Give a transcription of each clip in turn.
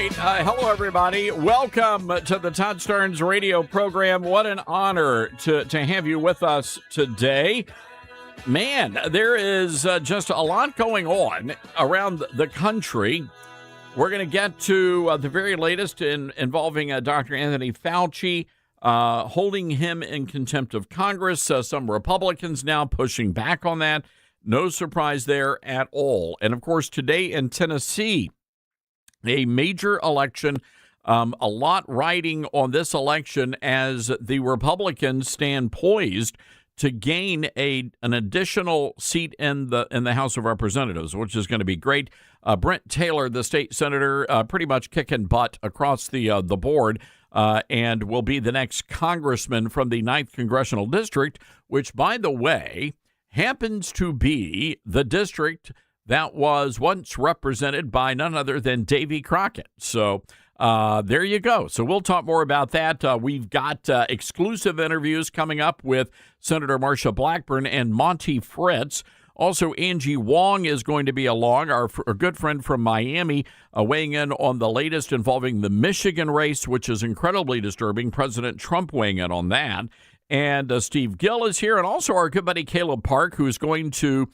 right. Hello, everybody. Welcome to the Todd Starnes radio program. What an honor to have you with us today. Man, there is just a lot going on around the country. We're going to get to the very latest involving Dr. Anthony Fauci, holding him in contempt of Congress. Some Republicans now pushing back on that. No surprise there at all. And, of course, today in Tennessee, a major election, a lot riding on this election as the Republicans stand poised to gain an additional seat in the House of Representatives, which is going to be great. Brent Taylor, the state senator, pretty much kicking butt across the board, and will be the next congressman from the 9th Congressional District, which, by the way, happens to be the district that was once represented by none other than Davy Crockett. So there you go. So we'll talk more about that. We've got exclusive interviews coming up with Senator Marsha Blackburn and Monty Fritz. Also, Angie Wong is going to be along, our good friend from Miami, weighing in on the latest involving the Michigan race, which is incredibly disturbing. President Trump weighing in on that. And Steve Gill is here, and also our good buddy Caleb Park, who's going to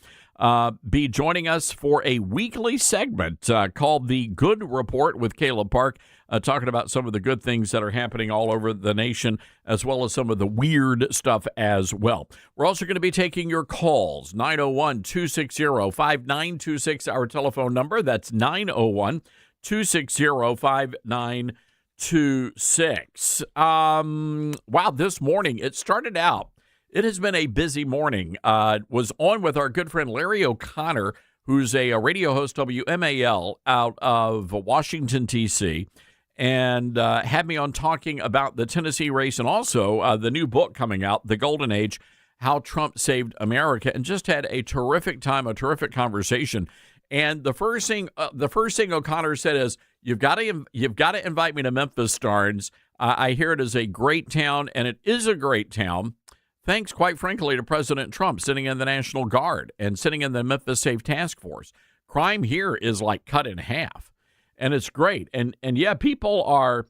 be joining us for a weekly segment called The Good Report with Caleb Park, talking about some of the good things that are happening all over the nation, as well as some of the weird stuff as well. We're also going to be taking your calls, 901-260-5926, our telephone number. That's 901-260-5926. Wow, this morning, it started out. It has been a busy morning. Was on with our good friend Larry O'Connor, who's a radio host, WMAL, out of Washington, D.C., and had me on talking about the Tennessee race and also the new book coming out, The Golden Age, How Trump Saved America, and just had a terrific time, a terrific conversation. And the first thing O'Connor said is, you've got to invite me to Memphis, Starnes. I hear it is a great town, and it is a great town. Thanks, quite frankly, to President Trump sitting in the National Guard and sitting in the Memphis Safe Task Force. Crime here is like cut in half, and it's great. And yeah, people are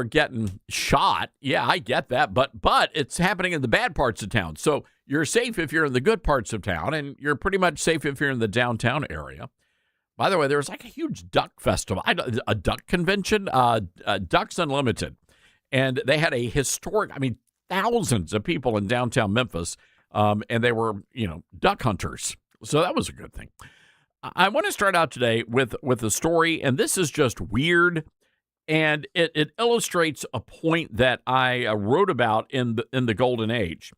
getting shot. Yeah, I get that, but it's happening in the bad parts of town. So you're safe if you're in the good parts of town, and you're pretty much safe if you're in the downtown area. By the way, there was like a huge duck festival, a duck convention, Ducks Unlimited, and they had a historic, thousands of people in downtown Memphis, and they were, duck hunters. So that was a good thing. I want to start out today with a story, and this is just weird, and it illustrates a point that I wrote about in the Golden Age.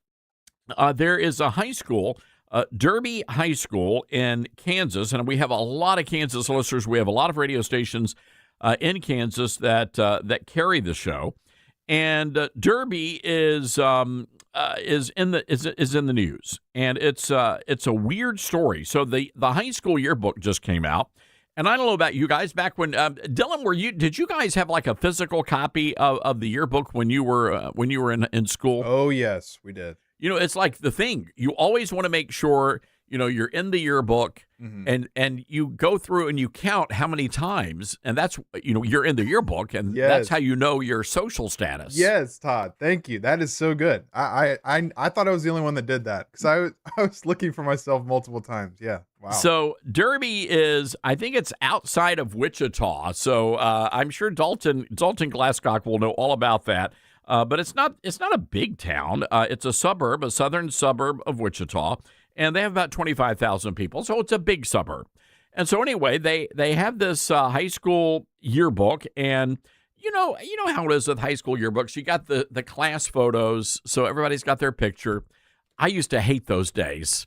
There is a high school, Derby High School in Kansas, and we have a lot of Kansas listeners. We have a lot of radio stations in Kansas that carry the show. And Derby is in the news, and it's a weird story. So the high school yearbook just came out, and I don't know about you guys. Back when Dylan, did you guys have like a physical copy of the yearbook when you were in school? Oh yes, we did. It's like the thing you always want to make sure you're in the yearbook, and you go through and you count how many times, and that's you're in the yearbook, and that's how you know your social status. Yes, Todd, thank you. That is so good. I thought I was the only one that did that because I was looking for myself multiple times. Yeah, wow. So Derby is, I think it's outside of Wichita. So I'm sure Dalton Glasscock will know all about that. But it's not a big town. It's a southern suburb of Wichita. And they have about 25,000 people, so it's a big suburb. And so anyway, they have this high school yearbook, and you know how it is with high school yearbooks. You got the class photos, so everybody's got their picture. I used to hate those days,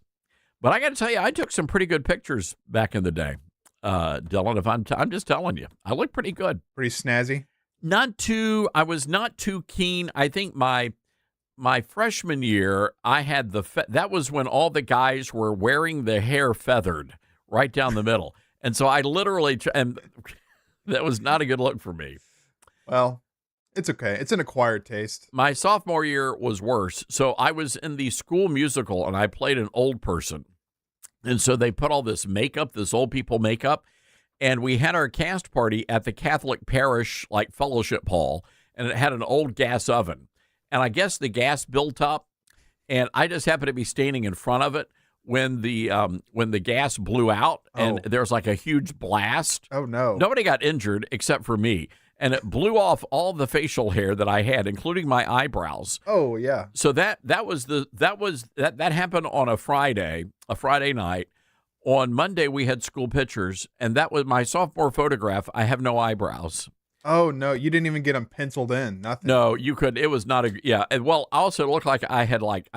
but I got to tell you, I took some pretty good pictures back in the day, Dylan. If I'm just telling you, I look pretty good, pretty snazzy. I was not too keen. I think my freshman year, I had that was when all the guys were wearing the hair feathered right down the middle. And so I literally, and that was not a good look for me. Well, it's okay. It's an acquired taste. My sophomore year was worse. So I was in the school musical, and I played an old person. And so they put all this makeup, this old people makeup. and we had our cast party at the Catholic parish like fellowship hall, and it had an old gas oven. And I guess the gas built up, and I just happened to be standing in front of it when the gas blew out, and there was like a huge blast. Oh no! Nobody got injured except for me, and it blew off all the facial hair that I had, including my eyebrows. Oh yeah. So that happened on a Friday night. On Monday we had school pictures, and that was my sophomore photograph. I have no eyebrows. Oh no, you didn't even get them penciled in. Nothing. No, you could. It was not a yeah. And well, I also looked like I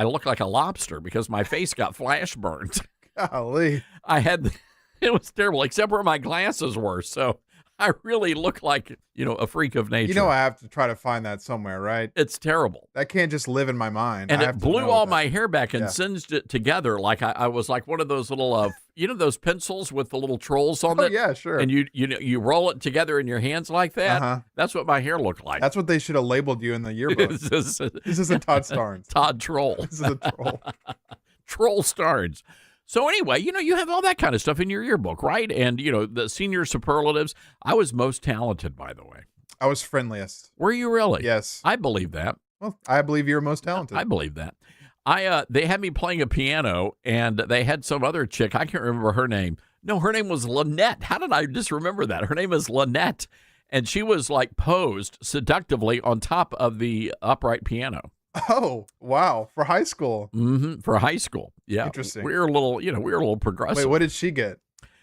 looked like a lobster because my face got flash burned. Golly, it was terrible, except where my glasses were. So I really look like a freak of nature. I have to try to find that somewhere, right? It's terrible. That can't just live in my mind. And I it blew all my hair back and singed it together like I was like one of those little those pencils with the little trolls on it. Oh yeah, sure. And you roll it together in your hands like that. Uh-huh. That's what my hair looked like. That's what they should have labeled you in the yearbook. This isn't Todd Starnes. Todd Troll. This is a troll. Troll Starnes. So anyway, you have all that kind of stuff in your yearbook, right? And, the senior superlatives. I was most talented, by the way. I was friendliest. Were you really? Yes. I believe that. Well, I believe you're most talented. I believe that. They had me playing a piano, and they had some other chick. I can't remember her name. No, her name was Lynette. How did I just remember that? Her name is Lynette, and she was like posed seductively on top of the upright piano. Oh, wow. For high school. Mm-hmm. For high school. Yeah. Interesting. We were a little progressive. Wait, what did she get?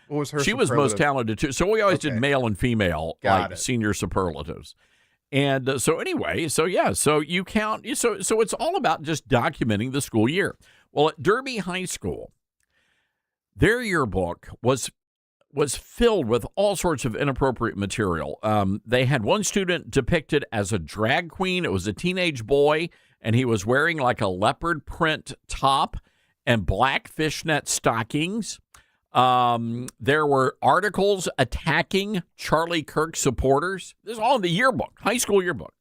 What was her She was most talented, too. So we always did male and female, senior superlatives. And so anyway, so you count. So it's all about just documenting the school year. Well, at Derby High School, their yearbook was filled with all sorts of inappropriate material. They had one student depicted as a drag queen. It was a teenage boy, and he was wearing like a leopard print top and black fishnet stockings. There were articles attacking Charlie Kirk supporters. This is all in the yearbook, high school yearbook.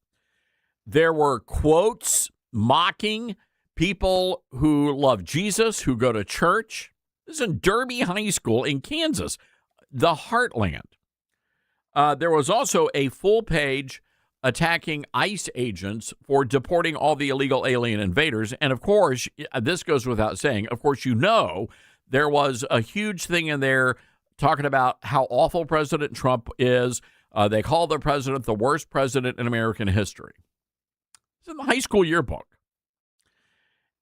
There were quotes mocking people who love Jesus, who go to church. This is in Derby High School in Kansas, the heartland. There was also a full page attacking ICE agents for deporting all the illegal alien invaders. And of course, this goes without saying, of course, there was a huge thing in there talking about how awful President Trump is. They call the president the worst president in American history. It's in the high school yearbook.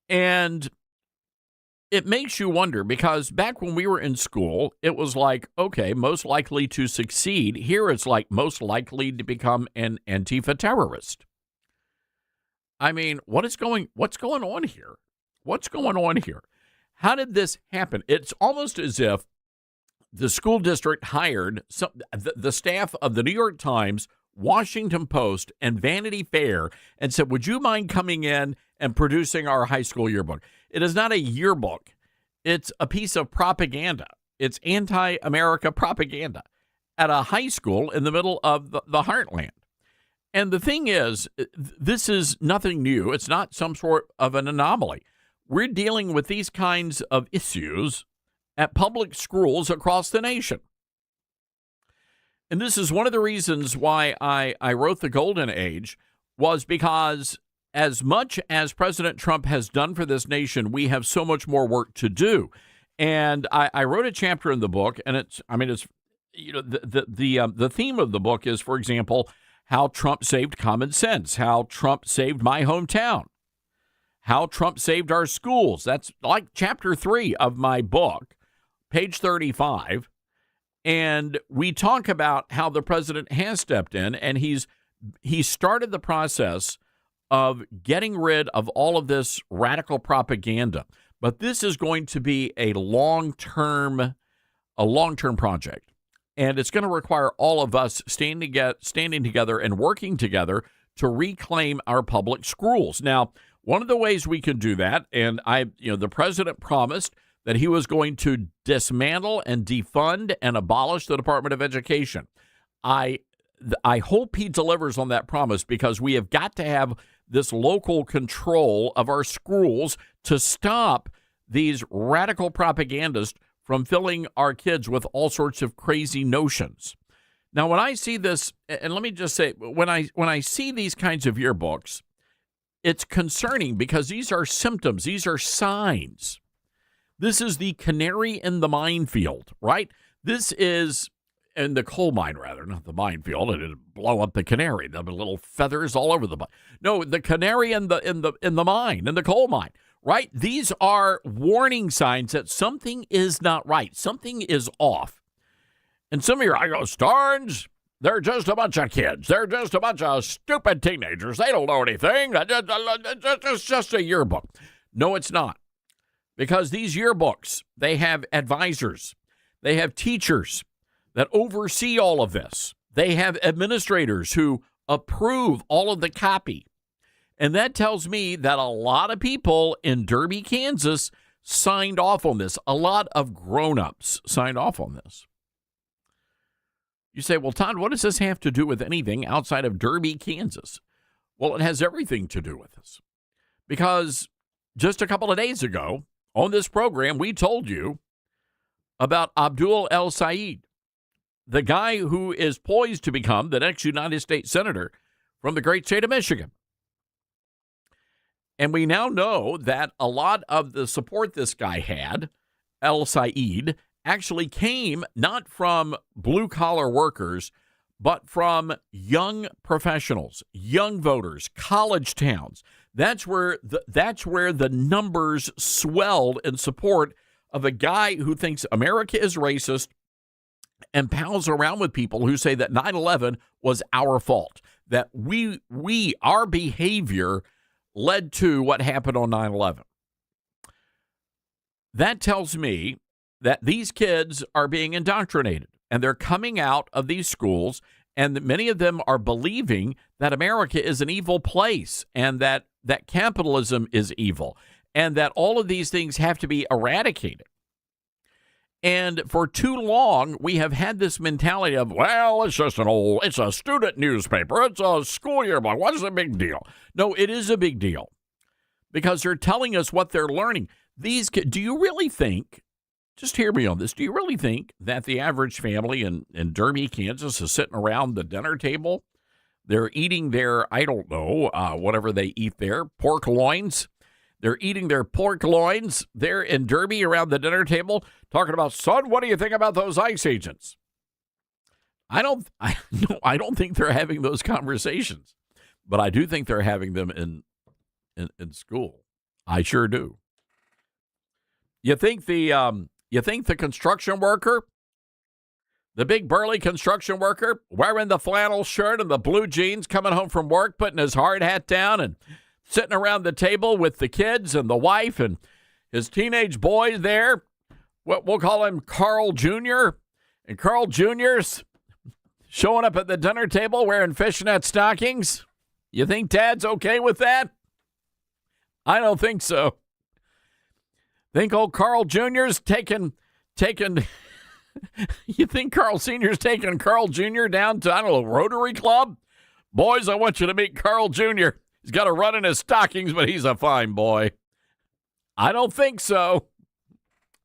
And it makes you wonder, because back when we were in school, it was like, okay, most likely to succeed. Here it's like most likely to become an Antifa terrorist. I mean, what's going on here? What's going on here? How did this happen? It's almost as if the school district hired the staff of the New York Times, Washington Post, and Vanity Fair and said, would you mind coming in and producing our high school yearbook? It is not a yearbook. It's a piece of propaganda. It's anti-America propaganda at a high school in the middle of the heartland. And the thing is, this is nothing new. It's not some sort of an anomaly. We're dealing with these kinds of issues at public schools across the nation. And this is one of the reasons why I wrote The Golden Age, was because as much as President Trump has done for this nation, we have so much more work to do. And I wrote a chapter in the book, and the theme of the book is, for example, how Trump saved common sense, how Trump saved my hometown, how Trump saved our schools. That's like chapter 3 of my book, page 35. And we talk about how the president has stepped in, and he started the process of getting rid of all of this radical propaganda. But this is going to be a long-term project. And it's going to require all of us standing together and working together to reclaim our public schools. Now, one of the ways we can do that, and the president promised that he was going to dismantle and defund and abolish the Department of Education. I hope he delivers on that promise, because we have got to have this local control of our schools to stop these radical propagandists from filling our kids with all sorts of crazy notions. Now, when I see this, and let me just say, when I see these kinds of yearbooks, it's concerning because these are symptoms. These are signs. This is the canary in the minefield, right? This is in the coal mine, rather, not the minefield. It'd blow up the canary. There'll be little feathers all over the mine. No, the canary in the mine, in the coal mine, right? These are warning signs that something is not right. Something is off. And some of you, I go, Starnes, they're just a bunch of kids. They're just a bunch of stupid teenagers. They don't know anything. It's just a yearbook. No, it's not. Because these yearbooks, they have advisors. They have teachers that oversee all of this. They have administrators who approve all of the copy. And that tells me that a lot of people in Derby, Kansas signed off on this. A lot of grown-ups signed off on this. You say, well, Todd, what does this have to do with anything outside of Derby, Kansas? Well, it has everything to do with this. Because just a couple of days ago on this program, we told you about Abdul El Sayed, the guy who is poised to become the next United States Senator from the great state of Michigan. And we now know that a lot of the support this guy had, El Sayed, actually came not from blue-collar workers, but from young professionals, young voters, college towns. That's where the numbers swelled in support of a guy who thinks America is racist and pals around with people who say that 9/11 was our fault, that our behavior led to what happened on 9/11. That tells me that these kids are being indoctrinated, and they're coming out of these schools, and many of them are believing that America is an evil place, and that capitalism is evil, and that all of these things have to be eradicated. And for too long, we have had this mentality of, well, it's a student newspaper. It's a school yearbook. What's the big deal? No, it is a big deal because they're telling us what they're learning. These kids, do you really think, just hear me on this, do you really think that the average family in Derby, Kansas is sitting around the dinner table? They're eating their, I don't know, whatever they eat there, pork loins. They're eating their pork loins there in Derby around the dinner table, talking about, son, what do you think about those ICE agents? I don't think they're having those conversations, but I do think they're having them in school. I sure do. You think the construction worker, the big burly construction worker wearing the flannel shirt and the blue jeans coming home from work, putting his hard hat down and sitting around the table with the kids and the wife and his teenage boys there, what we'll call him Carl Jr., and Carl Jr.'s showing up at the dinner table wearing fishnet stockings? You think Dad's okay with that? I don't think so. Think old Carl Jr.'s taking you think Carl Sr.'s taking Carl Jr. down to, I don't know, Rotary Club? Boys, I want you to meet Carl Jr. He's got a run in his stockings, but he's a fine boy. I don't think so.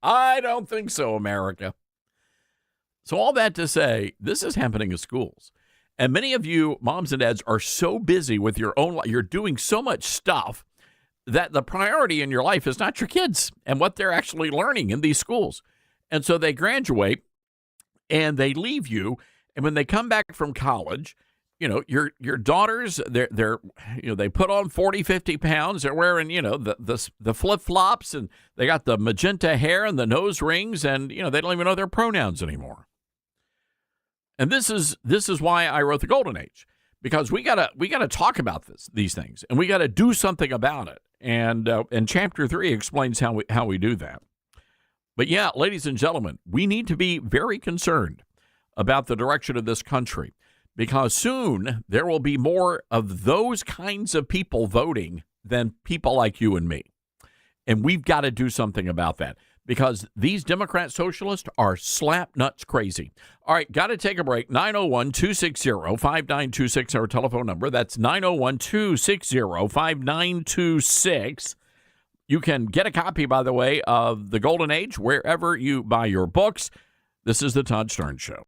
I don't think so, America. So all that to say, this is happening in schools. And many of you moms and dads are so busy with your own life. You're doing so much stuff that the priority in your life is not your kids and what they're actually learning in these schools. And so they graduate and they leave you. And when they come back from college, you know, your daughters, they're they put on 40, 50 pounds. They're wearing, the flip-flops, and they got the magenta hair and the nose rings, and, they don't even know their pronouns anymore. And this is why I wrote The Golden Age, because we gotta talk about these things, and we gotta do something about it. And Chapter 3 explains how we do that. But yeah, ladies and gentlemen, we need to be very concerned about the direction of this country, because soon there will be more of those kinds of people voting than people like you and me. And we've got to do something about that, because these Democrat socialists are slap nuts crazy. All right, got to take a break. 901-260-5926, our telephone number. That's 901-260-5926. You can get a copy, by the way, of The Golden Age wherever you buy your books. This is the Todd Stern Show.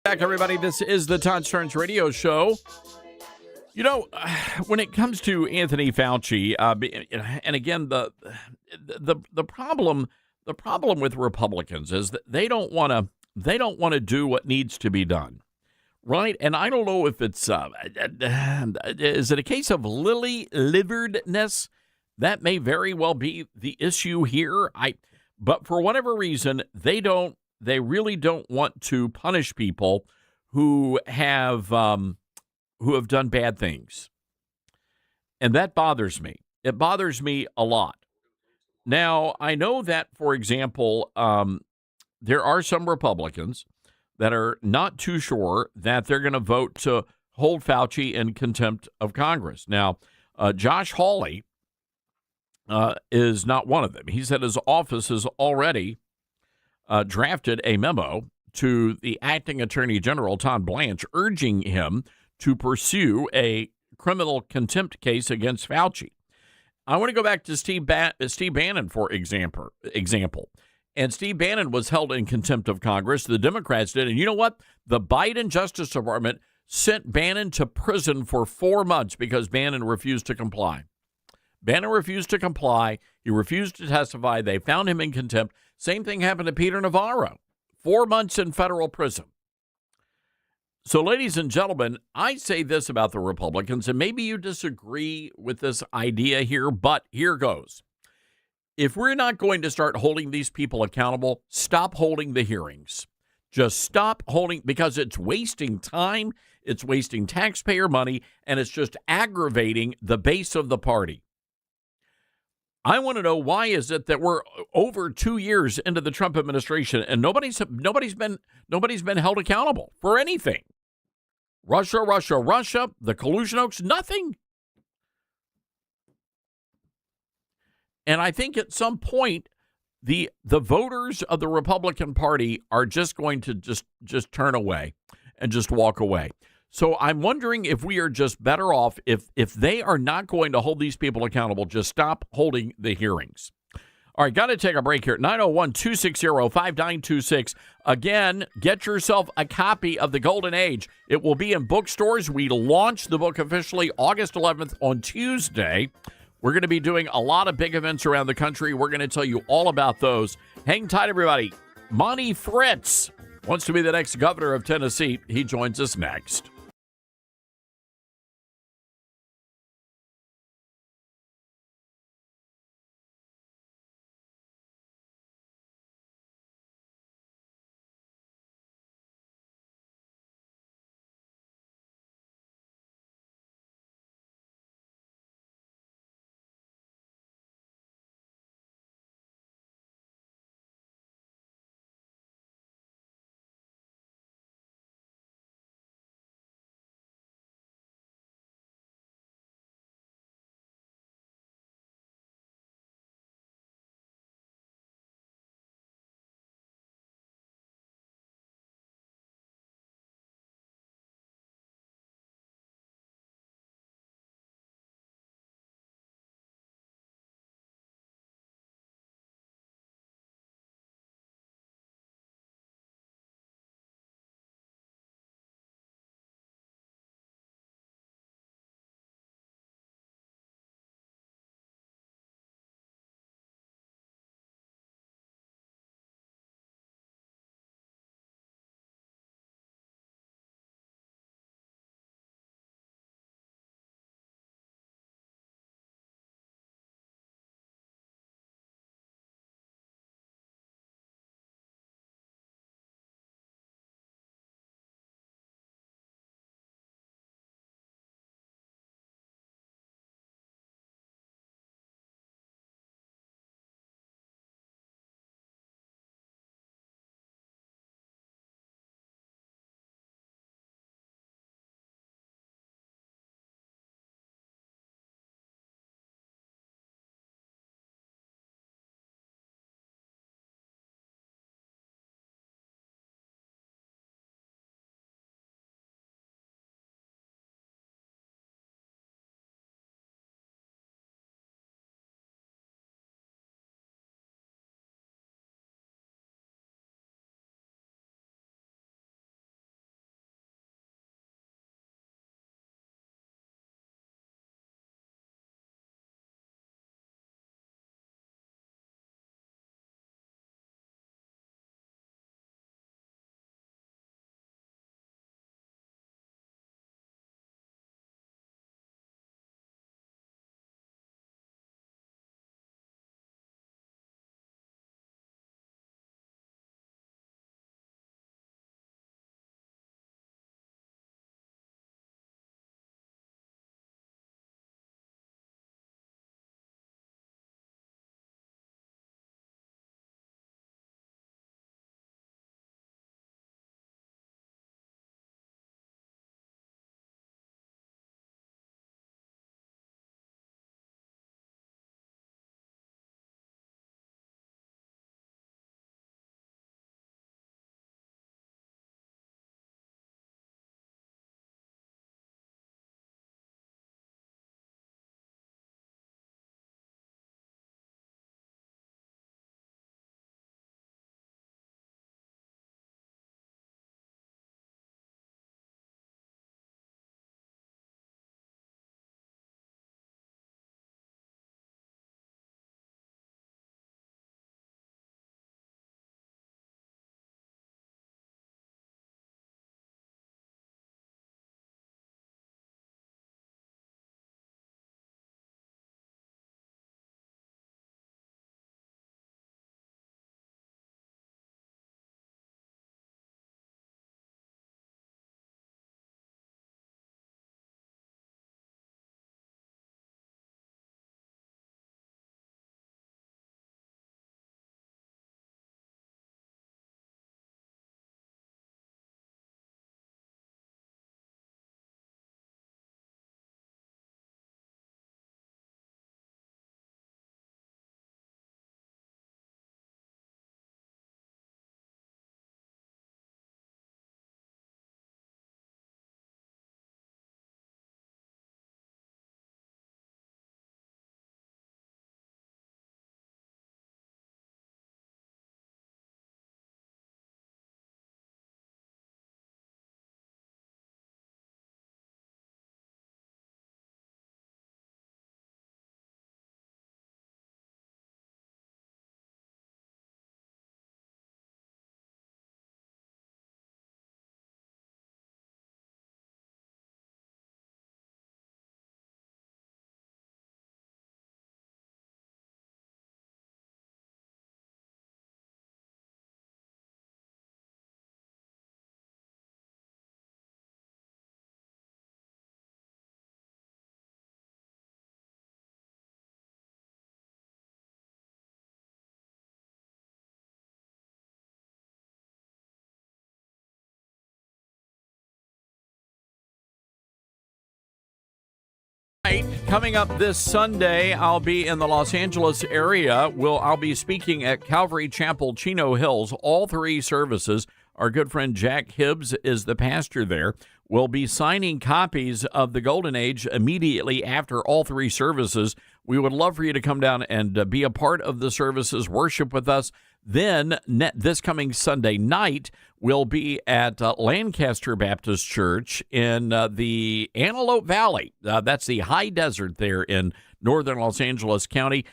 Back, everybody. This is the Todd Stearns Radio Show. You know, when it comes to Anthony Fauci, and again, the problem with Republicans is that they don't want to do what needs to be done, right? And I don't know if it's is it a case of lily-liveredness? That may very well be the issue here. But for whatever reason, they really don't want to punish people who have done bad things. And that bothers me. It bothers me a lot. Now, I know that, for example, there are some Republicans that are not too sure that they're going to vote to hold Fauci in contempt of Congress. Now, Josh Hawley is not one of them. He said his office has already drafted a memo to the acting Attorney General, Todd Blanche, urging him to pursue a criminal contempt case against Fauci. I want to go back to Steve Bannon, for example. And Steve Bannon was held in contempt of Congress. The Democrats did. And you know what? The Biden Justice Department sent Bannon to prison for 4 months because Bannon refused to comply. Bannon refused to comply. He refused to testify. They found him in contempt. Same thing happened to Peter Navarro. 4 months in federal prison. So, ladies and gentlemen, I say this about the Republicans, and maybe you disagree with this idea here, but here goes. If we're not going to start holding these people accountable, stop holding the hearings. Just stop holding, because it's wasting time, it's wasting taxpayer money, and it's just aggravating the base of the party. I want to know, why is it that we're over 2 years into the Trump administration and nobody's been held accountable for anything? Russia, the collusion hoax, nothing. And I think at some point the voters of the Republican Party are just going to just turn away and just walk away. So I'm wondering if we are just better off, if they are not going to hold these people accountable, just stop holding the hearings. All right, got to take a break here. 901-260-5926. Again, get yourself a copy of The Golden Age. It will be in bookstores. We launch the book officially August 11th on Tuesday. We're going to be doing a lot of big events around the country. We're going to tell you all about those. Hang tight, everybody. Monty Fritz wants to be the next governor of Tennessee. He joins us next. Coming up this Sunday, I'll be in the Los Angeles area. I'll be speaking at Calvary Chapel, Chino Hills, all three services. Our good friend Jack Hibbs is the pastor there. We'll be signing copies of the Golden Age immediately after all three services. We would love for you to come down and be a part of the services, worship with us. Then, this coming Sunday night, we'll be at Lancaster Baptist Church in the Antelope Valley. That's the high desert there in northern Los Angeles County.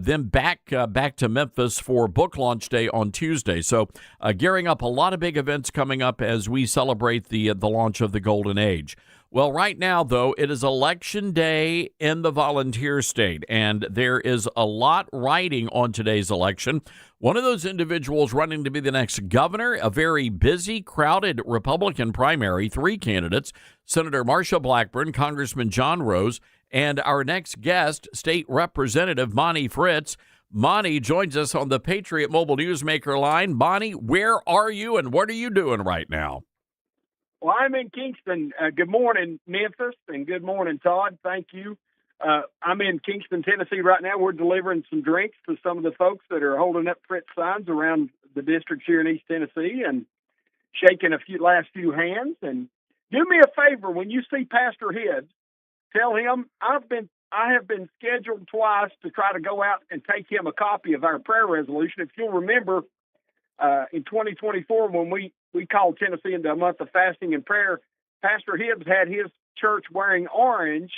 Then back to Memphis for Book Launch Day on Tuesday. So gearing up a lot of big events coming up as we celebrate the launch of the Golden Age. Well, right now, though, it is Election Day in the volunteer state, and there is a lot riding on today's election. One of those individuals running to be the next governor, a very busy, crowded Republican primary, three candidates, Senator Marsha Blackburn, Congressman John Rose, and our next guest, State Representative Monty Fritz. Monty joins us on the Patriot Mobile Newsmaker line. Monty, where are you and what are you doing right now? Well, I'm in Kingston. Good morning, Memphis, and good morning, Todd. Thank you. I'm in Kingston, Tennessee right now. We're delivering some drinks to some of the folks that are holding up Fritz signs around the districts here in East Tennessee and shaking last few hands. And do me a favor, when you see Pastor Hibbs, tell him I have been scheduled twice to try to go out and take him a copy of our prayer resolution. If you'll remember, in 2024, when we called Tennessee into a month of fasting and prayer, Pastor Hibbs had his church wearing orange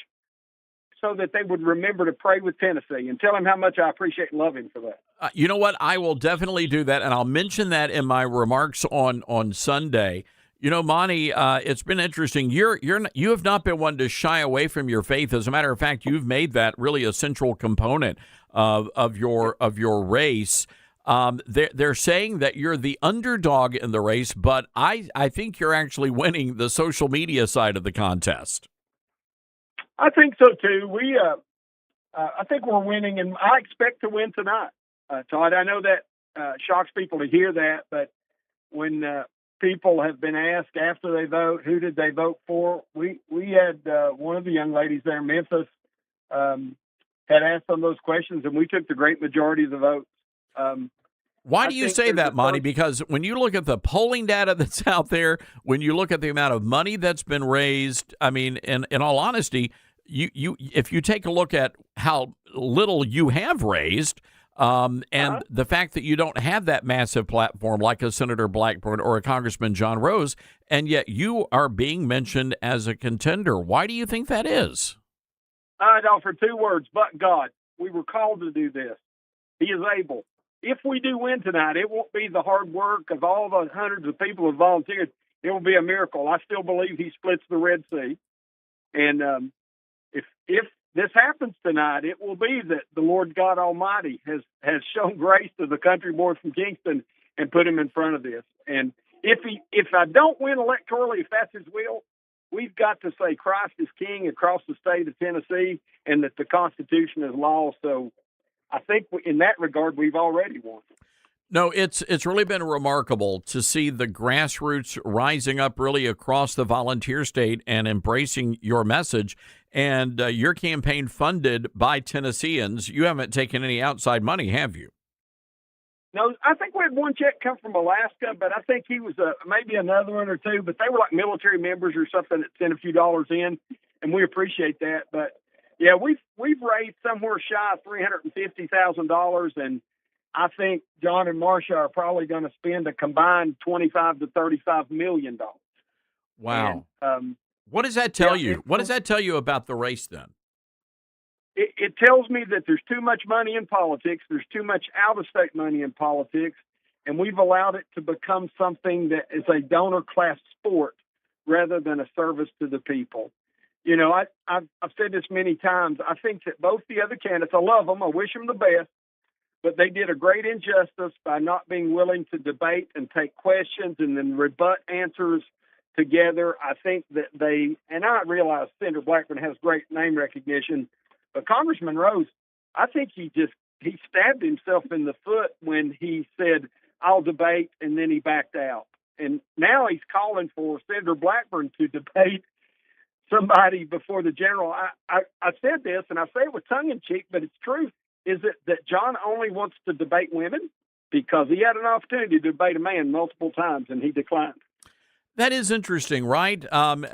so that they would remember to pray with Tennessee, and tell him how much I appreciate and love him for that. You know what? I will definitely do that, and I'll mention that in my remarks on Sunday. You know, Monty, it's been interesting. You have not been one to shy away from your faith. As a matter of fact, you've made that really a central component of your race. They're saying that you're the underdog in the race, but I think you're actually winning the social media side of the contest. I think so too. I think we're winning, and I expect to win tonight. Todd, I know that shocks people to hear that, but when people have been asked after they vote, who did they vote for? We had one of the young ladies there in Memphis had asked some of those questions, and we took the great majority of the votes. Why do you say that, Monty? Because when you look at the polling data that's out there, when you look at the amount of money that's been raised, I mean, in all honesty, you if you take a look at how little you have raised, and the fact that you don't have that massive platform like a Senator Blackburn or a Congressman John Rose, and yet you are being mentioned as a contender. Why do you think that is? I'd offer two words, but God. We were called to do this. He is able. If we do win tonight, it won't be the hard work of all the hundreds of people who volunteered. It will be a miracle. I still believe he splits the Red Sea. And if this happens tonight, it will be that the Lord God Almighty has shown grace to the country boy from Kingston and put him in front of this. And if I don't win electorally, if that's his will, we've got to say Christ is king across the state of Tennessee and that the Constitution is law. So I think in that regard, we've already won. No, it's really been remarkable to see the grassroots rising up really across the volunteer state and embracing your message, and your campaign funded by Tennesseans. You haven't taken any outside money, have you? No, I think we had one check come from Alaska, but I think he was maybe another one or two, but they were like military members or something that sent a few dollars in, and we appreciate that. But yeah, we've raised somewhere shy of $350,000, and I think John and Marsha are probably going to spend a combined $25 to $35 million. Wow! And, what does that tell you? What does that tell you about the race then? It tells me that there's too much money in politics. There's too much out-of-state money in politics, and we've allowed it to become something that is a donor-class sport rather than a service to the people. You know, I've said this many times. I think that both the other candidates, I love them. I wish them the best. But they did a great injustice by not being willing to debate and take questions and then rebut answers together. I think that and I realize Senator Blackburn has great name recognition, but Congressman Rose, I think he stabbed himself in the foot when he said, I'll debate, and then he backed out. And now he's calling for Senator Blackburn to debate. somebody before the general. I said this, and I say it with tongue in cheek, but it's true. Is it that John only wants to debate women? Because he had an opportunity to debate a man multiple times, and he declined. That is interesting, right?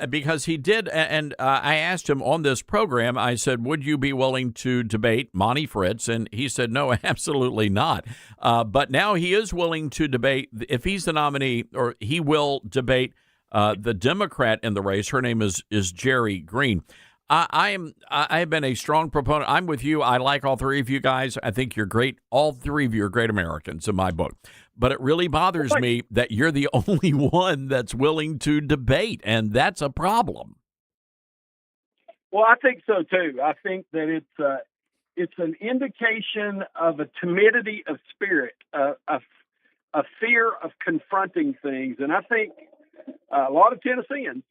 Because he did, and I asked him on this program, I said, would you be willing to debate Monty Fritz? And he said, no, absolutely not. But now he is willing to debate, if he's the nominee, or he will debate the Democrat in the race. Her name is Jerry Green. I have been a strong proponent. I'm with you. I like all three of you guys. I think you're great. All three of you are great Americans in my book. But it really bothers me that you're the only one that's willing to debate, and that's a problem. Well, I think so too. I think that it's an indication of a timidity of spirit, a fear of confronting things, and I think a lot of Tennesseans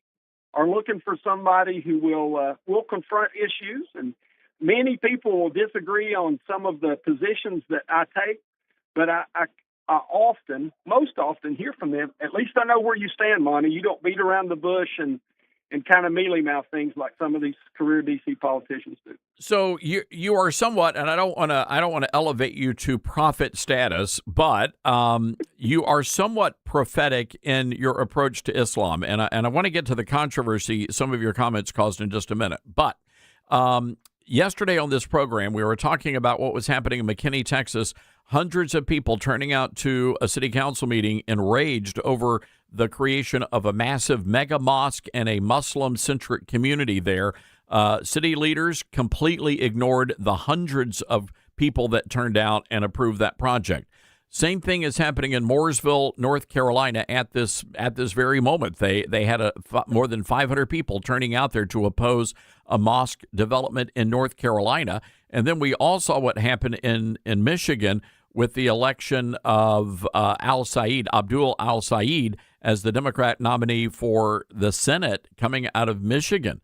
are looking for somebody who will confront issues, and many people will disagree on some of the positions that I take, but I most often hear from them, at least I know where you stand, Monty. You don't beat around the bush and kind of mealy-mouth things like some of these career DC politicians do. So you are somewhat, and I don't want to elevate you to prophet status, but you are somewhat prophetic in your approach to Islam, and I want to get to the controversy some of your comments caused in just a minute. But yesterday on this program, we were talking about what was happening in McKinney, Texas. Hundreds of people turning out to a city council meeting enraged over the creation of a massive mega mosque and a Muslim-centric community there. City leaders completely ignored the hundreds of people that turned out and approved that project. Same thing is happening in Mooresville, North Carolina at this very moment. They had more than 500 people turning out there to oppose a mosque development in North Carolina. And then we all saw what happened in Michigan with the election of Abdul al-Said, as the Democrat nominee for the Senate coming out of Michigan.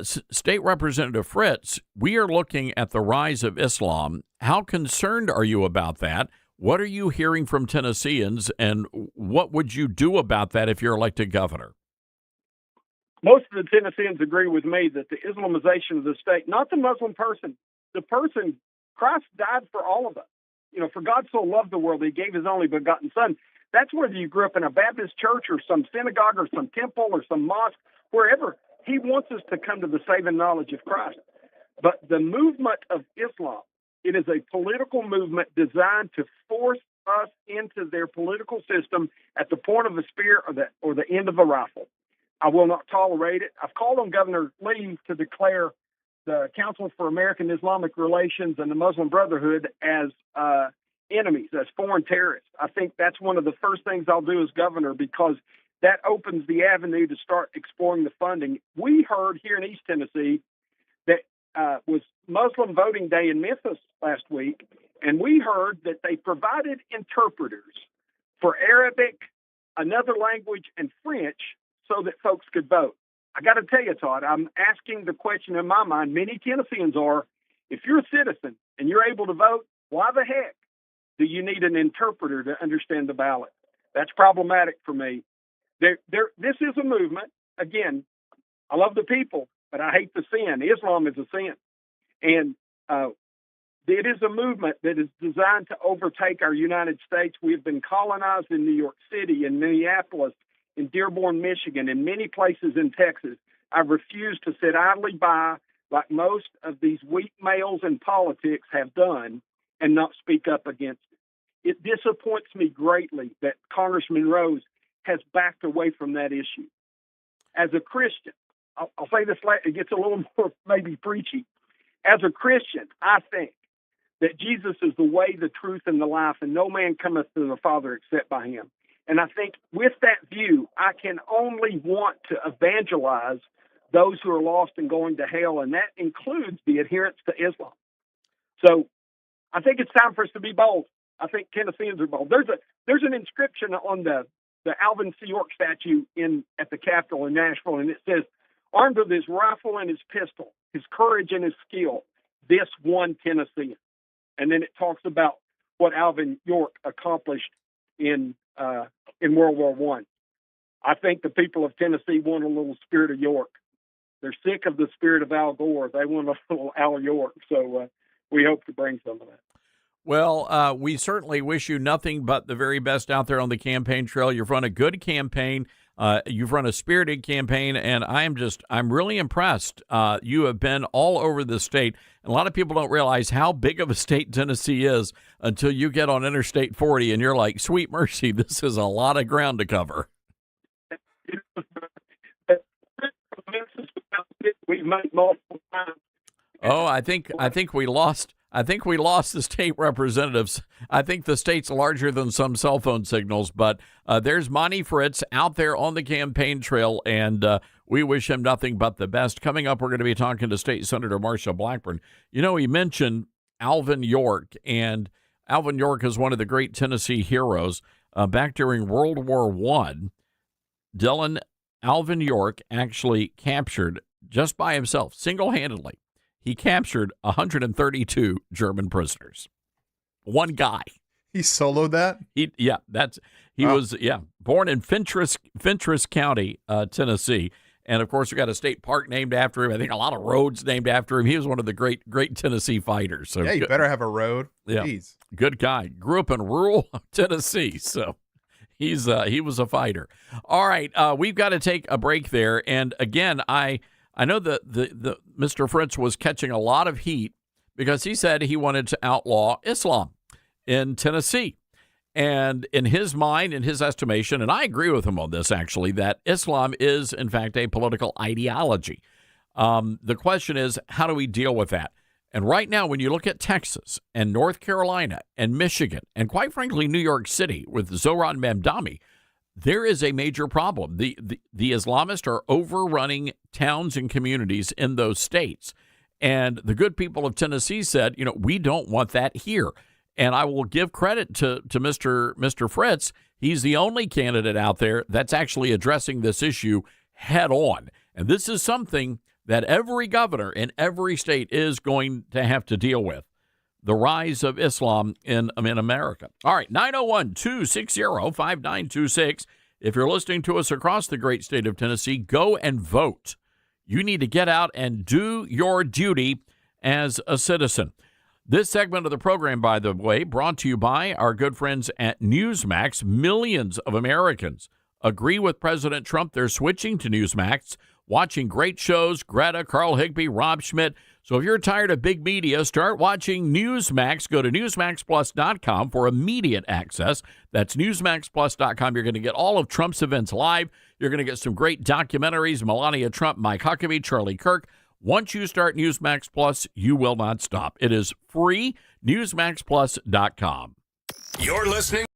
State Representative Fritz, we are looking at the rise of Islam. How concerned are you about that? What are you hearing from Tennesseans, and what would you do about that if you're elected governor? Most of the Tennesseans agree with me that the Islamization of the state, not the Muslim person, the person, Christ died for all of us. You know, for God so loved the world, he gave his only begotten son. That's whether you grew up in a Baptist church or some synagogue or some temple or some mosque, wherever. He wants us to come to the saving knowledge of Christ. But the movement of Islam, it is a political movement designed to force us into their political system at the point of a spear or the end of a rifle. I will not tolerate it. I've called on Governor Lee to declare the Council for American Islamic Relations and the Muslim Brotherhood as enemies, as foreign terrorists. I think that's one of the first things I'll do as governor, because that opens the avenue to start exploring the funding. We heard here in East Tennessee that was Muslim voting day in Memphis last week, and we heard that they provided interpreters for Arabic, another language, and French so that folks could vote. I got to tell you, Todd, I'm asking the question in my mind, many Tennesseans are, if you're a citizen and you're able to vote, why the heck do you need an interpreter to understand the ballot? That's problematic for me. This is a movement. Again, I love the people, but I hate the sin. Islam is a sin. And it is a movement that is designed to overtake our United States. We have been colonized in New York City, in Minneapolis, in Dearborn, Michigan, and many places in Texas. I refuse to sit idly by like most of these weak males in politics have done and not speak up against it. It disappoints me greatly that Congressman Rose has backed away from that issue. As a Christian, I'll say this, it gets a little more maybe preachy. As a Christian, I think that Jesus is the way, the truth, and the life, and no man cometh to the Father except by him. And I think with that view, I can only want to evangelize those who are lost and going to hell, and that includes the adherents to Islam. So I think it's time for us to be bold. I think Tennesseans are bold. There's an inscription on the Alvin C. York statue at the Capitol in Nashville, and it says, "Armed with his rifle and his pistol, his courage and his skill, this one Tennessean." And then it talks about what Alvin York accomplished in World War I. I think the people of Tennessee want a little spirit of York. they're sick of the spirit of Al Gore. They want a little Al York. So we hope to bring some of that. Well, we certainly wish you nothing but the very best out there on the campaign trail. You've run a good campaign. You've run a spirited campaign, and I'm really impressed. You have been all over the state. And a lot of people don't realize how big of a state Tennessee is until you get on Interstate 40 and you're like, sweet mercy, this is a lot of ground to cover. We've met multiple times. Oh, I think we lost. I think we lost the state representatives. I think the state's larger than some cell phone signals, but there's Monty Fritz out there on the campaign trail, and we wish him nothing but the best. Coming up, we're going to be talking to State Senator Marsha Blackburn. You know, he mentioned Alvin York, and Alvin York is one of the great Tennessee heroes. Back during World War I, Alvin York actually captured, just by himself, single-handedly, he captured 132 German prisoners. One guy. He soloed that? He was born in Fentress County, Tennessee. And, of course, we got a state park named after him. I think a lot of roads named after him. He was one of the great Tennessee fighters. So yeah, you better have a road. Yeah, Jeez. Good guy. Grew up in rural Tennessee, so he was a fighter. All right, we've got to take a break there. And, again, I know that the Mr. Fritz was catching a lot of heat because he said he wanted to outlaw Islam in Tennessee. And in his mind, in his estimation, and I agree with him on this, actually, that Islam is, in fact, a political ideology. The question is, how do we deal with that? And right now, when you look at Texas and North Carolina and Michigan, and quite frankly, New York City with Zohran Mamdani, there is a major problem. The Islamists are overrunning towns and communities in those states. And the good people of Tennessee said, we don't want that here. And I will give credit to Mr. Fritz. He's the only candidate out there that's actually addressing this issue head on. And this is something that every governor in every state is going to have to deal with. The rise of Islam in America. All right, 901-260-5926. If you're listening to us across the great state of Tennessee, go and vote. You need to get out and do your duty as a citizen. This segment of the program, by the way, brought to you by our good friends at Newsmax. Millions of Americans agree with President Trump. They're switching to Newsmax, watching great shows, Greta, Carl Higbee, Rob Schmidt. So if you're tired of big media, start watching Newsmax. Go to NewsmaxPlus.com for immediate access. That's NewsmaxPlus.com. You're going to get all of Trump's events live. You're going to get some great documentaries, Melania Trump, Mike Huckabee, Charlie Kirk. Once you start Newsmax Plus, you will not stop. It is free, NewsmaxPlus.com. You're listening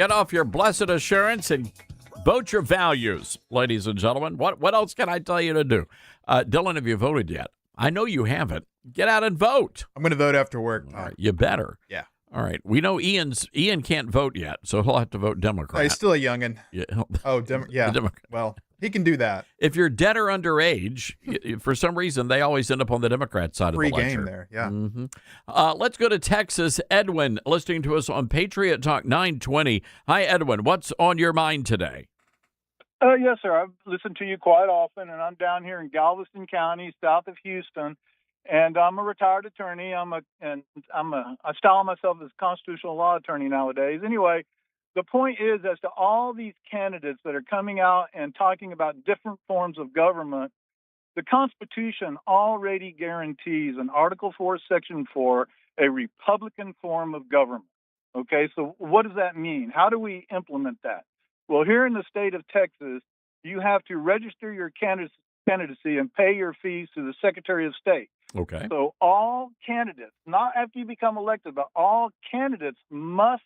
Get off your blessed assurance and vote your values, ladies and gentlemen. What else can I tell you to do? Dylan, have you voted yet? I know you haven't. Get out and vote. I'm going to vote after work. All right, you better. Yeah. All right. We know Ian can't vote yet, so he'll have to vote Democrat. Oh, he's still a youngin'. Yeah. Oh, yeah. Democrat. Well, he can do that. If you're dead or underage, for some reason, they always end up on the Democrat side Free of the ledger. game there, yeah. Mm-hmm. Let's go to Texas. Edwin, listening to us on Patriot Talk 920. Hi, Edwin. What's on your mind today? Yes, sir. I've listened to you quite often, and I'm down here in Galveston County, south of Houston, and I'm a retired attorney. I style myself as a constitutional law attorney nowadays. Anyway, the point is, as to all these candidates that are coming out and talking about different forms of government, the Constitution already guarantees in Article 4, Section 4, a Republican form of government. Okay, so what does that mean? How do we implement that? Well, here in the state of Texas, you have to register your candidacy and pay your fees to the Secretary of State. Okay. So all candidates, not after you become elected, but all candidates must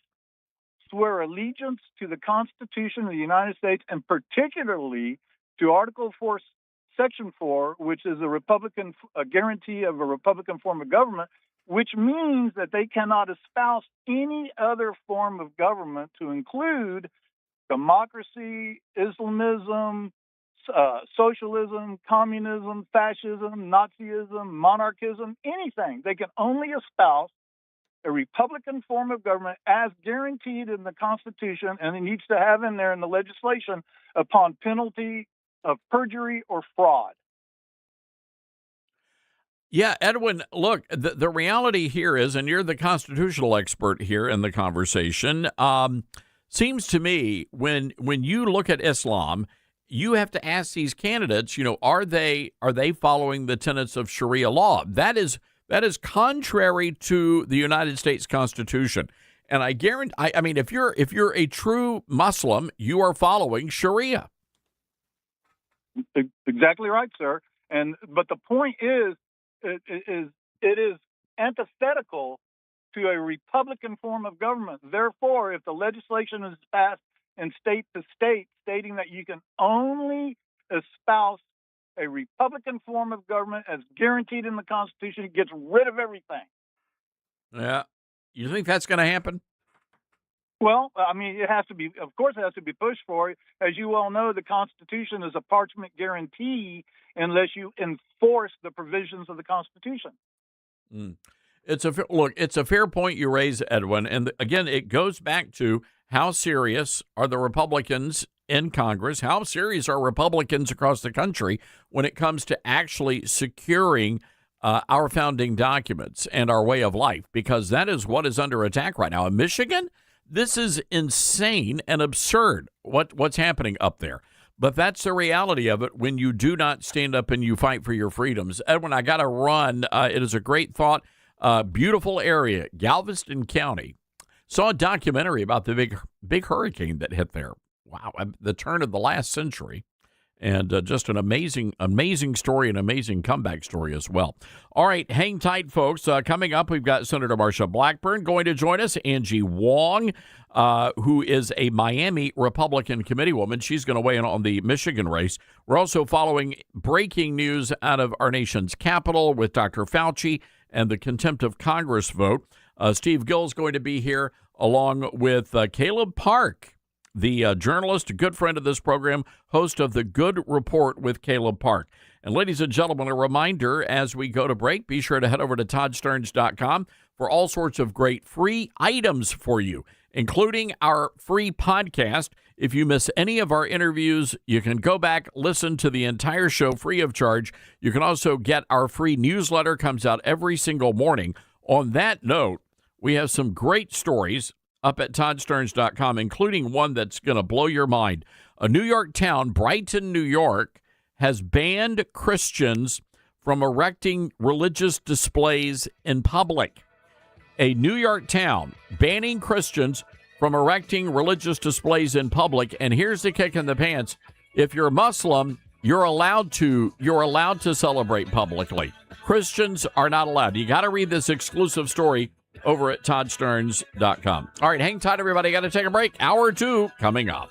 swear allegiance to the Constitution of the United States, and particularly to Article 4, Section 4, which is a guarantee of a Republican form of government, which means that they cannot espouse any other form of government to include democracy, Islamism, socialism, communism, fascism, Nazism, monarchism, anything. They can only espouse a Republican form of government as guaranteed in the Constitution, and it needs to have in there in the legislation upon penalty of perjury or fraud. Yeah, Edwin, look, the reality here is, and you're the constitutional expert here in the conversation, seems to me when you look at Islam, you have to ask these candidates, are they following the tenets of Sharia law? That is contrary to the United States Constitution. And I guarantee, I mean, if you're a true Muslim, you are following Sharia. Exactly right, sir. But the point is, it is antithetical to a Republican form of government. Therefore, if the legislation is passed in state to state, stating that you can only espouse a Republican form of government as guaranteed in the Constitution, it gets rid of everything. Yeah. You think that's going to happen? Well, I mean, it has to be pushed for. As you well know, the Constitution is a parchment guarantee unless you enforce the provisions of the Constitution. It's a fair point you raise, Edwin. And again, it goes back to how serious are the Republicans in Congress? How serious are Republicans across the country when it comes to actually securing our founding documents and our way of life? Because that is what is under attack right now. In Michigan, this is insane and absurd what's happening up there. But that's the reality of it when you do not stand up and you fight for your freedoms. Edwin, I got to run. It is a great thought. Beautiful area, Galveston County. Saw a documentary about the big hurricane that hit there. Wow, the turn of the last century. And just an amazing story, an amazing comeback story as well. All right, hang tight, folks. Coming up, we've got Senator Marsha Blackburn going to join us. Angie Wong, who is a Miami Republican committeewoman. She's going to weigh in on the Michigan race. We're also following breaking news out of our nation's capital with Dr. Fauci and the contempt of Congress vote. Steve Gill's going to be here along with Caleb Park, the journalist, a good friend of this program, host of The Good Report with Caleb Park. And ladies and gentlemen, a reminder as we go to break, be sure to head over to toddsterns.com for all sorts of great free items for you, including our free podcast. If you miss any of our interviews, you can go back, listen to the entire show free of charge. You can also get our free newsletter, comes out every single morning. On that note, we have some great stories up at toddsterns.com, including one that's going to blow your mind. A New York town, Brighton, New York, has banned Christians from erecting religious displays in public. A New York town banning Christians from erecting religious displays in public. And here's the kick in the pants. If you're Muslim, you're allowed to celebrate publicly. Christians are not allowed. You got to read this exclusive story over at toddsterns.com. All right, hang tight, everybody. Got to take a break. Hour 2 coming up.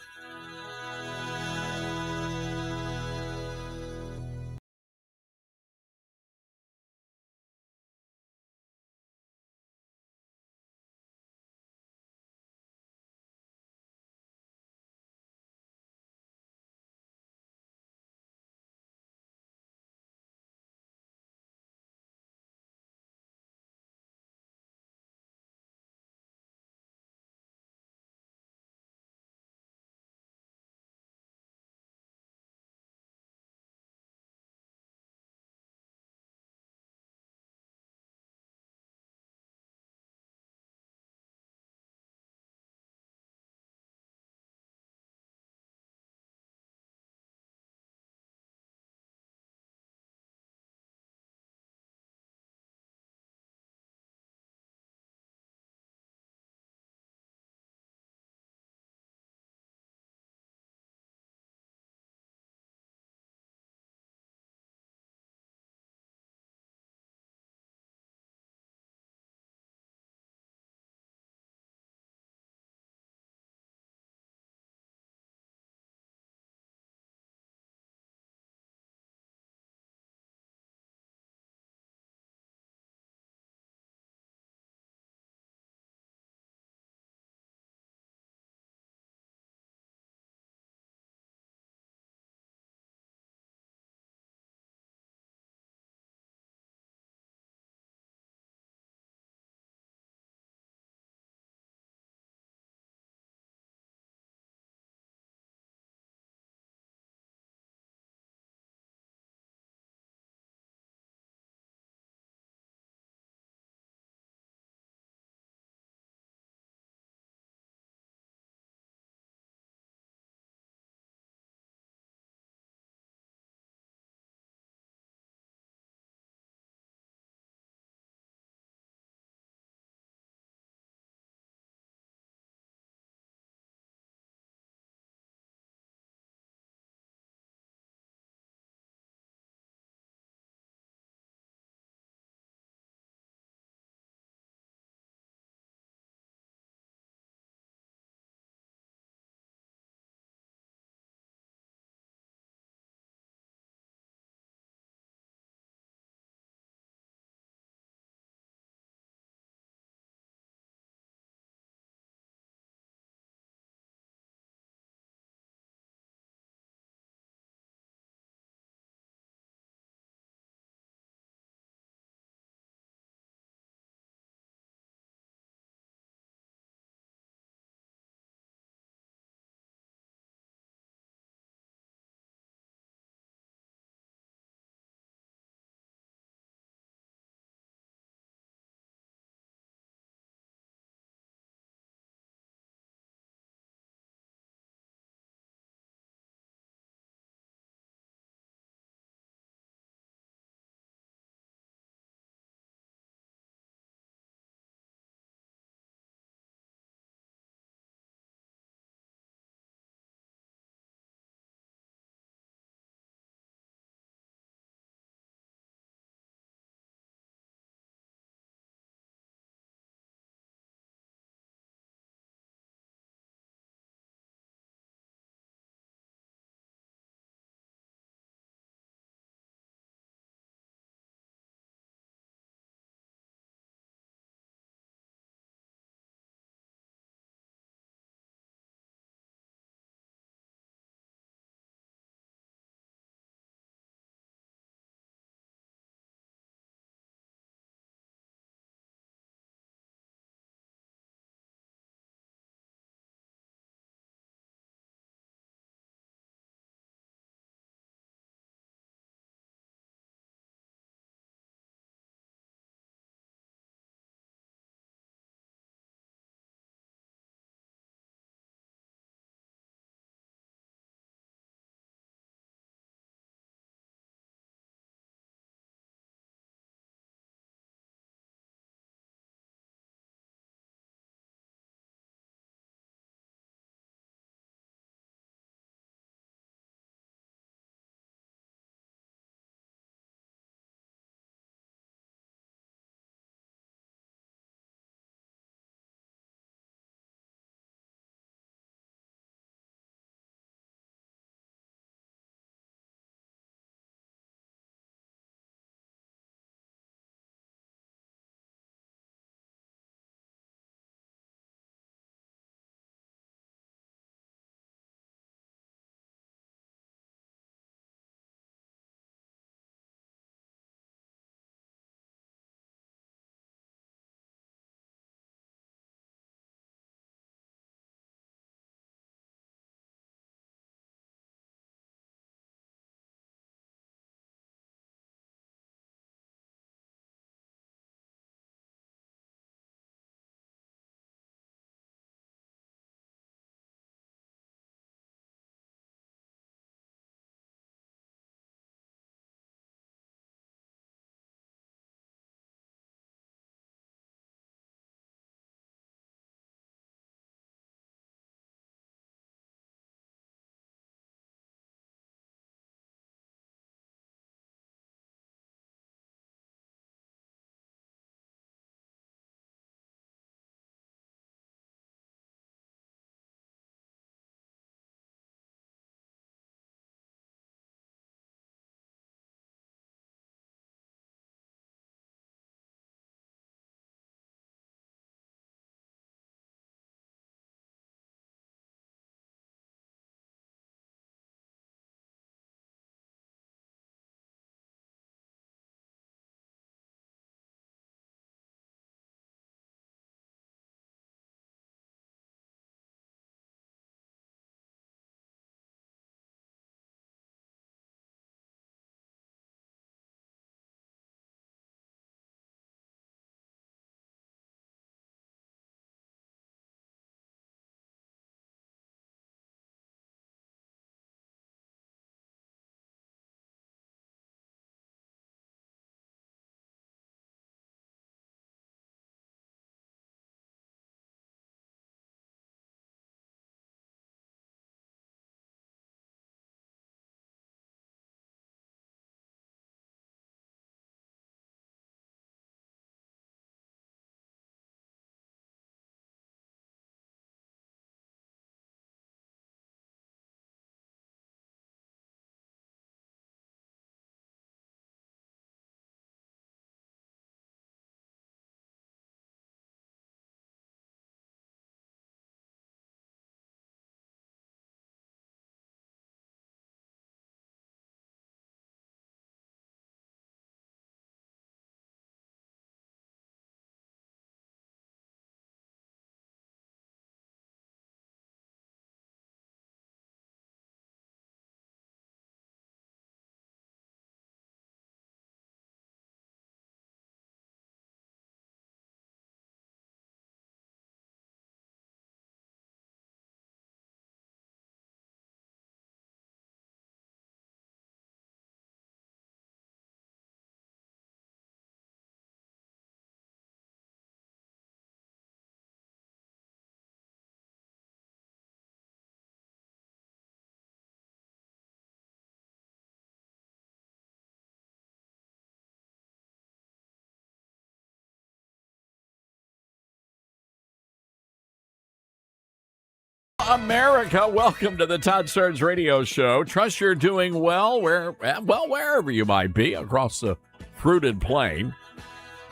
America, welcome to the Todd Starnes Radio Show. Trust you're doing well, wherever you might be across the fruited plain.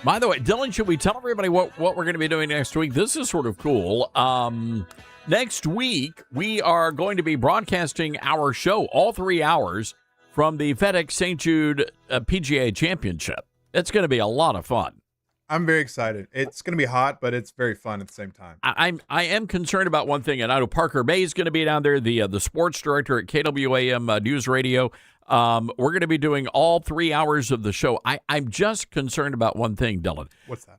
By the way, Dylan, should we tell everybody what we're going to be doing next week? This is sort of cool. Next week, we are going to be broadcasting our show, all 3 hours, from the FedEx St. Jude PGA Championship. It's going to be a lot of fun. I'm very excited. It's going to be hot, but it's very fun at the same time. I am concerned about one thing, and I know Parker May is going to be down there, the sports director at KWAM News Radio. We're going to be doing all 3 hours of the show. I'm just concerned about one thing, Dylan. What's that?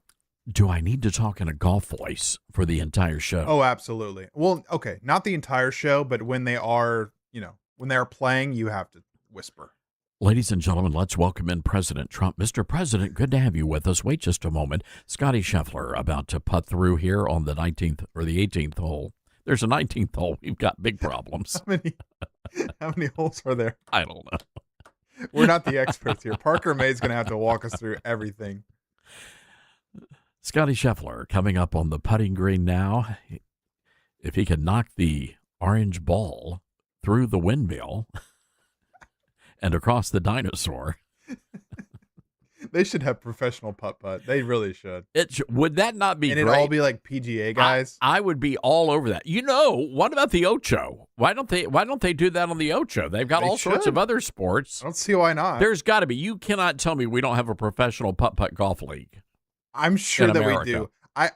Do I need to talk in a golf voice for the entire show? Oh, absolutely. Well, okay, not the entire show, but when they are playing, you have to whisper. Ladies and gentlemen, let's welcome in President Trump. Mr. President, good to have you with us. Wait just a moment. Scotty Scheffler about to putt through here on the 19th or the 18th hole. There's a 19th hole. We've got big problems. How many holes are there? I don't know. We're not the experts here. Parker May's going to have to walk us through everything. Scotty Scheffler coming up on the putting green now. If he can knock the orange ball through the windmill and across the dinosaur. They should have professional putt-putt. They really should. Would that not be great? And great? it'd all be like PGA guys. I would be all over that. What about the Ocho? Why don't they do that on the Ocho? They've got all sorts of other sports. I don't see why not. There's got to be. You cannot tell me we don't have a professional putt-putt golf league. I'm sure that America. we do.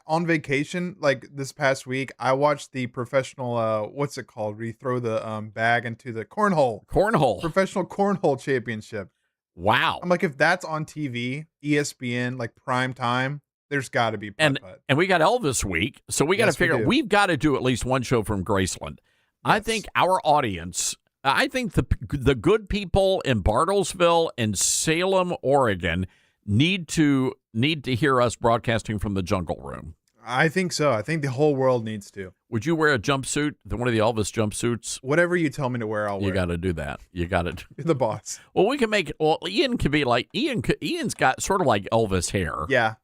On vacation, like this past week, I watched the professional, what's it called? Where you throw the bag into the cornhole. Professional cornhole championship. Wow. I'm like, if that's on TV, ESPN, like prime time, there's got to be putt-putt. And we got Elvis week, so we got to figure we've got to do at least one show from Graceland. Yes. I think our audience, I think the good people in Bartlesville and Salem, Oregon, need to hear us broadcasting from the Jungle Room. I think so. I think the whole world needs to. Would you wear a jumpsuit, one of the Elvis jumpsuits? Whatever you tell me to wear, I'll wear. You got to do that. You got to. You're the boss. Well, we can make. Well, Ian could be like Ian's got sort of like Elvis hair. Yeah,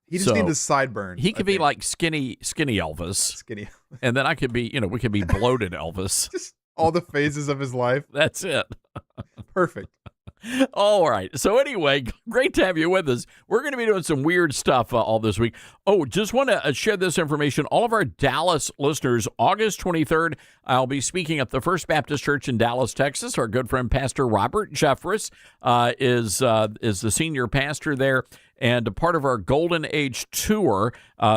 he just needs the sideburn. He could be like skinny Elvis. Skinny. And then I could be. We could be bloated Elvis. Just all the phases of his life. That's it. Perfect. All right. So anyway, great to have you with us. We're going to be doing some weird stuff all this week. Oh, just want to share this information. All of our Dallas listeners, August 23rd, I'll be speaking at the First Baptist Church in Dallas, Texas. Our good friend Pastor Robert Jeffress is the senior pastor there and a part of our Golden Age tour.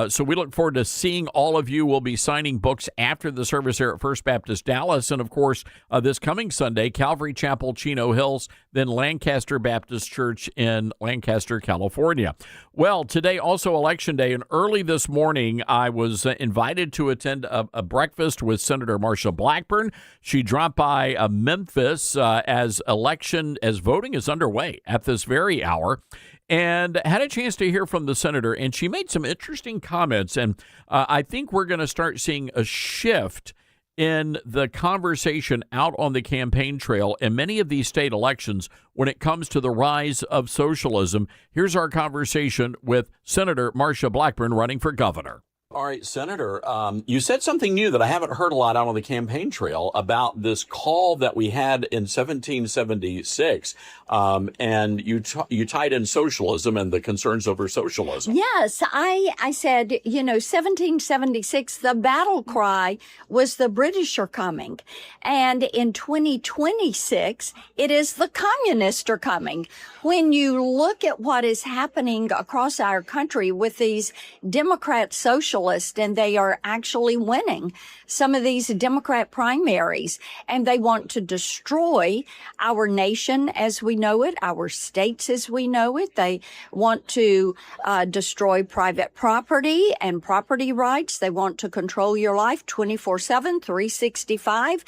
So we look forward to seeing all of you. We'll be signing books after the service here at First Baptist Dallas. And, of course, this coming Sunday, Calvary Chapel, Chino Hills, then Lancaster Baptist Church in Lancaster, California. Well, today also Election Day, and early this morning I was invited to attend a breakfast with Senator Marsha Blackburn. She dropped by Memphis as voting is underway at this very hour, and had a chance to hear from the senator, and she made some interesting comments, and I think we're going to start seeing a shift in the conversation out on the campaign trail in many of these state elections when it comes to the rise of socialism. Here's our conversation with Senator Marsha Blackburn running for governor. All right, Senator, you said something new that I haven't heard a lot out on the campaign trail about this call that we had in 1776, and you tied in socialism and the concerns over socialism. Yes, I said, 1776, the battle cry was the British are coming. And in 2026, it is the communists are coming. When you look at what is happening across our country with these Democrat socialists, and they are actually winning some of these Democrat primaries, and they want to destroy our nation as we know it, our states as we know it. They want to destroy private property and property rights. They want to control your life 24/7, 365.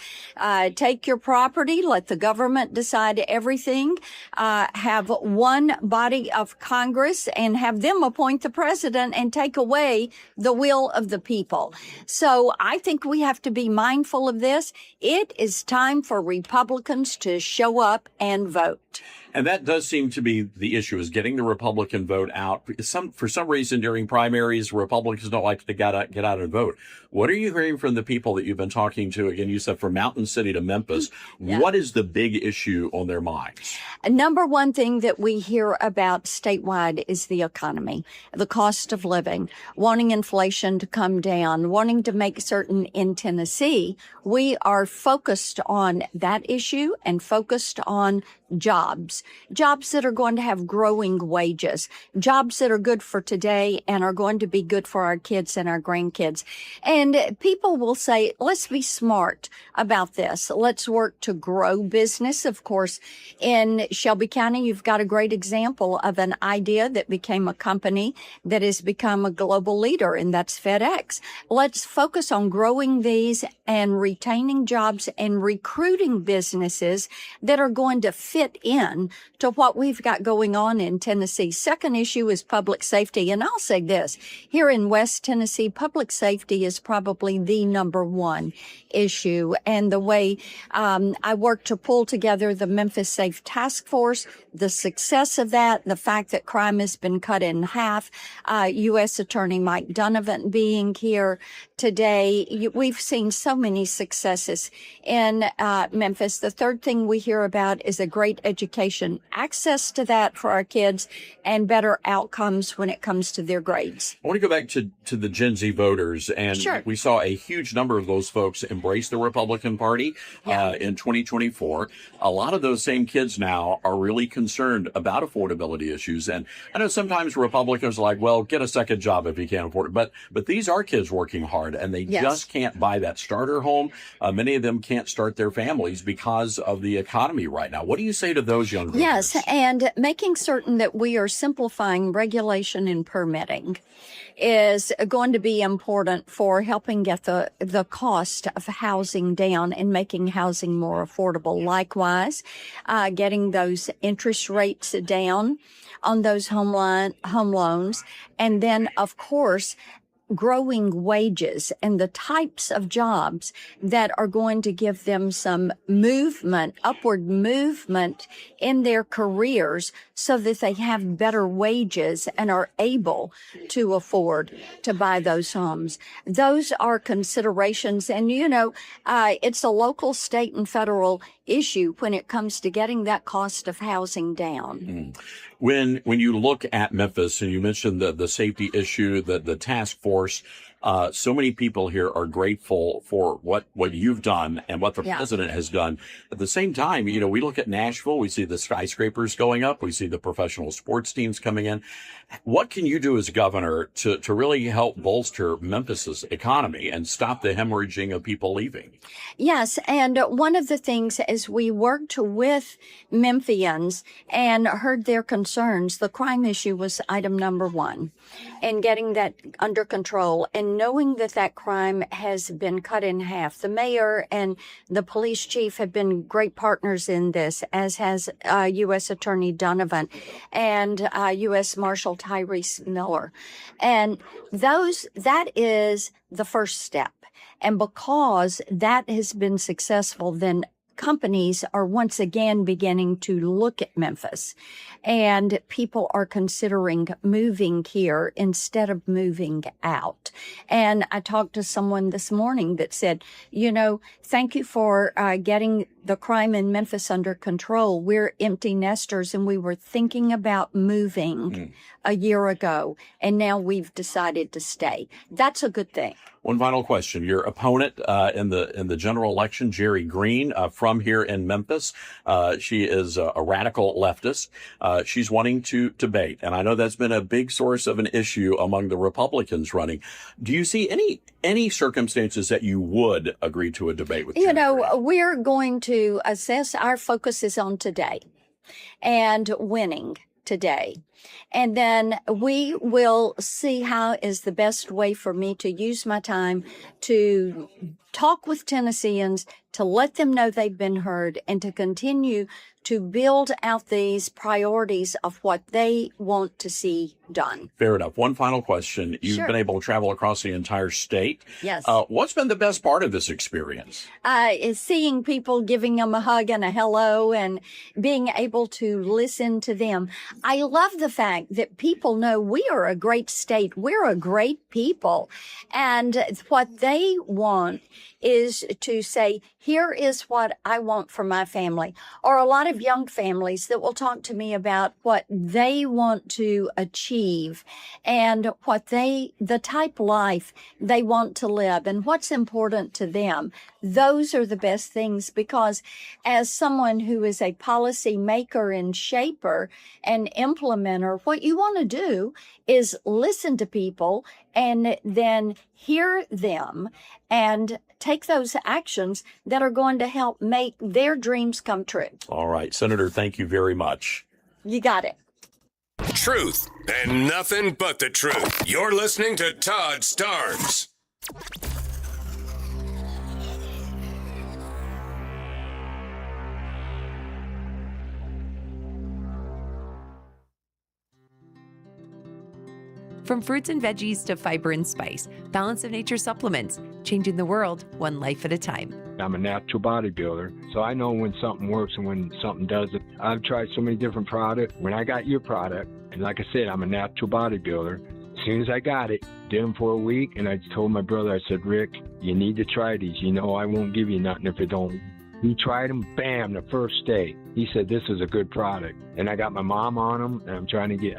Take your property, let the government decide everything, have one body of Congress and have them appoint the president and take away the will of the people. So I think we have to be mindful of this. It is time for Republicans to show up and vote. And that does seem to be the issue, is getting the Republican vote out. For some reason during primaries, Republicans don't like to get out and vote. What are you hearing from the people that you've been talking to? Again, you said from Mountain City to Memphis. Yeah. What is the big issue on their minds? Number one thing that we hear about statewide is the economy, the cost of living, wanting inflation to come down, wanting to make certain in Tennessee, we are focused on that issue and focused on jobs that are going to have growing wages, jobs that are good for today and are going to be good for our kids and our grandkids. And people will say, let's be smart about this. Let's work to grow business. Of course, in Shelby County, you've got a great example of an idea that became a company that has become a global leader, and that's FedEx. Let's focus on growing these and retaining jobs and recruiting businesses that are going to fit in to what we've got going on in Tennessee. Second issue is public safety. And I'll say this, here in West Tennessee, public safety is probably the number one issue. And the way I work to pull together the Memphis Safe Task Force, the success of that, the fact that crime has been cut in half, U.S. Attorney Mike Donovan being here today, we've seen so many successes in Memphis. The third thing we hear about is a great education, access to that for our kids, and better outcomes when it comes to their grades. I want to go back to the Gen Z voters, and sure. We saw a huge number of those folks embrace the Republican Party in 2024. A lot of those same kids now are really concerned about affordability issues, and I know sometimes Republicans are like, well, get a second job if you can't afford it, but these are kids working hard, and they just can't buy that starter home. Many of them can't start their families because of the economy right now. What do you say to those young voters? Yes, and making certain that we are simplifying regulation and permitting is going to be important for helping get the cost of housing down and making housing more affordable. Likewise, getting those interest rates down on those home loans. And then, of course, growing wages and the types of jobs that are going to give them some movement, upward movement in their careers so that they have better wages and are able to afford to buy those homes. Those are considerations. And, it's a local, state, and federal issue when it comes to getting that cost of housing down. Mm. When you look at Memphis, and you mentioned the safety issue, the task force, so many people here are grateful for what you've done and what the president has done. At the same time, we look at Nashville, we see the skyscrapers going up, we see the professional sports teams coming in. What can you do as governor to really help bolster Memphis's economy and stop the hemorrhaging of people leaving? Yes, and one of the things as we worked with Memphians and heard their concerns, the crime issue was item number one, and getting that under control and knowing that crime has been cut in half. The mayor and the police chief have been great partners in this, as has U.S. Attorney Donovan and U.S. Marshal Tyrese Miller. And that is the first step. And because that has been successful, then companies are once again beginning to look at Memphis, and people are considering moving here instead of moving out. And I talked to someone this morning that said, thank you for getting the crime in Memphis under control. We're empty nesters, and we were thinking about moving a year ago, and now we've decided to stay. That's a good thing. One final question. Your opponent in the general election, Jerry Green, from here in Memphis, she is a radical leftist. She's wanting to debate, and I know that's been a big source of an issue among the Republicans running. Do you see any circumstances that you would agree to a debate with Jerry Green? We're going to assess. Our focus is on today and winning today. And then we will see how is the best way for me to use my time to talk with Tennesseans, to let them know they've been heard, and to continue to build out these priorities of what they want to see done. Fair enough. One final question. You've Sure. been able to travel across the entire state. Yes. What's been the best part of this experience? Is seeing people, giving them a hug and a hello, and being able to listen to them. I love the fact that people know we are a great state. We're a great people. And what they want is to say, here is what I want for my family. Or a lot of young families that will talk to me about what they want to achieve and what the type life they want to live and what's important to them. Those are the best things, because as someone who is a policy maker and shaper and implementer, what you want to do is listen to people and then hear them and take those actions that are going to help make their dreams come true. All right, Senator, thank you very much. You got it. Truth and nothing but the truth. You're listening to Todd Starnes. From fruits and veggies to fiber and spice, Balance of Nature supplements, changing the world one life at a time. I'm a natural bodybuilder, so I know when something works and when something doesn't. I've tried so many different products. When I got your product, and like I said, I'm a natural bodybuilder. As soon as I got it, did them for a week, and I told my brother, I said, Rick, you need to try these. You know I won't give you nothing if it don't. He tried them, bam, the first day. He said, this is a good product. And I got my mom on them, and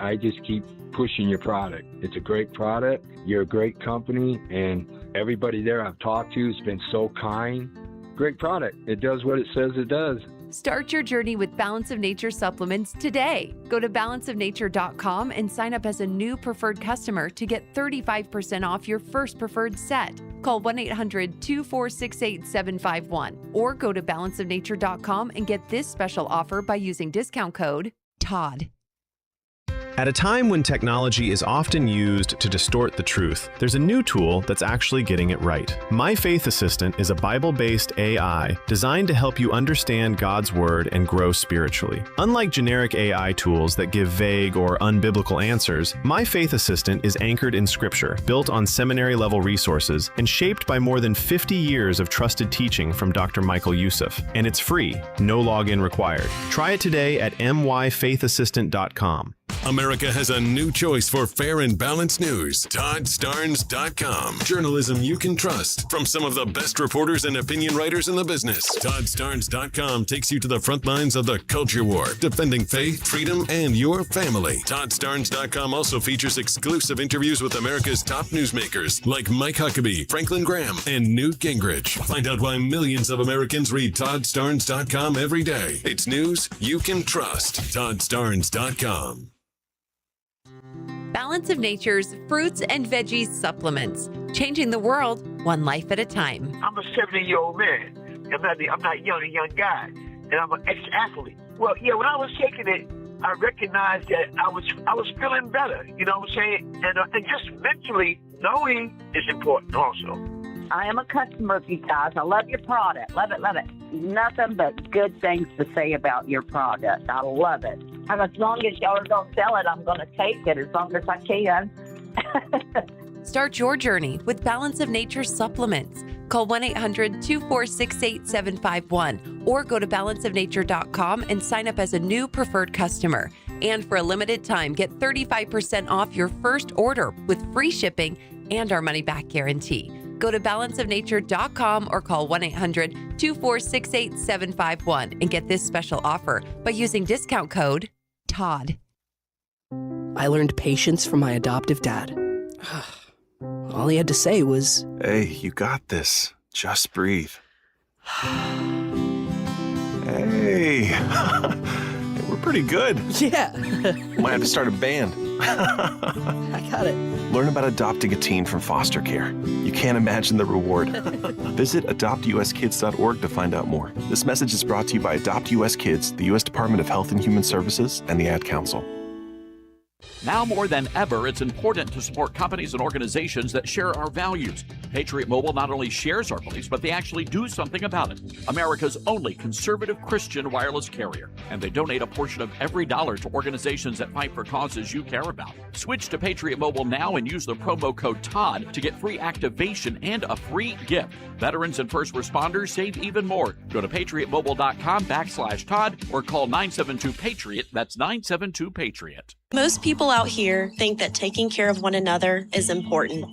I just keep pushing your product. It's a great product. You're a great company, and everybody there I've talked to has been so kind. Great product. It does what it says it does. Start your journey with Balance of Nature supplements today. Go to balanceofnature.com and sign up as a new preferred customer to get 35% off your first preferred set. Call 1-800-246-8751 or go to balanceofnature.com and get this special offer by using discount code TODD. At a time when technology is often used to distort the truth, there's a new tool that's actually getting it right. My Faith Assistant is a Bible-based AI designed to help you understand God's Word and grow spiritually. Unlike generic AI tools that give vague or unbiblical answers, My Faith Assistant is anchored in Scripture, built on seminary-level resources, and shaped by more than 50 years of trusted teaching from Dr. Michael Youssef. And it's free, no login required. Try it today at myfaithassistant.com. America has a new choice for fair and balanced news. ToddStarnes.com. Journalism you can trust from some of the best reporters and opinion writers in the business. ToddStarnes.com takes you to the front lines of the culture war, defending faith, freedom, and your family. ToddStarnes.com also features exclusive interviews with America's top newsmakers like Mike Huckabee, Franklin Graham, and Newt Gingrich. Find out why millions of Americans read ToddStarnes.com every day. It's news you can trust. ToddStarnes.com. Balance of Nature's fruits and veggies supplements, changing the world one life at a time. I'm a 70-year-old man. I'm not a young guy, and I'm an ex-athlete. Well, yeah, when I was taking it, I recognized that I was feeling better. You know what I'm saying? And just mentally knowing is important also. I am a customer of you guys. I love your product. Love it, love it. Nothing but good things to say about your product. I love it. And as long as y'all don't sell it, I'm going to take it as long as I can. Start your journey with Balance of Nature supplements. Call 1-800-246-8751 or go to balanceofnature.com and sign up as a new preferred customer. And for a limited time, get 35% off your first order with free shipping and our money-back guarantee. Go to balanceofnature.com or call 1-800-246-8751 and get this special offer by using discount code TODD. I learned patience from my adoptive dad. All he had to say was, "Hey, you got this. Just breathe." Hey, we're pretty good. Yeah. Might have to start a band. I got it. Learn about adopting a teen from foster care. You can't imagine the reward. Visit adoptuskids.org to find out more. This message is brought to you by Adopt US Kids, the U.S. Department of Health and Human Services, and the Ad Council. Now more than ever, it's important to support companies and organizations that share our values. Patriot Mobile not only shares our beliefs, but they actually do something about it. America's only conservative Christian wireless carrier. And they donate a portion of every dollar to organizations that fight for causes you care about. Switch to Patriot Mobile now and use the promo code TODD to get free activation and a free gift. Veterans and first responders save even more. Go to patriotmobile.com/Todd or call 972-PATRIOT. That's 972-PATRIOT. Most people out here think that taking care of one another is important.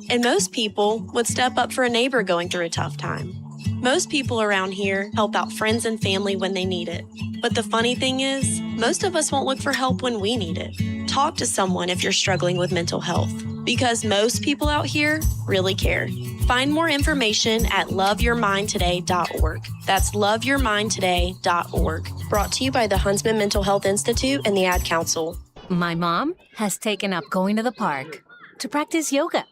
And most people would step up for a neighbor going through a tough time. Most people around here help out friends and family when they need it. But the funny thing is, most of us won't look for help when we need it. Talk to someone if you're struggling with mental health, because most people out here really care. Find more information at loveyourmindtoday.org. That's loveyourmindtoday.org. Brought to you by the Huntsman Mental Health Institute and the Ad Council. My mom has taken up going to the park to practice yoga.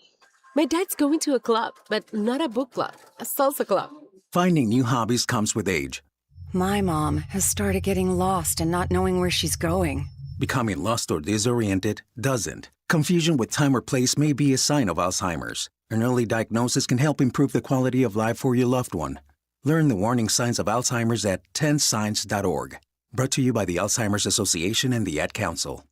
My dad's going to a club, but not a book club, a salsa club. Finding new hobbies comes with age. My mom has started getting lost and not knowing where she's going. Becoming lost or disoriented doesn't. Confusion with time or place may be a sign of Alzheimer's. An early diagnosis can help improve the quality of life for your loved one. Learn the warning signs of Alzheimer's at 10signs.org. Brought to you by the Alzheimer's Association and the Ad Council.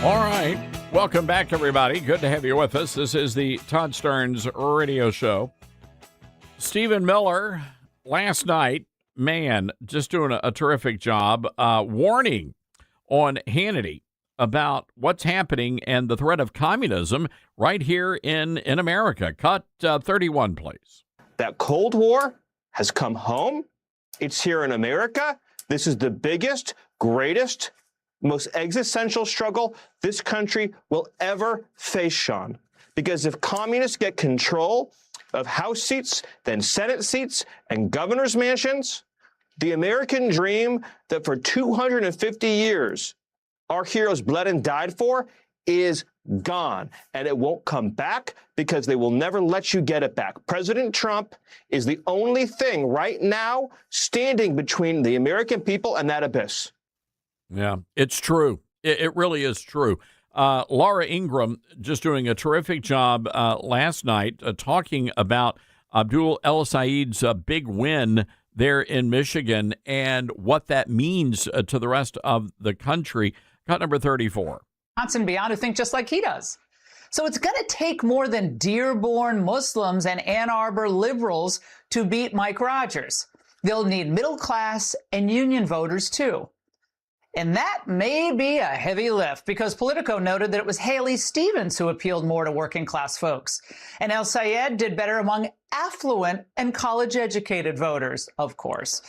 All right. Welcome back, everybody. Good to have you with us. This is the Todd Starnes Radio Show. Stephen Miller, last night, man, just doing a terrific job, warning on Hannity about what's happening and the threat of communism right here in America. Cut 31, please. That Cold War has come home. It's here in America. This is the biggest, greatest, most existential struggle this country will ever face, Sean. Because if communists get control of House seats, then Senate seats, and governor's mansions, the American dream that for 250 years our heroes bled and died for is gone. And it won't come back because they will never let you get it back. President Trump is the only thing right now standing between the American people and that abyss. Yeah, it's true. It really is true. Laura Ingraham just doing a terrific job last night talking about Abdul El Sayed's big win there in Michigan and what that means to the rest of the country. Cut number 34. Beyond who think just like he does. So it's going to take more than Dearborn Muslims and Ann Arbor liberals to beat Mike Rogers. They'll need middle class and union voters, too. And that may be a heavy lift because Politico noted that it was Haley Stevens who appealed more to working class folks. And El Sayed did better among affluent and college-educated voters, of course.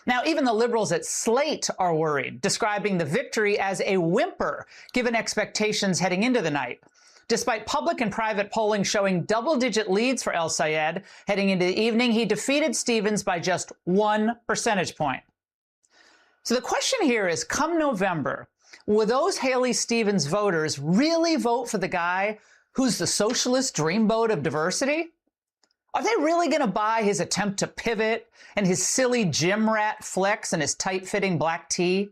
Now, even the liberals at Slate are worried, describing the victory as a whimper, given expectations heading into the night. Despite public and private polling showing double-digit leads for El Sayed heading into the evening, he defeated Stevens by just 1 percentage point. So the question here is, come November, will those Haley Stevens voters really vote for the guy who's the socialist dreamboat of diversity? Are they really going to buy his attempt to pivot and his silly gym rat flex and his tight-fitting black tee?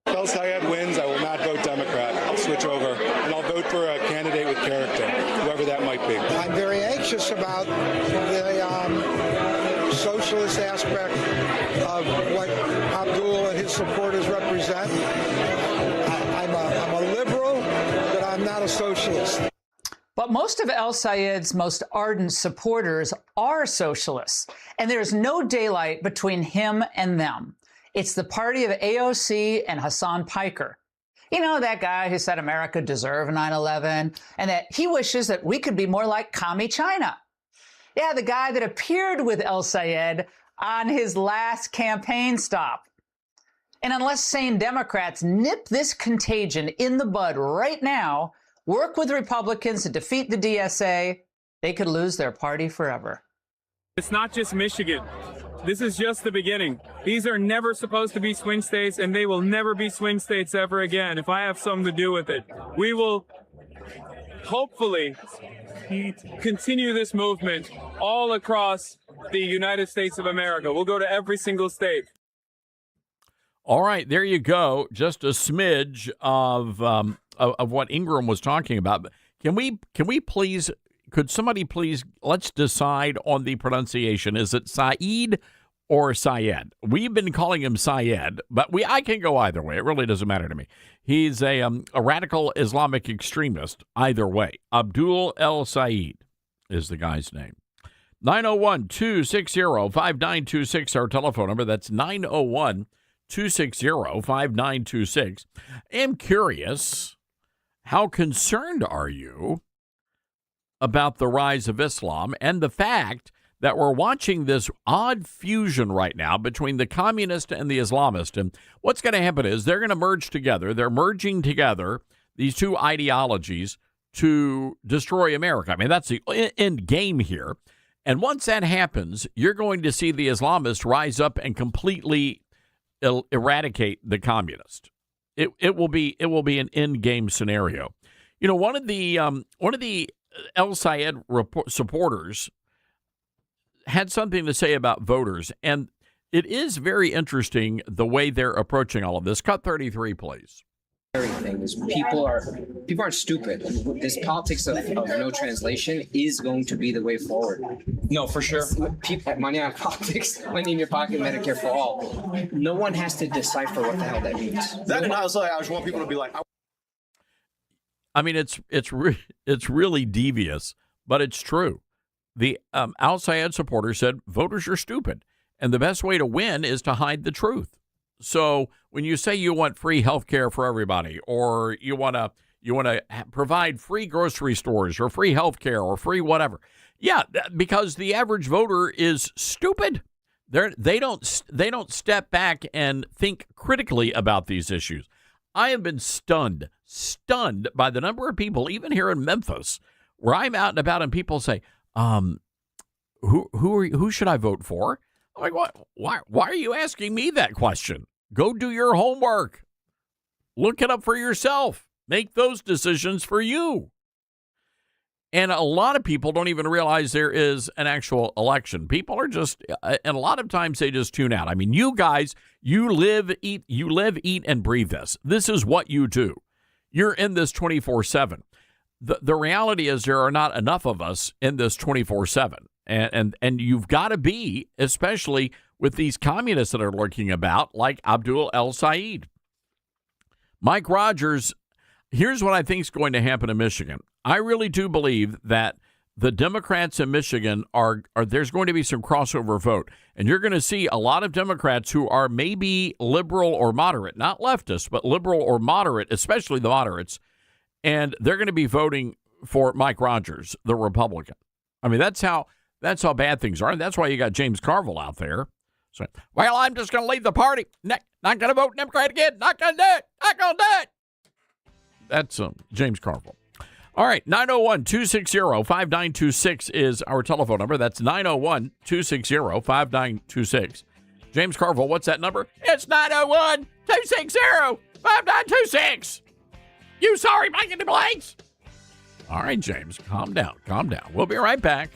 If El Sayed wins, I will not vote Democrat. I'll switch over, and I'll vote for a candidate with character, whoever that might be. I'm very anxious about the socialist aspect of what Abdul and his supporters represent. I'm a liberal, but I'm not a socialist. But most of El Sayed's most ardent supporters are socialists, and there's no daylight between him and them. It's the party of AOC and Hassan Piker. You know, that guy who said America deserved 9/11 and that he wishes that we could be more like commie China. Yeah, the guy that appeared with El Sayed on his last campaign stop. And unless sane Democrats nip this contagion in the bud right now, work with Republicans to defeat the DSA, they could lose their party forever. It's not just Michigan. This is just the beginning. These are never supposed to be swing states, and they will never be swing states ever again if I have something to do with it. We will hopefully continue this movement all across the United States of America. We'll go to every single state. All right, there you go. Just a smidge of what Ingram was talking about. But can we please? Could somebody please, let's decide on the pronunciation. Is it Saeed or Syed? We've been calling him Syed, but I can go either way. It really doesn't matter to me. He's a radical Islamic extremist either way. Abdul El Saeed is the guy's name. 901-260-5926, our telephone number. That's 901-260-5926. I'm curious, how concerned are you about the rise of Islam and the fact that we're watching this odd fusion right now between the communist and the Islamist? And what's going to happen is they're going to merge together. They're merging together these two ideologies to destroy America. I mean, that's the end game here. And once that happens, you're going to see the Islamists rise up and completely eradicate the communist. It will be an end game scenario. You know, one of the El Sayed supporters had something to say about voters, and it is very interesting the way they're approaching all of this. Cut 33, please. Everything is people aren't stupid. This politics of no translation is going to be the way forward. No, for sure. People, money on politics, money in your pocket, Medicare for all. No one has to decipher what the hell that means. That and I just want people to be like. I mean, it's really devious, but it's true. The Al Sayed supporter said voters are stupid, and the best way to win is to hide the truth. So when you say you want free health care for everybody, or you want to provide free grocery stores or free health care or free whatever, yeah, because the average voter is stupid. They don't step back and think critically about these issues. I have been stunned by the number of people, even here in Memphis, where I'm out and about and people say, who should I vote for? I'm like, what? Why are you asking me that question? Go do your homework. Look it up for yourself. Make those decisions for you. And a lot of people don't even realize there is an actual election. People are just, and a lot of times they just tune out. I mean, you guys, you live, eat, and breathe this. This is what you do. You're in this 24/7. The reality is there are not enough of us in this 24/7. And you've got to be, especially with these communists that are lurking about, like Abdul El Sayed. Mike Rogers, here's what I think is going to happen in Michigan. I really do believe that the Democrats in Michigan are there's going to be some crossover vote. And you're going to see a lot of Democrats who are maybe liberal or moderate, not leftist, but liberal or moderate, especially the moderates. And they're going to be voting for Mike Rogers, the Republican. I mean, that's how bad things are. And that's why you got James Carville out there. So, well, I'm just going to leave the party. Not going to vote Democrat again. Not going to do it. Not going to do it. That's James Carville. All right, 901-260-5926 is our telephone number. That's 901-260-5926. James Carville, what's that number? It's 901-260-5926. You sorry, Mike in the Blades? All right, James, calm down. We'll be right back.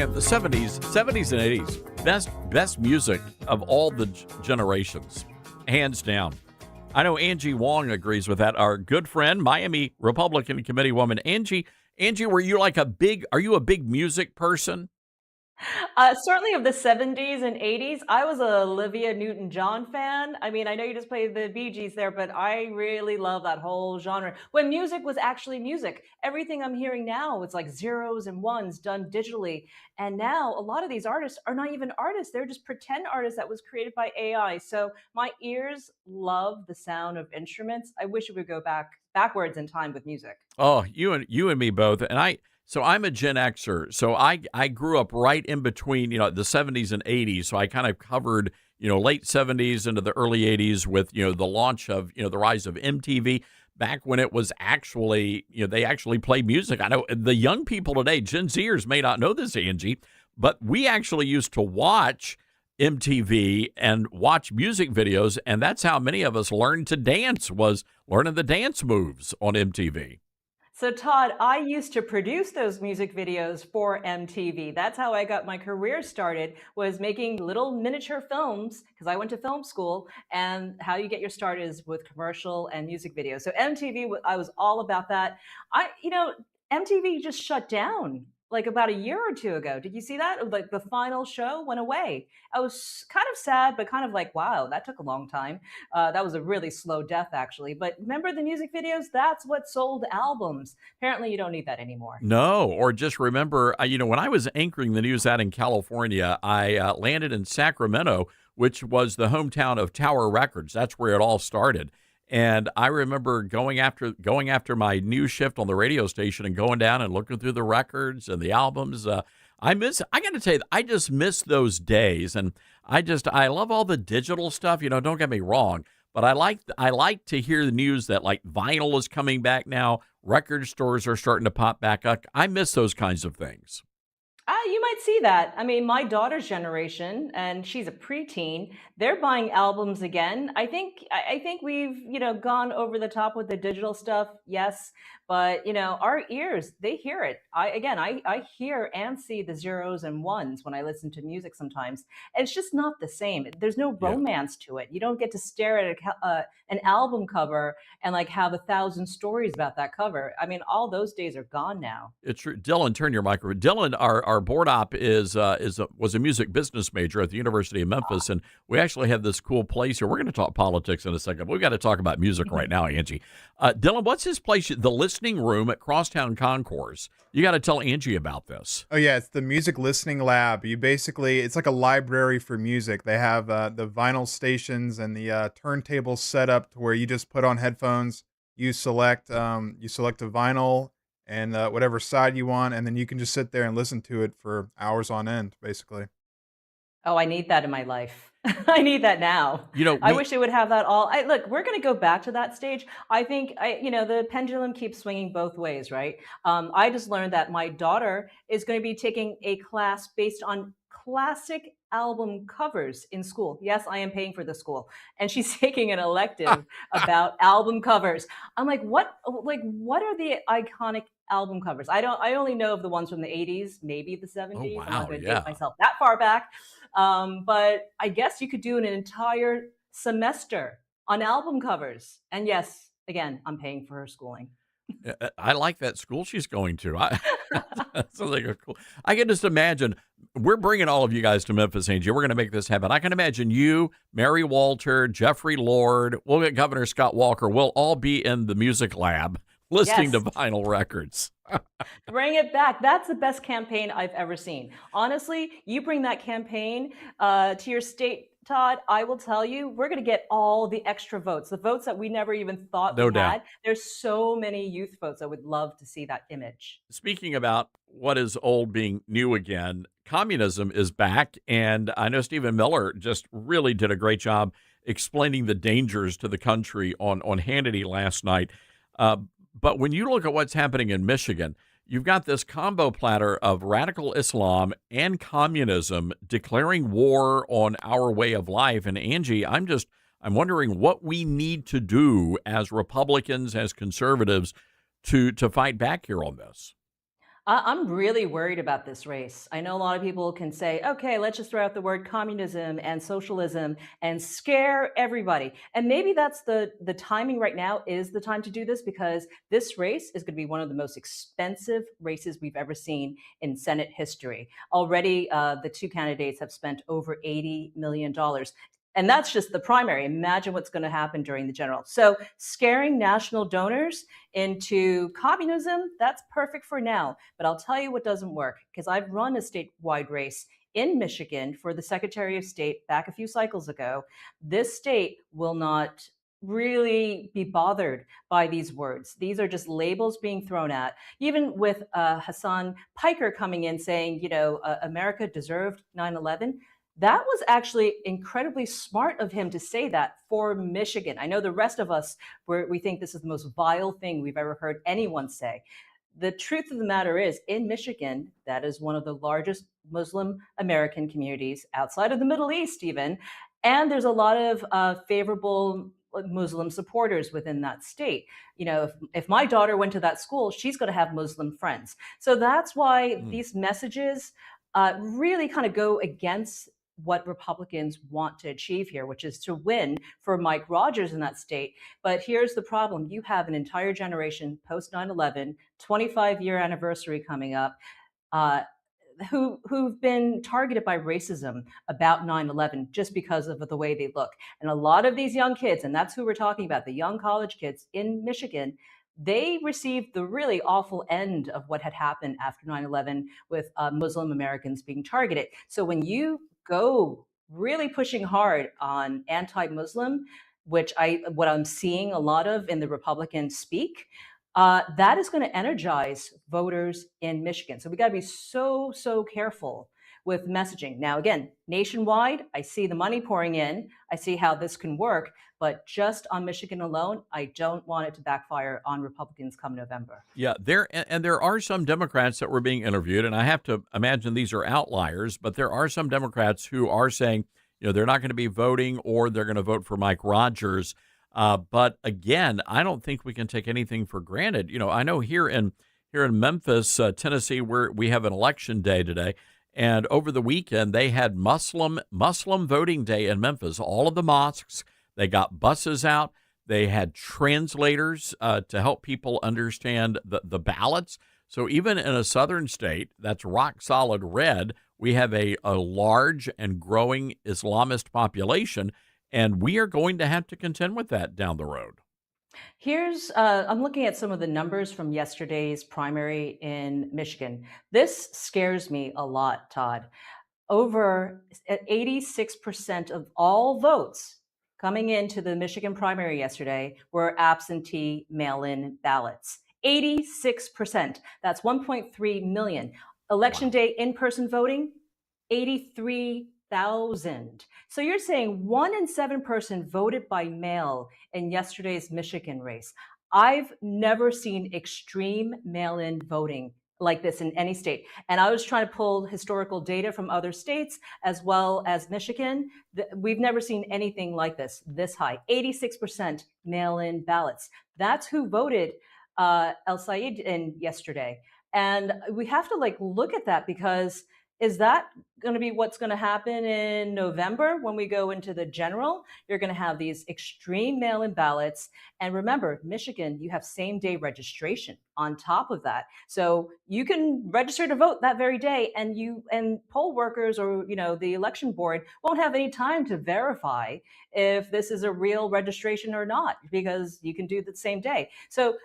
man, the 70s and 80s, best music of all the generations, hands down. I know Angie Wong agrees with that. Our good friend, Miami Republican Committee woman, Angie, are you a big music person? Certainly of the 70s and 80s, I was a Olivia Newton-John fan. I mean, I know you just played the Bee Gees there, but I really love that whole genre. When music was actually music, everything I'm hearing now, it's like zeros and ones done digitally. And now a lot of these artists are not even artists. They're just pretend artists that was created by AI. So my ears love the sound of instruments. I wish it would go backwards in time with music. Oh, you and me both. And so I'm a Gen Xer. So I grew up right in between, the 70s and 80s. So I kind of covered, late 70s into the early 80s with, the launch of, the rise of MTV back when it was actually, they actually played music. I know the young people today, Gen Zers may not know this, Angie, but we actually used to watch MTV and watch music videos. And that's how many of us learned to dance, was learning the dance moves on MTV. So Todd, I used to produce those music videos for MTV. That's how I got my career started, was making little miniature films, because I went to film school, and how you get your start is with commercial and music videos. So MTV, I was all about that. MTV just shut down like about a year or two ago. Did you see that? Like the final show went away. I was kind of sad, but kind of like, wow, that took a long time. That was a really slow death, actually. But remember the music videos? That's what sold albums. Apparently, you don't need that anymore. No, or just remember, when I was anchoring the news out in California, I landed in Sacramento, which was the hometown of Tower Records. That's where it all started. And I remember going after my new shift on the radio station and going down and looking through the records and the albums. I got to tell you, I just miss those days. And I love all the digital stuff. Don't get me wrong, but I like to hear the news that like vinyl is coming back now. Record stores are starting to pop back up. I miss those kinds of things. You might see that. I mean, my daughter's generation, and she's a preteen, they're buying albums again. I think we've, gone over the top with the digital stuff, yes, but our ears, they hear it. I hear and see the zeros and ones when I listen to music sometimes. And it's just not the same. There's no romance to it. You don't get to stare at an album cover and like have 1,000 stories about that cover. I mean, all those days are gone now. It's true. Dylan, turn your microphone. Dylan, our board op was a music business major at the University of Memphis, and we actually have this cool place here. We're going to talk politics in a second, but we've got to talk about music right now, Angie. Dylan, what's his place? The Listening Room at Crosstown Concourse. You got to tell Angie about this. Oh, yeah, it's the Music Listening Lab. It's like a library for music. They have the vinyl stations and the turntables set up to where you just put on headphones, you select a vinyl and whatever side you want, and then you can just sit there and listen to it for hours on end, basically. Oh, I need that in my life. I need that now. I wish they would have that all. Look, we're going to go back to that stage. I think, the pendulum keeps swinging both ways, right? I just learned that my daughter is going to be taking a class based on classic album covers in school. Yes, I am paying for the school. And she's taking an elective about album covers. I'm like, what are the iconic album covers? I only know of the ones from the 80s, maybe the 70s. Oh, wow, I'm not going to date myself that far back. But I guess you could do an entire semester on album covers. And yes, again, I'm paying for her schooling. I like that school she's going to. That sounds like a cool. I can just imagine we're bringing all of you guys to Memphis, Angie. We're going to make this happen. I can imagine you, Mary Walter, Jeffrey Lord. We'll get Governor Scott Walker. We'll all be in the music lab listening to vinyl records. Bring it back. That's the best campaign I've ever seen. Honestly, you bring that campaign to your state, Todd, I will tell you, we're going to get all the extra votes, the votes that we never even thought we had. There's so many youth votes. I would love to see that image. Speaking about what is old being new again, communism is back. And I know Stephen Miller just really did a great job explaining the dangers to the country on Hannity last night. But when you look at what's happening in Michigan, you've got this combo platter of radical Islam and communism declaring war on our way of life. And Angie, I'm wondering what we need to do as Republicans, as conservatives, to fight back here on this. I'm really worried about this race. I know a lot of people can say, okay, let's just throw out the word communism and socialism and scare everybody. And maybe that's the timing right now is the time to do this, because this race is going to be one of the most expensive races we've ever seen in Senate history. Already, the two candidates have spent over $80 million. And that's just the primary. Imagine what's going to happen during the general. So scaring national donors into communism, that's perfect for now. But I'll tell you what doesn't work, because I've run a statewide race in Michigan for the Secretary of State back a few cycles ago. This state will not really be bothered by these words. These are just labels being thrown at. Even with Hassan Piker coming in saying, America deserved 9/11. That was actually incredibly smart of him to say that for Michigan. I know the rest of us, we think this is the most vile thing we've ever heard anyone say. The truth of the matter is, in Michigan, that is one of the largest Muslim American communities outside of the Middle East even, and there's a lot of favorable Muslim supporters within that state. If my daughter went to that school, she's going to have Muslim friends. So that's why these messages really kind of go against what Republicans want to achieve here, which is to win for Mike Rogers in that state. But here's the problem. You have an entire generation post 9/11, 25-year anniversary coming up, who've been targeted by racism about 9/11 just because of the way they look. And a lot of these young kids, and that's who we're talking about, the young college kids in Michigan, they received the really awful end of what had happened after 9/11 with Muslim Americans being targeted. So when you go really pushing hard on anti-Muslim, what I'm seeing a lot of in the Republican speak, that is going to energize voters in Michigan. So we got to be so careful with messaging. Now, again, nationwide, I see the money pouring in. I see how this can work. But just on Michigan alone, I don't want it to backfire on Republicans come November. Yeah, there are some Democrats that were being interviewed, and I have to imagine these are outliers, but there are some Democrats who are saying, they're not going to be voting or they're going to vote for Mike Rogers. But again, I don't think we can take anything for granted. I know here in Memphis, Tennessee, where we have an election day today. And over the weekend, they had Muslim voting day in Memphis. All of the mosques, they got buses out. They had translators to help people understand the ballots. So even in a southern state that's rock solid red, we have a large and growing Islamist population, and we are going to have to contend with that down the road. I'm looking at some of the numbers from yesterday's primary in Michigan. This scares me a lot, Todd. Over 86% of all votes coming into the Michigan primary yesterday were absentee mail-in ballots. 86%. That's 1.3 million. Election day in-person voting, 83,000. So you're saying 1 in 7 person voted by mail in yesterday's Michigan race. I've never seen extreme mail-in voting like this in any state. And I was trying to pull historical data from other states as well as Michigan. We've never seen anything like this high. 86% mail-in ballots. That's who voted El Said in yesterday. And we have to look at that, because is that going to be what's going to happen in November when we go into the general? You're going to have these extreme mail-in ballots. And remember, Michigan, you have same-day registration on top of that. So you can register to vote that very day, and poll workers or the election board won't have any time to verify if this is a real registration or not, because you can do the same day. So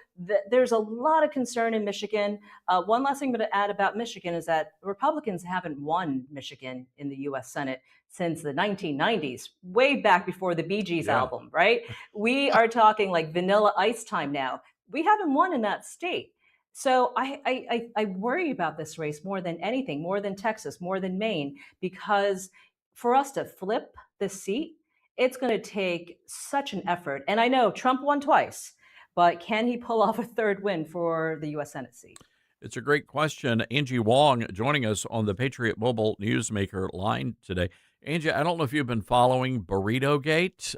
there's a lot of concern in Michigan. One last thing I'm going to add about Michigan is that Republicans haven't won Michigan in the U.S. Senate since the 1990s, way back before the Bee Gees album, right? We are talking like Vanilla Ice time now. We haven't won in that state. So I worry about this race more than anything, more than Texas, more than Maine, because for us to flip this seat, it's going to take such an effort. And I know Trump won twice, but can he pull off a third win for the U.S. Senate seat? It's a great question. Angie Wong joining us on the Patriot Mobile Newsmaker line today. Angie, I don't know if you've been following Burrito Gate.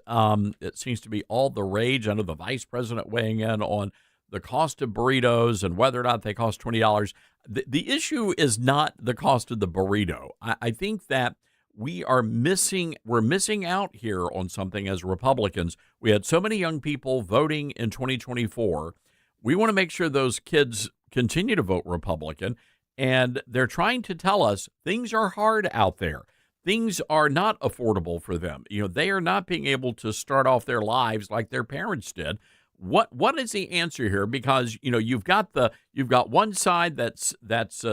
It seems to be all the rage. I know the vice president weighing in on the cost of burritos and whether or not they cost $20. The issue is not the cost of the burrito. I think that we're missing out here on something as Republicans. We had so many young people voting in 2024. We want to make sure those kids continue to vote Republican, and they're trying to tell us things are hard out there. Things are not affordable for them. They are not being able to start off their lives like their parents did. What is the answer here? Because you've got one side that's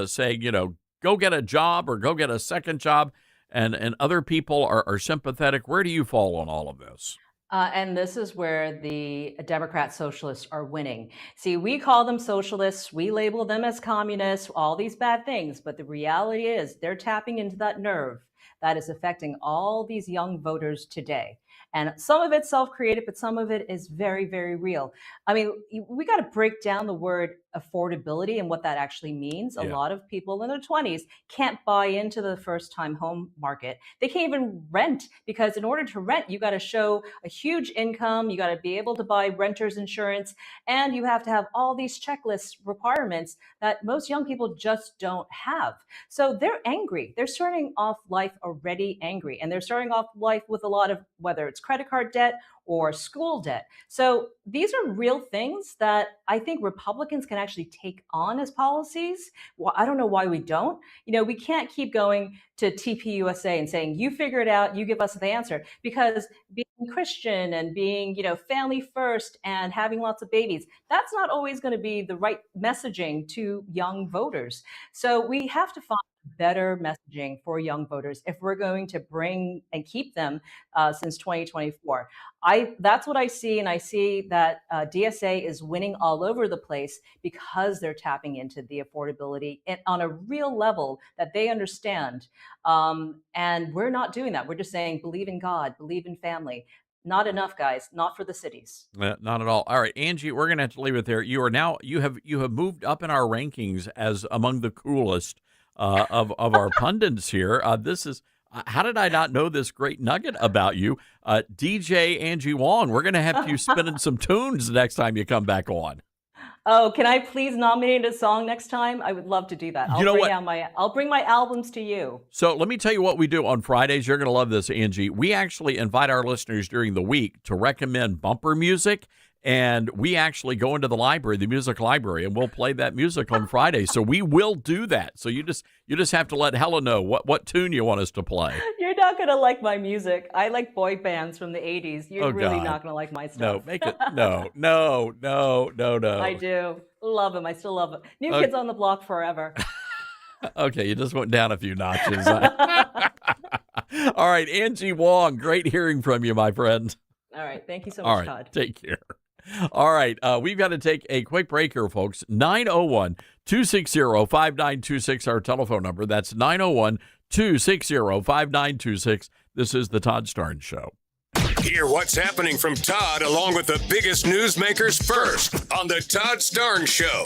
saying go get a job or go get a second job, and other people are sympathetic. Where do you fall on all of this? And this is where the Democrat socialists are winning. See, we call them socialists, we label them as communists, all these bad things. But the reality is they're tapping into that nerve that is affecting all these young voters today. And some of it's self-created, but some of it is very, very real. I mean, we got to break down the word affordability and what that actually means. A lot of people in their 20s can't buy into the first-time home market. They can't even rent, because in order to rent, you got to show a huge income. You got to be able to buy renter's insurance, and you have to have all these checklist requirements that most young people just don't have. So they're angry. They're starting off life already angry, and they're starting off life with a lot of, whether it's credit card debt or school debt. So these are real things that I think Republicans can actually take on as policies. Well, I don't know why we don't. We can't keep going to TPUSA and saying, you figure it out, you give us the answer, because being Christian and being, family first and having lots of babies, that's not always going to be the right messaging to young voters. So we have to find better messaging for young voters if we're going to bring and keep them since 2024. That's what I see, and I see that DSA is winning all over the place because they're tapping into the affordability on a real level that they understand. And we're not doing that. We're just saying, believe in God, believe in family. Not enough, guys. Not for the cities. Not at all. All right, Angie, we're going to have to leave it there. You have moved up in our rankings as among the coolest of our pundits here. This is. How did I not know this great nugget about you? DJ Angie Wong, we're going to have you spinning some tunes the next time you come back on. Oh, can I please nominate a song next time? I would love to do that. I'll bring my albums to you. So let me tell you what we do on Fridays. You're going to love this, Angie. We actually invite our listeners during the week to recommend bumper music. And we actually go into the library, the music library, and we'll play that music on Friday. So we will do that. So you just have to let Helen know what tune you want us to play. You're not going to like my music. I like boy bands from the 80s. You're really not going to like my stuff. No, make it. No. I do. Love them. I still love them. New Kids on the Block forever. Okay, you just went down a few notches. All right, Angie Wong, great hearing from you, my friend. All right. Thank you so much, Todd. Take care. All right. We've got to take a quick break here, folks. 901-260-5926, our telephone number. That's 901-260-5926. This is the Todd Starnes Show. Hear what's happening from Todd along with the biggest newsmakers first on the Todd Starnes Show.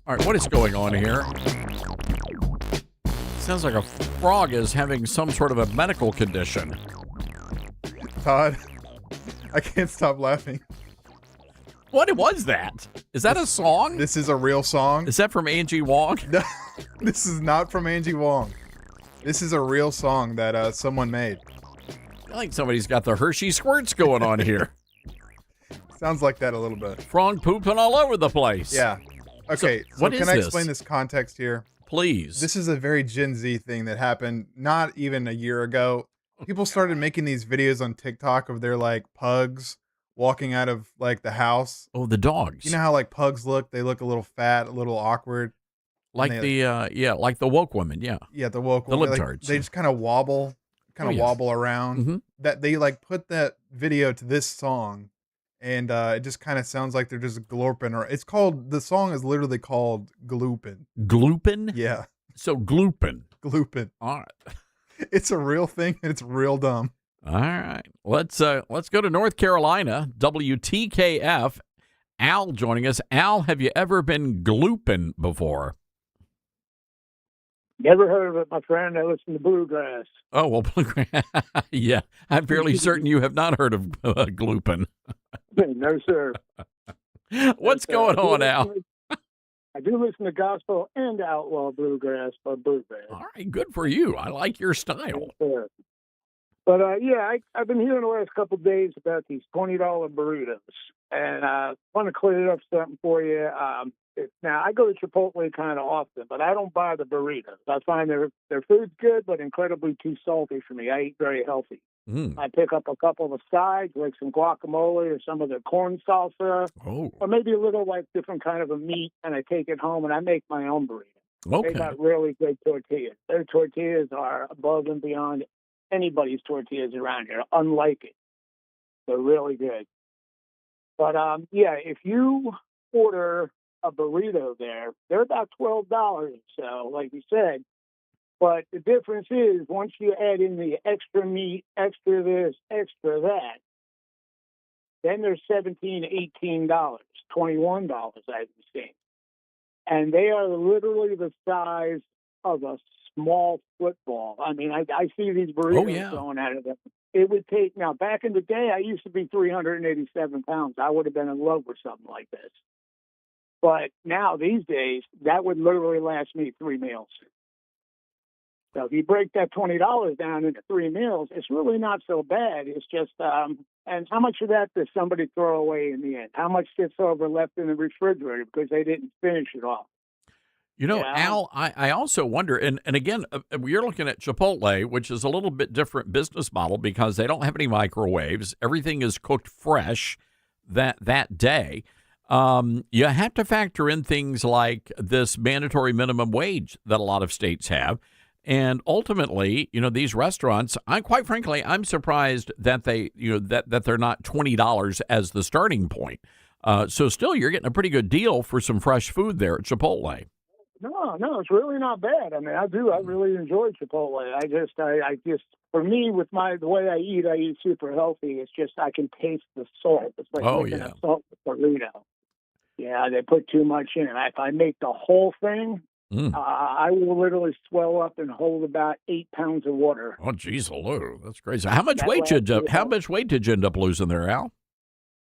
All right, what is going on here? Sounds like a frog is having some sort of a medical condition. Todd, I can't stop laughing. What was that? Is that a song? This is a real song. Is that from Angie Wong? No, this is not from Angie Wong. This is a real song that someone made. I think somebody's got the Hershey squirts going on here. Sounds like that a little bit. Frog pooping all over the place. Yeah. Okay, so what can is I this? explain this context here? Please. This is a very Gen Z thing that happened not even a year ago. People started making these videos on TikTok of their like pugs walking out of like the house. Oh, the dogs. You know how like pugs look? They look a little fat, a little awkward. Like like the woke women, yeah. Yeah, the woke the women. libtards. They just kind of wobble, wobble around. Mm-hmm. That they like put that video to this song, and it just kind of sounds like they're just glorping. Or it's called, the song is literally called Gloopin. Gloopin? Yeah. So gloopin. Gloopin. All right. It's a real thing, and it's real dumb. All right. Let's go to North Carolina. WTKF. Al joining us. Al, have you ever been glooping before? Never heard of it, my friend. I listen to bluegrass. Oh, well, yeah. I'm fairly certain you have not heard of glooping. No, sir. What's going on, Al? I do listen to gospel and outlaw bluegrass, but bluegrass. All right, good for you. I like your style. Yes, sir. But I've been hearing the last couple of days about these $20 burritos, and I want to clear up something for you. Now, I go to Chipotle kind of often, but I don't buy the burritos. I find their food's good, but incredibly too salty for me. I eat very healthy. I pick up a couple of the sides, like some guacamole or some of the corn salsa, or maybe a little like different kind of a meat, and I take it home and I make my own burrito. Okay. They got really good tortillas. Their tortillas are above and beyond anybody's tortillas around here, unlike it. They're really good. But, if you order a burrito there, they're about $12 or so, like you said. But the difference is once you add in the extra meat, extra this, extra that, then they're $17, $18, $21, I've seen. And they are literally the size of a small football. I mean, I see these burritos going out of them. It would take, now back in the day, I used to be 387 pounds. I would have been in love with something like this. But now, these days, that would literally last me 3 meals. So if you break that $20 down into 3 meals, it's really not so bad. It's just, and how much of that does somebody throw away in the end? How much sits over left in the refrigerator because they didn't finish it off? You know, Al, I also wonder, and again, you're looking at Chipotle, which is a little bit different business model because they don't have any microwaves. Everything is cooked fresh that day. You have to factor in things like this mandatory minimum wage that a lot of states have. And ultimately, these restaurants, quite frankly, I'm surprised that that they're not $20 as the starting point. So still, you're getting a pretty good deal for some fresh food there at Chipotle. No, it's really not bad. I mean, I really enjoy Chipotle. I just, for me, with the way I eat super healthy. It's just, I can taste the salt. It's like making a salt burrito. Yeah, they put too much in it. If I make the whole thing, I will literally swell up and hold about 8 pounds of water. Oh, geez, hello. That's crazy. How much weight did you end up losing there, Al?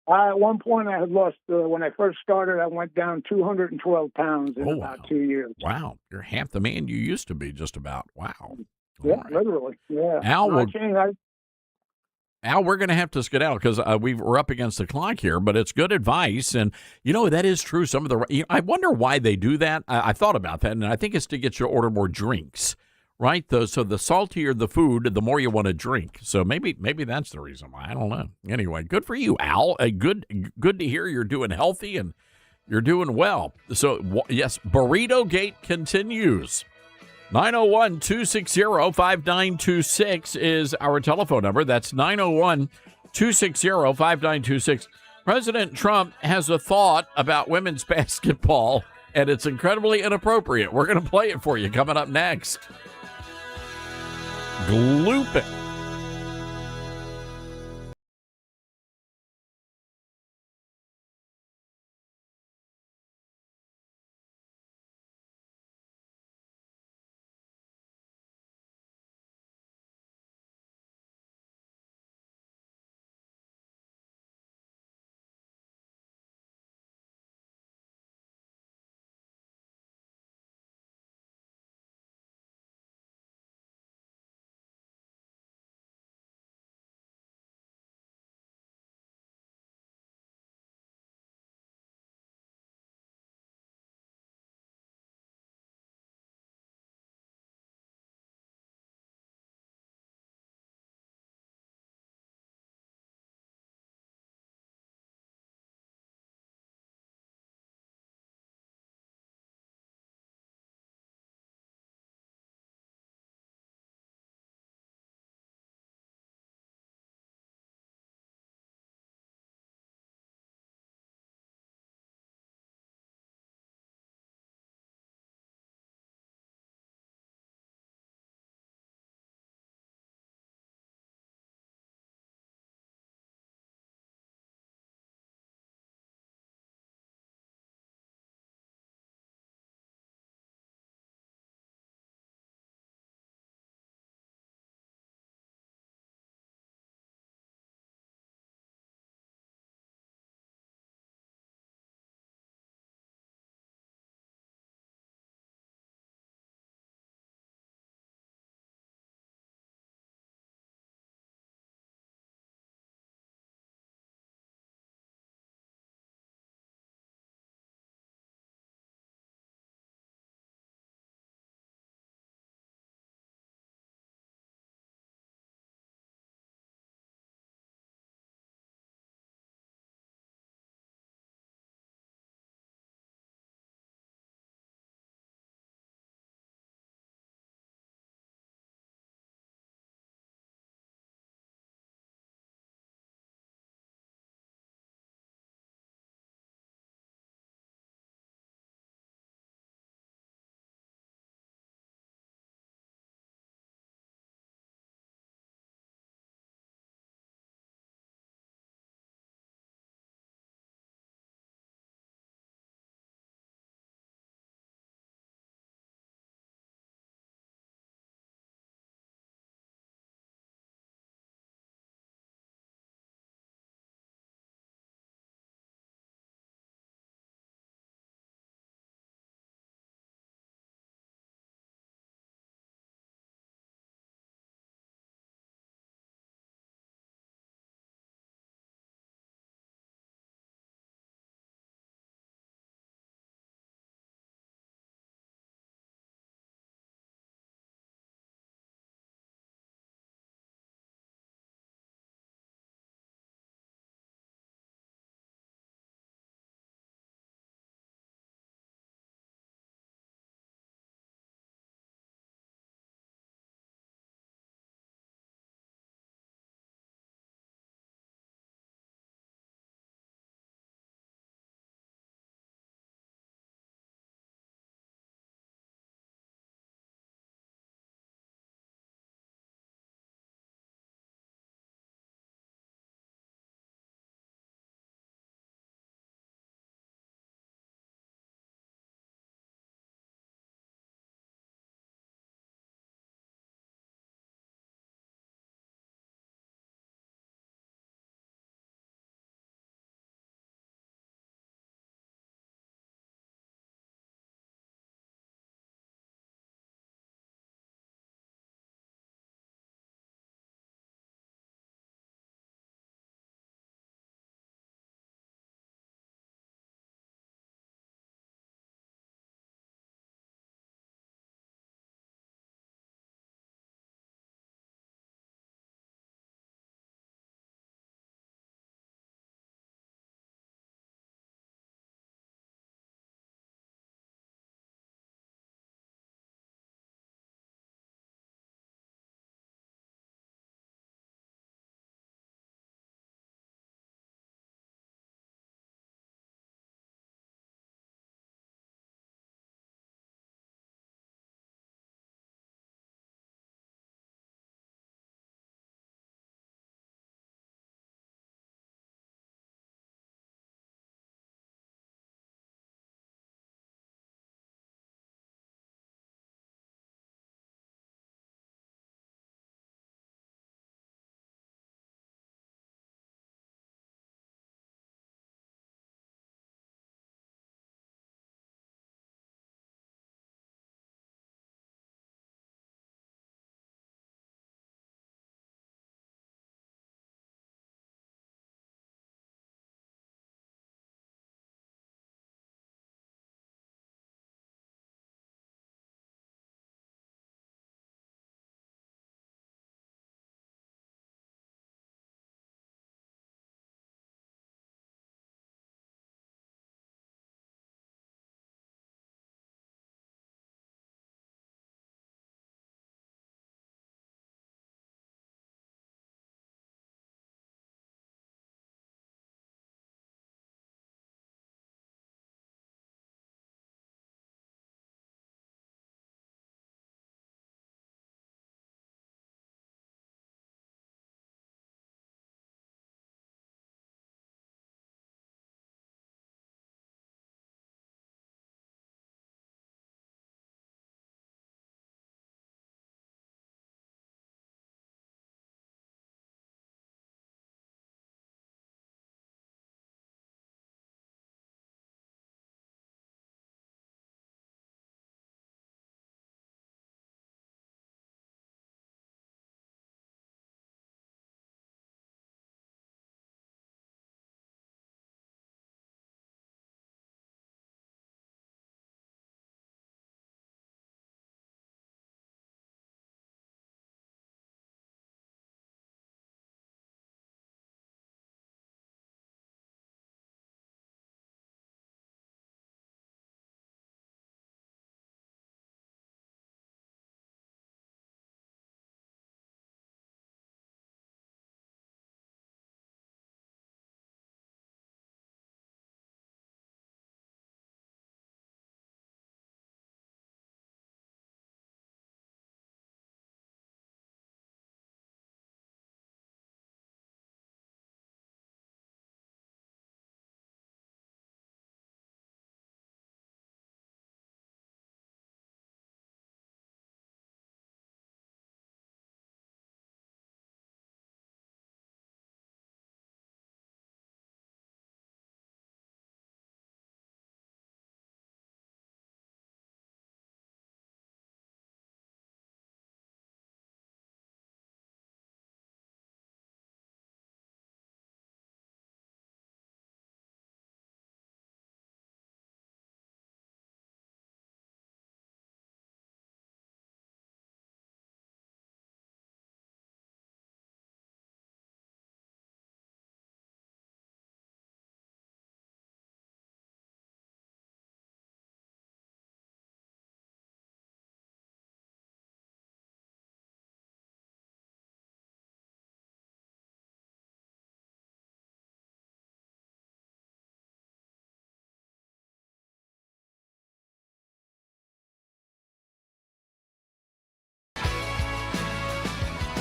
At one point, I had lost, when I first started, I went down 212 pounds in about 2 years. Wow. You're half the man you used to be, just about. Wow. Yeah, literally. Yeah. Al, we're going to have to skedaddle because we're up against the clock here, but it's good advice. And, that is true. Some of I wonder why they do that. I thought about that, and I think it's to get you to order more drinks, right? So the saltier the food, the more you want to drink. So maybe that's the reason why. I don't know. Anyway, good for you, Al. Good to hear you're doing healthy and you're doing well. So, yes, Burrito Gate continues. 901-260-5926 is our telephone number. That's 901-260-5926. President Trump has a thought about women's basketball, and it's incredibly inappropriate. We're going to play it for you coming up next. Gloop it.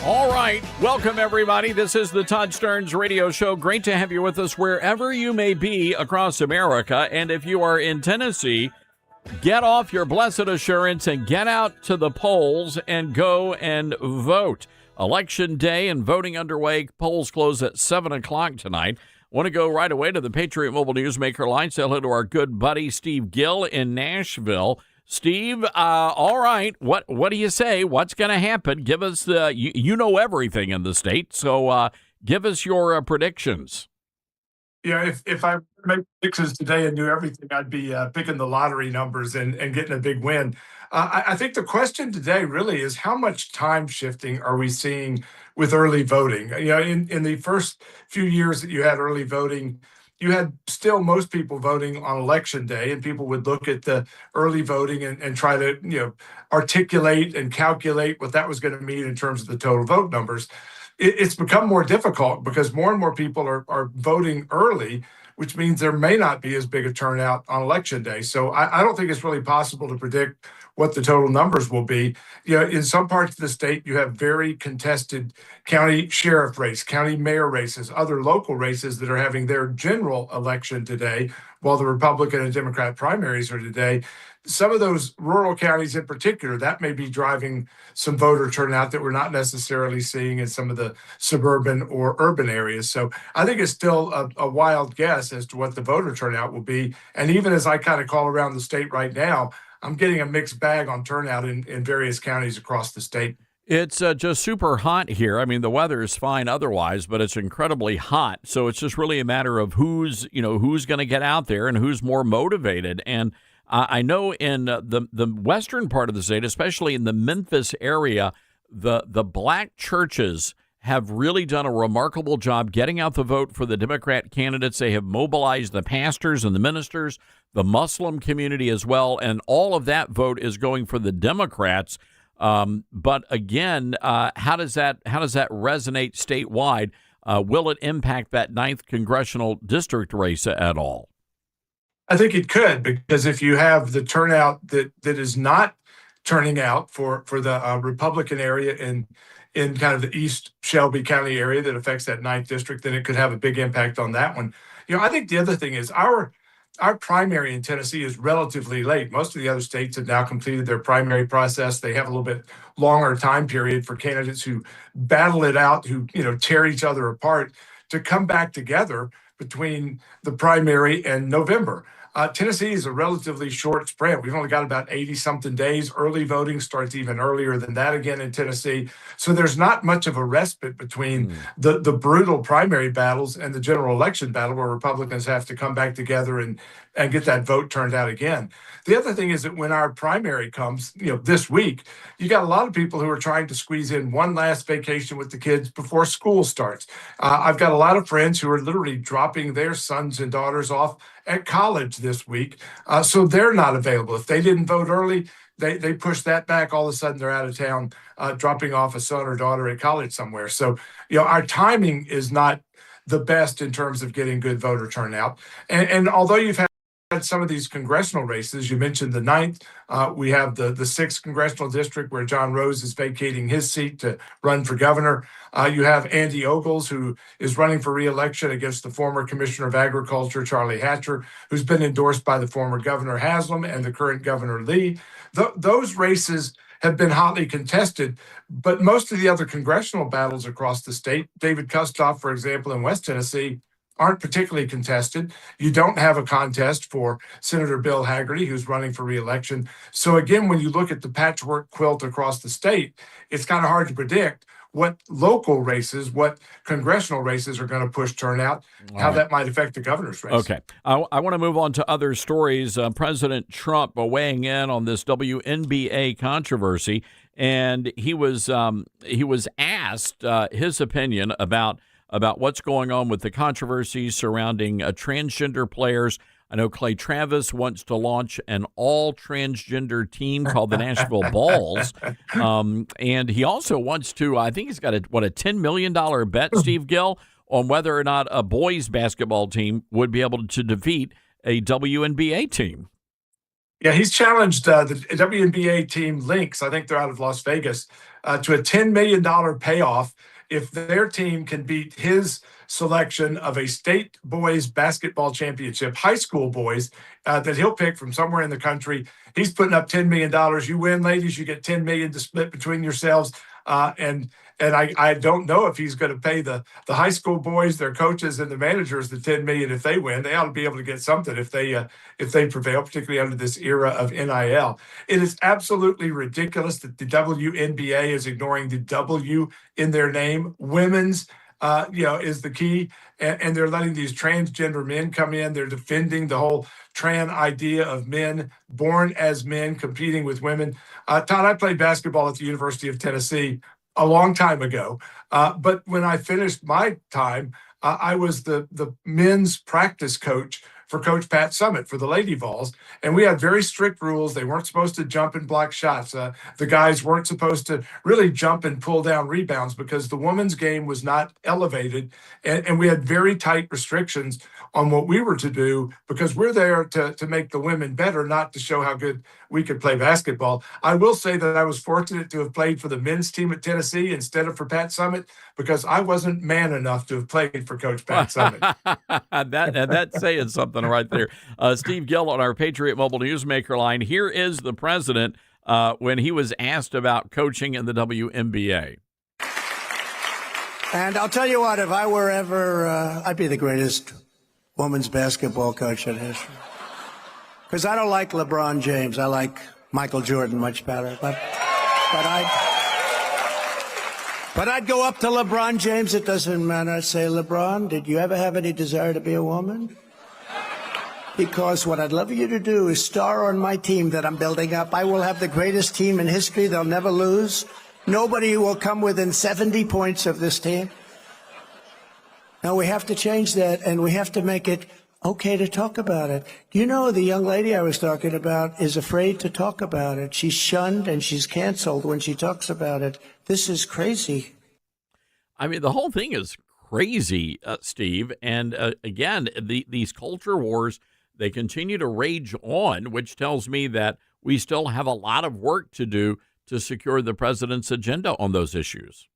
All right. Welcome, everybody. This is the Todd Stearns Radio Show. Great to have you with us wherever you may be across America. And if you are in Tennessee, get off your blessed assurance and get out to the polls and go and vote. Election day and voting underway. Polls close at 7 o'clock tonight. Want to go right away to the Patriot Mobile Newsmaker line. Say hello to our good buddy Steve Gill in Nashville. Steve, all right, what do you say? What's going to happen? Give us you know everything in the state, so give us your predictions. Yeah, if I made predictions today and knew everything, I'd be picking the lottery numbers and getting a big win. I think the question today really is how much time shifting are we seeing with early voting? You know, in the first few years that you had early voting, you had still most people voting on election day, and people would look at the early voting and try to, articulate and calculate what that was going to mean in terms of the total vote numbers. It's become more difficult because more and more people are voting early, which means there may not be as big a turnout on election day. So I don't think it's really possible to predict what the total numbers will be. In some parts of the state, you have very contested county sheriff race, county mayor races, other local races that are having their general election today, while the Republican and Democrat primaries are today. Some of those rural counties in particular, that may be driving some voter turnout that we're not necessarily seeing in some of the suburban or urban areas. So I think it's still a wild guess as to what the voter turnout will be. And even as I kind of call around the state right now, I'm getting a mixed bag on turnout in various counties across the state. It's just super hot here. I mean, the weather is fine otherwise, but it's incredibly hot. So it's just really a matter of who's going to get out there and who's more motivated. And I know in the western part of the state, especially in the Memphis area, the black churches have really done a remarkable job getting out the vote for the Democrat candidates. They have mobilized the pastors and the ministers, the Muslim community as well, and all of that vote is going for the Democrats. But again, how does that resonate statewide? Will it impact that 9th congressional district race at all? I think it could, because if you have the turnout that is not turning out for the Republican area in kind of the East Shelby County area that affects that 9th district, then it could have a big impact on that one. I think the other thing is our primary in Tennessee is relatively late. Most of the other states have now completed their primary process. They have a little bit longer time period for candidates who battle it out, who tear each other apart, to come back together between the primary and November. Tennessee is a relatively short sprint. We've only got about 80-something days. Early voting starts even earlier than that again in Tennessee. So there's not much of a respite between the brutal primary battles and the general election battle, where Republicans have to come back together and get that vote turned out again. The other thing is that when our primary comes, this week, you got a lot of people who are trying to squeeze in one last vacation with the kids before school starts. I've got a lot of friends who are literally dropping their sons and daughters off at college this week, so they're not available. If they didn't vote early, they push that back. All of a sudden, they're out of town, dropping off a son or daughter at college somewhere. So, our timing is not the best in terms of getting good voter turnout. And although you've had some of these congressional races, you mentioned the 9th. We have the 6th congressional district where John Rose is vacating his seat to run for governor. You have Andy Ogles, who is running for re-election against the former Commissioner of Agriculture, Charlie Hatcher, who's been endorsed by the former Governor Haslam and the current Governor Lee. Those races have been hotly contested, but most of the other congressional battles across the state, David Kustoff, for example, in West Tennessee, aren't particularly contested. You don't have a contest for Senator Bill Hagerty, who's running for re-election. So again, when you look at the patchwork quilt across the state, it's kind of hard to predict what local races, what congressional races are going to push turnout, how that might affect the governor's race. Okay. I want to move on to other stories. President Trump weighing in on this WNBA controversy, and he was asked his opinion about what's going on with the controversy surrounding transgender players. I know Clay Travis wants to launch an all-transgender team called the Nashville Balls. And he also wants to, I think he's got a $10 million bet, Steve Gill, on whether or not a boys basketball team would be able to defeat a WNBA team. Yeah, he's challenged the WNBA team Lynx, I think they're out of Las Vegas, to a $10 million payoff if their team can beat his selection of a state boys basketball championship, high school boys, that he'll pick from somewhere in the country. He's putting up $10 million. You win, ladies, you get $10 million to split between yourselves. And I don't know if he's going to pay the high school boys, their coaches, and the managers the $10 million if they win. They ought to be able to get something if they prevail, particularly under this era of NIL. It is absolutely ridiculous that the WNBA is ignoring the W in their name. Women's, is the key, and they're letting these transgender men come in. They're defending the whole trans idea of men born as men competing with women. Todd, I played basketball at the University of Tennessee a long time ago. But when I finished my time, I was the men's practice coach for Coach Pat Summitt for the Lady Vols. And we had very strict rules. They weren't supposed to jump and block shots. The guys weren't supposed to really jump and pull down rebounds because the women's game was not elevated. And we had very tight restrictions on what we were to do because we're there to make the women better, not to show how good we could play basketball. I will say that I was fortunate to have played for the men's team at Tennessee instead of for Pat Summitt because I wasn't man enough to have played for Coach Pat Summitt. That's saying something right there. Steve Gill on our Patriot Mobile Newsmaker line. Here is the president when he was asked about coaching in the WNBA. And I'll tell you what, if I were ever, I'd be the greatest women's basketball coach in history. Because I don't like LeBron James. I like Michael Jordan much better. But I'd go up to LeBron James. It doesn't matter. I'd say, LeBron, did you ever have any desire to be a woman? Because what I'd love you to do is star on my team that I'm building up. I will have the greatest team in history. They'll never lose. Nobody will come within 70 points of this team. Now, we have to change that, and we have to make it okay to talk about it. You know, the young lady I was talking about is afraid to talk about it. She's shunned and she's canceled when she talks about it. This is crazy. I mean, the whole thing is crazy, Steve. And again, these culture wars, they continue to rage on, which tells me that we still have a lot of work to do to secure the president's agenda on those issues.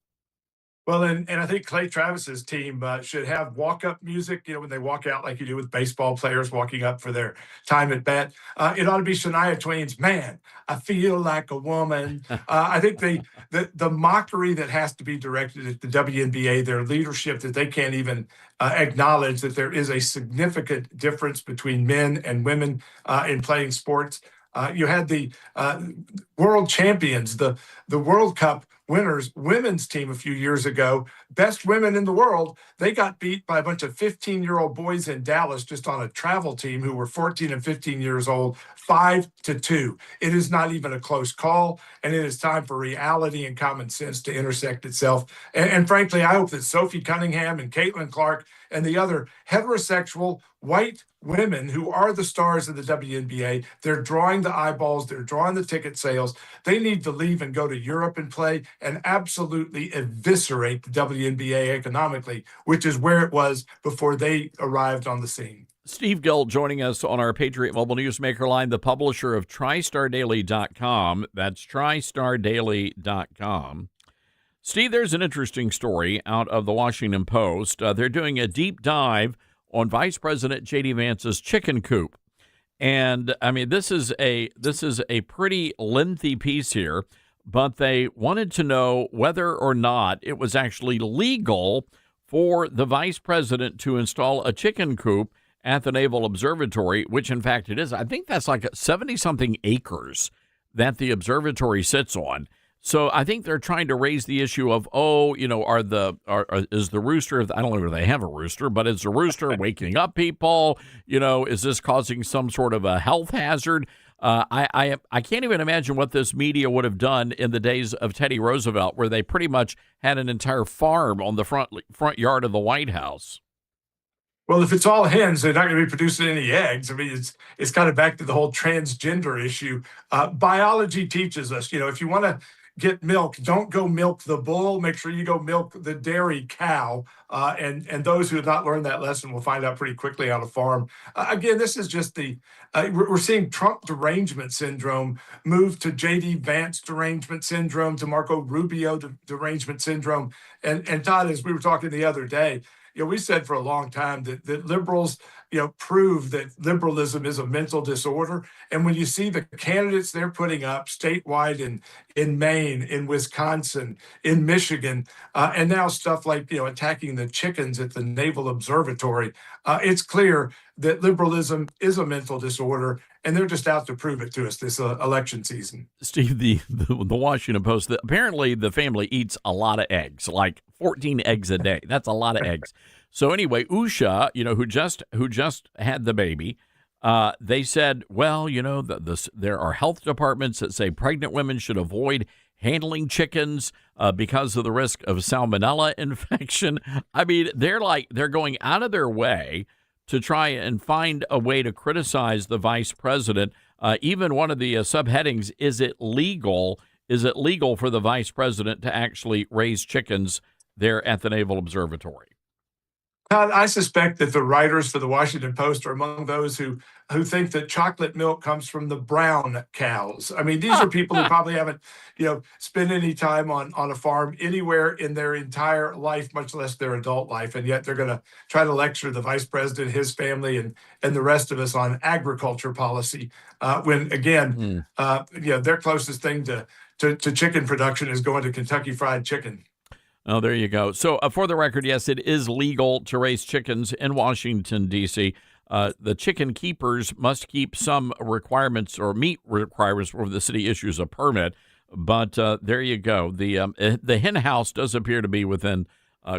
Well, and I think Clay Travis's team should have walk-up music, when they walk out like you do with baseball players walking up for their time at bat. It ought to be Shania Twain's Man, I Feel Like a Woman. I think the mockery that has to be directed at the WNBA, their leadership, that they can't even acknowledge that there is a significant difference between men and women in playing sports. You had the world champions, the World Cup winners, women's team a few years ago, best women in the world. They got beat by a bunch of 15-year-old boys in Dallas just on a travel team who were 14 and 15 years old, 5-2. It is not even a close call, and it is time for reality and common sense to intersect itself. And frankly, I hope that Sophie Cunningham and Caitlin Clark and the other heterosexual white women who are the stars of the WNBA, they're drawing the eyeballs, they're drawing the ticket sales. They need to leave and go to Europe and play and absolutely eviscerate the WNBA economically, which is where it was before they arrived on the scene. Steve Gill joining us on our Patriot Mobile Newsmaker line, the publisher of TriStarDaily.com. That's TriStarDaily.com. Steve, there's an interesting story out of the Washington Post. They're doing a deep dive on Vice President J.D. Vance's chicken coop. And, I mean, this is a pretty lengthy piece here, but they wanted to know whether or not it was actually legal for the vice president to install a chicken coop at the Naval Observatory, which, in fact, it is. I think that's like 70-something acres that the observatory sits on. So I think they're trying to raise the issue of, is the rooster, I don't know if they have a rooster, but is the rooster waking up people? Is this causing some sort of a health hazard? I can't even imagine what this media would have done in the days of Teddy Roosevelt, where they pretty much had an entire farm on the front yard of the White House. Well, if it's all hens, they're not going to be producing any eggs. I mean, it's kind of back to the whole transgender issue. Biology teaches us, if you want to get milk, don't go milk the bull. Make sure you go milk the dairy cow. And those who have not learned that lesson will find out pretty quickly on a farm. Again, this is just we're seeing Trump derangement syndrome move to J.D. Vance derangement syndrome, to Marco Rubio derangement syndrome. And Todd, as we were talking the other day, we said for a long time that liberals, prove that liberalism is a mental disorder. And when you see the candidates they're putting up statewide in Maine, in Wisconsin, in Michigan, and now stuff like, attacking the chickens at the Naval Observatory, it's clear that liberalism is a mental disorder, and they're just out to prove it to us this election season. Steve, the Washington Post, apparently the family eats a lot of eggs, like 14 eggs a day. That's a lot of eggs. So anyway, Usha, who just had the baby, they said, well, there are health departments that say pregnant women should avoid handling chickens because of the risk of salmonella infection. I mean, they're going out of their way to try and find a way to criticize the vice president. Even one of the subheadings, is it legal for the vice president to actually raise chickens there at the Naval Observatory? I suspect that the writers for the Washington Post are among those who think that chocolate milk comes from the brown cows. I mean, these are people who probably haven't, spent any time on a farm anywhere in their entire life, much less their adult life. And yet they're going to try to lecture the vice president, his family, and the rest of us on agriculture policy. When, again, their closest thing to chicken production is going to Kentucky Fried Chicken. Oh, there you go. So for the record, yes, it is legal to raise chickens in Washington, D.C. The chicken keepers must keep some requirements or meet requirements before the city issues a permit. But there you go. The hen house does appear to be within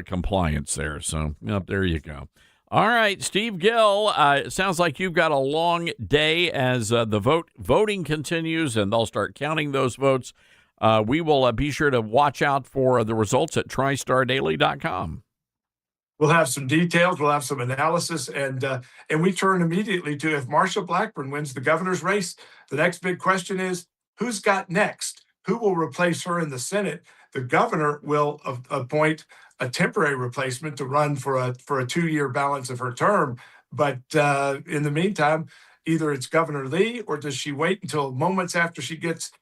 compliance there. So there you go. All right, Steve Gill, it sounds like you've got a long day as the voting continues, and they'll start counting those votes. We will be sure to watch out for the results at TriStarDaily.com. We'll have some details. We'll have some analysis, and we turn immediately to, if Marsha Blackburn wins the governor's race, the next big question is, who's got next? Who will replace her in the Senate? The governor will appoint a temporary replacement to run for a 2-year balance of her term. But in the meantime, either it's Governor Lee, or does she wait until moments after she gets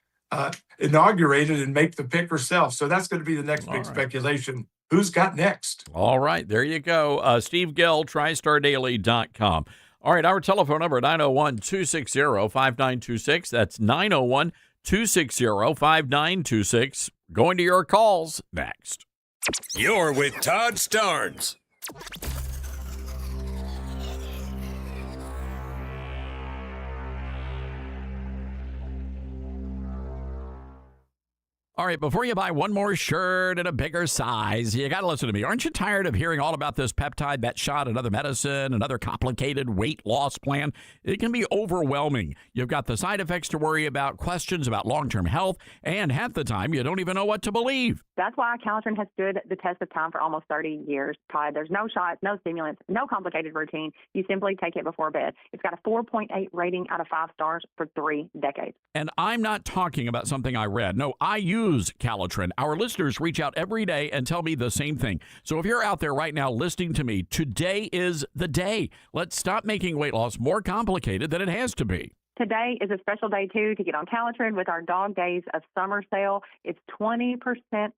inaugurated and make the pick herself? So that's going to be the next big speculation. Who's got next? All right, there you go. Steve Gill, TriStarDaily.com. All right, our telephone number, 901-260-5926. That's 901-260-5926. Going to your calls next. You're with Todd Starnes. All right, before you buy one more shirt in a bigger size, you got to listen to me. Aren't you tired of hearing all about this peptide, that shot, another medicine, another complicated weight loss plan? It can be overwhelming. You've got the side effects to worry about, questions about long-term health, and half the time you don't even know what to believe. That's why Calitrin has stood the test of time for almost 30 years, Todd. There's no shots, no stimulants, no complicated routine. You simply take it before bed. It's got a 4.8 rating out of 5 stars for 3 decades. And I'm not talking about something I read. No, I use Calitrin. Our listeners reach out every day and tell me the same thing. So if you're out there right now listening to me, today is the day. Let's stop making weight loss more complicated than it has to be. Today is a special day, too, to get on Calitrin with our Dog Days of Summer sale. It's 20%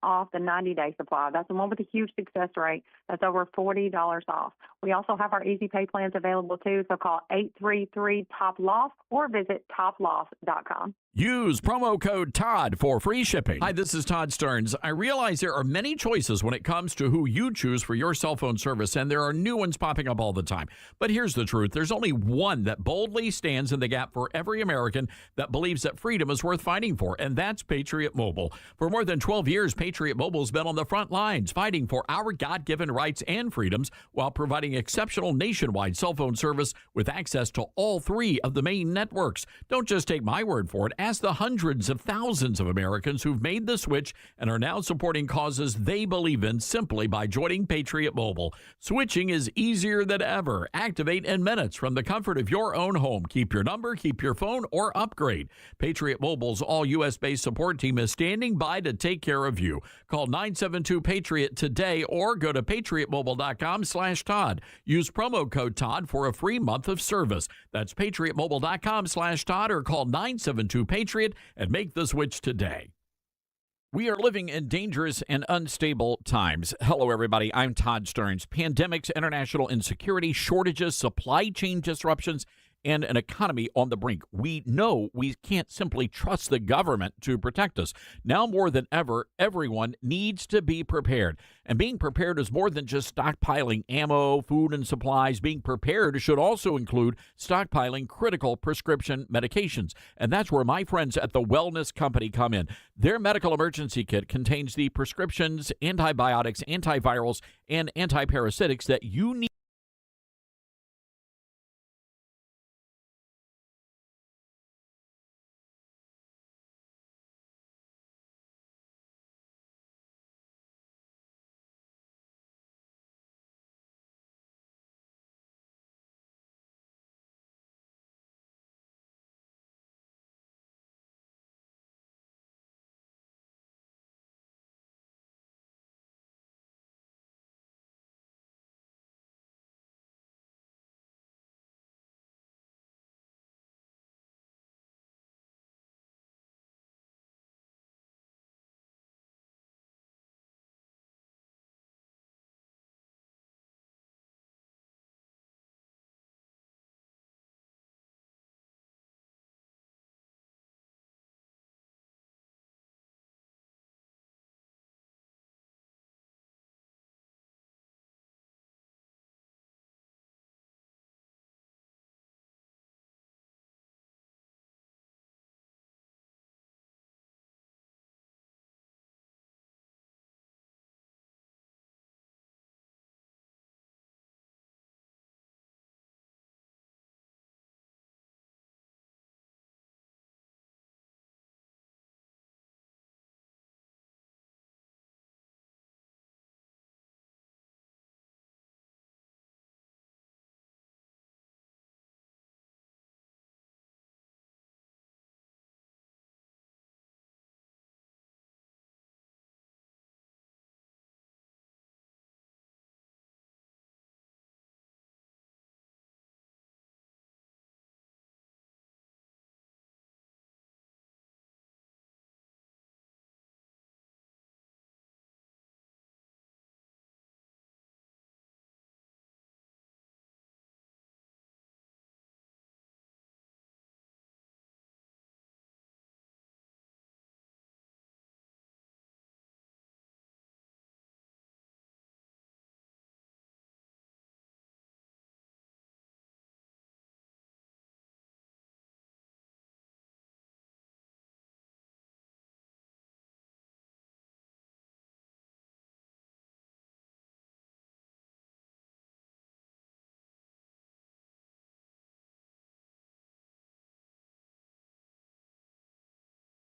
off the 90-day supply. That's the one with a huge success rate. That's over $40 off. We also have our easy pay plans available, too, so call 833-TOP-LOSS or visit toploss.com. Use promo code TODD for free shipping. Hi, this is Todd Starnes. I realize there are many choices when it comes to who you choose for your cell phone service, and there are new ones popping up all the time. But here's the truth. There's only one that boldly stands in the gap for every American that believes that freedom is worth fighting for, and that's Patriot Mobile. For more than 12 years, Patriot Mobile's been on the front lines fighting for our God-given rights and freedoms while providing exceptional nationwide cell phone service with access to all 3 of the main networks. Don't just take my word for it. Ask the hundreds of thousands of Americans who've made the switch and are now supporting causes they believe in simply by joining Patriot Mobile. Switching is easier than ever. Activate in minutes from the comfort of your own home. Keep your number, keep your phone, or upgrade. Patriot Mobile's all U.S.-based support team is standing by to take care of you. Call 972-PATRIOT today or go to patriotmobile.com/Todd. Use promo code Todd for a free month of service. That's patriotmobile.com/Todd or call 972-PATRIOT and make the switch today. We are living in dangerous and unstable times. Hello, everybody. I'm Todd Stearns. Pandemics, international insecurity, shortages, supply chain disruptions, and an economy on the brink. We know we can't simply trust the government to protect us. Now more than ever, everyone needs to be prepared. And being prepared is more than just stockpiling ammo, food, and supplies. Being prepared should also include stockpiling critical prescription medications. And that's where my friends at the Wellness Company come in. Their medical emergency kit contains the prescriptions, antibiotics, antivirals, and antiparasitics that you need.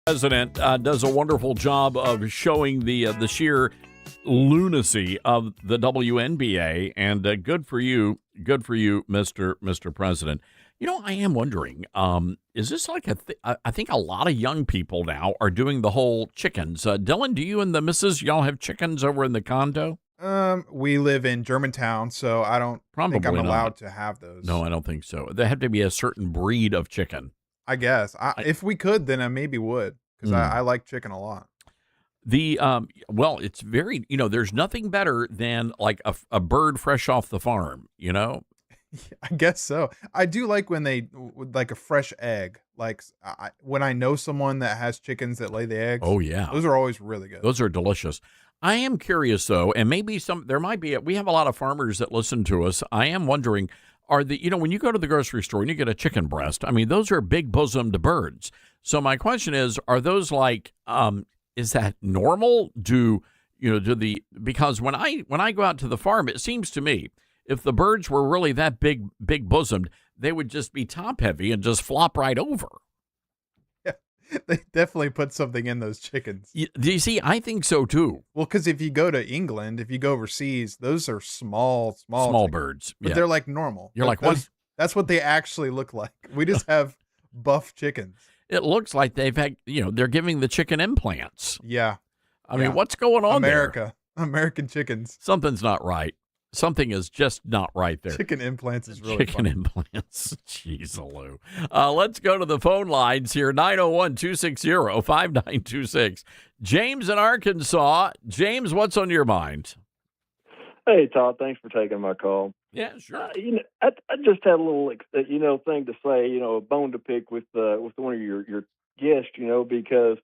President does a wonderful job of showing the sheer lunacy of the WNBA, and good for you, Mr. President. You know, I am wondering, is this like I think a lot of young people now are doing the whole chickens. Dylan, do you and the missus, y'all have chickens over in the condo? We live in Germantown, so I don't think I'm Probably allowed not. to have those. No, I don't think so. There have to be a certain breed of chicken. I guess. If we could, then I maybe would, because I like chicken a lot. Well, it's very, there's nothing better than like a bird fresh off the farm, I guess so. I do like when they like a fresh egg. Like when I know someone that has chickens that lay the eggs. Oh yeah, those are always really good. Those are delicious. I am curious though, and maybe there might be. We have a lot of farmers that listen to us. I am wondering, when you go to the grocery store and you get a chicken breast, I mean, those are big bosomed birds. So my question is, are those like, is that normal? Because when I go out to the farm, it seems to me, if the birds were really that big bosomed, they would just be top heavy and just flop right over. They definitely put something in those chickens. Do you see? I think so too. Well, because if you go to England, if you go overseas, those are small chickens, birds. but Yeah. they're like normal. You're like, what? That's what they actually look like. We just have buff chickens. It looks like they've had, they're giving the chicken implants. Yeah. I mean, what's going on there? American chickens. Something's not right. Something is just not right there. Chicken implants is really Chicken funny. implants. Jeez, Lou. Let's go to the phone lines here. 901-260-5926. James in Arkansas. James, what's on your mind? Hey, Todd. Thanks for taking my call. Yeah, sure. I just had a little, thing to say. A bone to pick with one of your guests. Because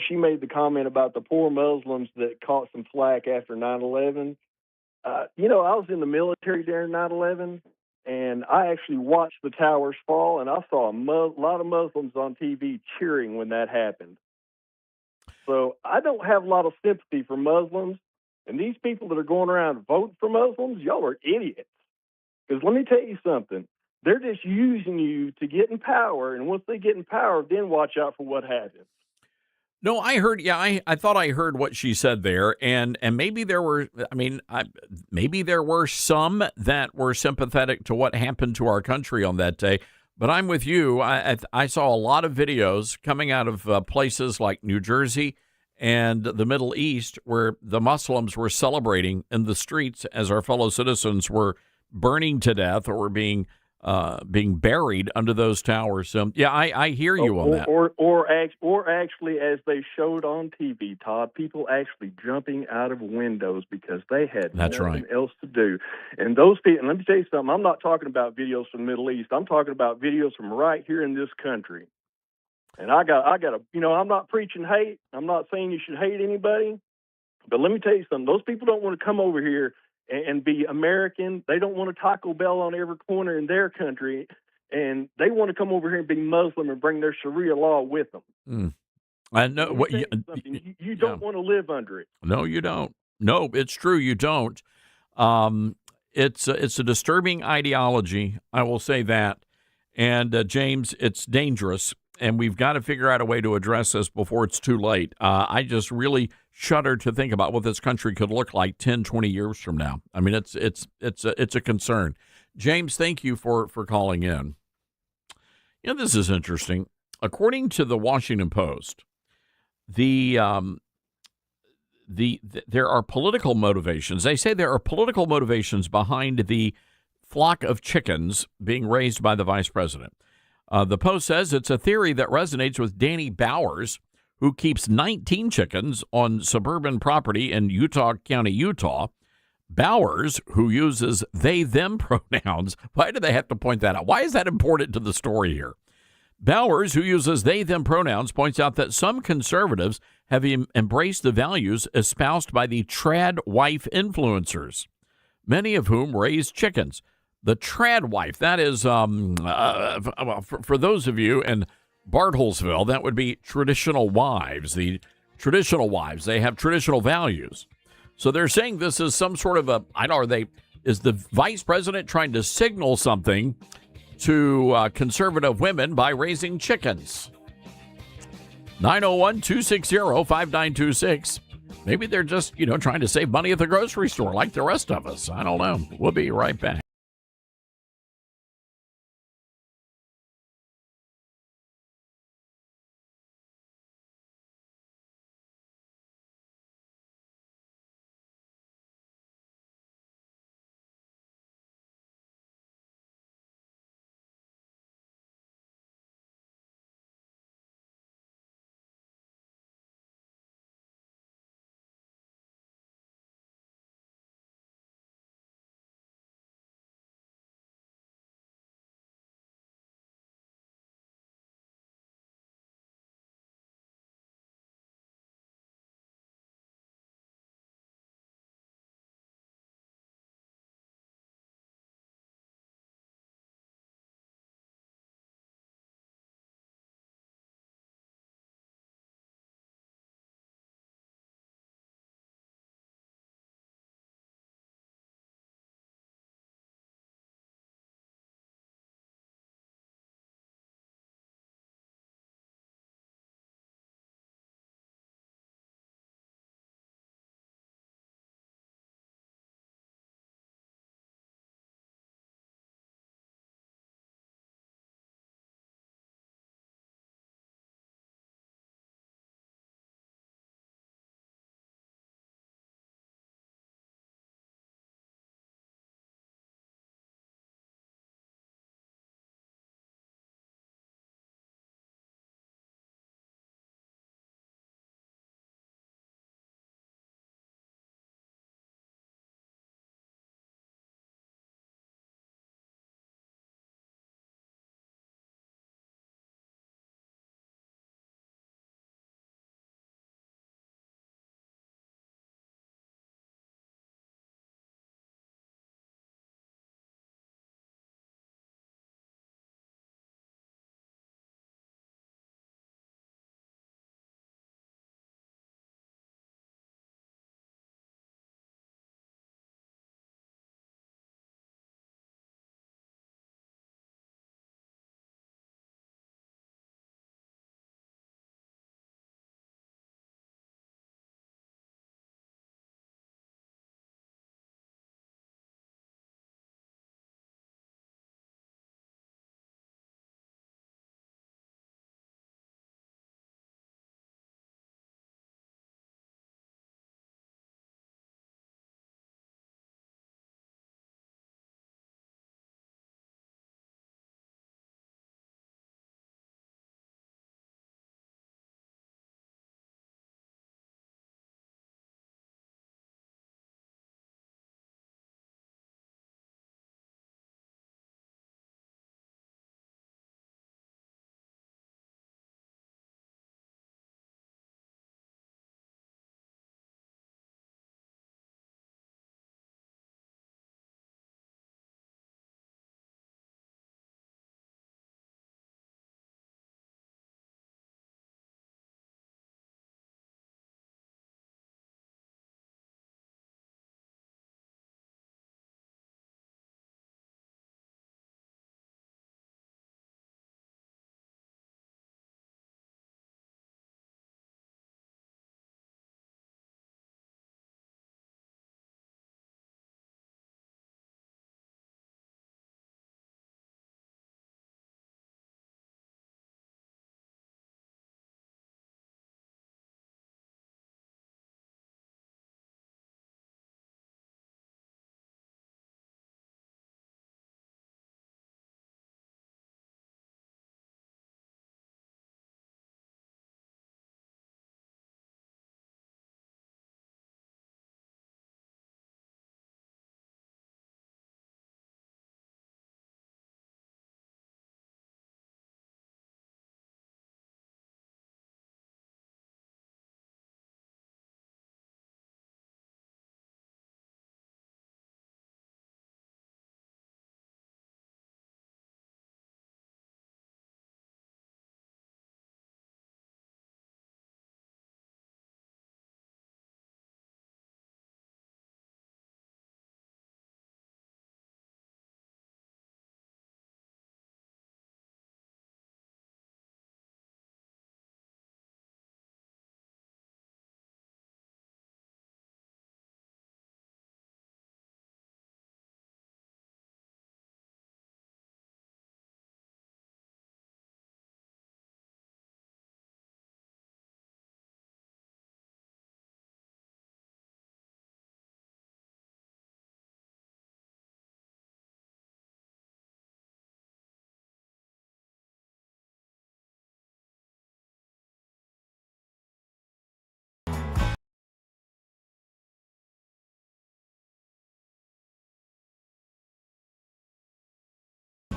she made the comment about the poor Muslims that caught some flack after 9/11. I was in the military during 9/11, and I actually watched the towers fall, and I saw a lot of Muslims on TV cheering when that happened. So I don't have a lot of sympathy for Muslims, and these people that are going around voting for Muslims, y'all are idiots. Because let me tell you something. They're just using you to get in power, and once they get in power, then watch out for what happens. No, I heard. Yeah, I thought I heard what she said there, and maybe there were. Maybe there were some that were sympathetic to what happened to our country on that day. But I'm with you. I saw a lot of videos coming out of places like New Jersey and the Middle East where the Muslims were celebrating in the streets as our fellow citizens were burning to death or were being buried under those towers. So yeah, I hear you on that. Or actually, as they showed on TV, Todd, people actually jumping out of windows because they had nothing else to do. And those people, and let me tell you something, I'm not talking about videos from the Middle East. I'm talking about videos from right here in this country. And I got I'm not preaching hate. I'm not saying you should hate anybody. But let me tell you something, those people don't want to come over here and be American. They don't want a Taco Bell on every corner in their country, and they want to come over here and be Muslim and bring their Sharia law with them. I know what you don't want to live under it. No, you don't. No, it's true. You don't. It's a disturbing ideology. I will say that. And James, it's dangerous, and we've got to figure out a way to address this before it's too late. I just really shudder to think about what this country could look like 10, 20 years from now. I mean, it's a concern. James, thank you for calling in. This is interesting. According to the Washington Post, there are political motivations. They say there are political motivations behind the flock of chickens being raised by the vice president. The Post says it's a theory that resonates with Danny Bowers, who keeps 19 chickens on suburban property in Utah County, Utah. Bowers, who uses they-them pronouns. Why do they have to point that out? Why is that important to the story here? Bowers, who uses they-them pronouns, points out that some conservatives have embraced the values espoused by the trad wife influencers, many of whom raise chickens. The trad wife, that is, for those of you in Bartlesville, that would be traditional wives. The traditional wives, they have traditional values. So they're saying this is some sort of is the vice president trying to signal something to conservative women by raising chickens? 901-260-5926. Maybe they're just, trying to save money at the grocery store like the rest of us. I don't know. We'll be right back.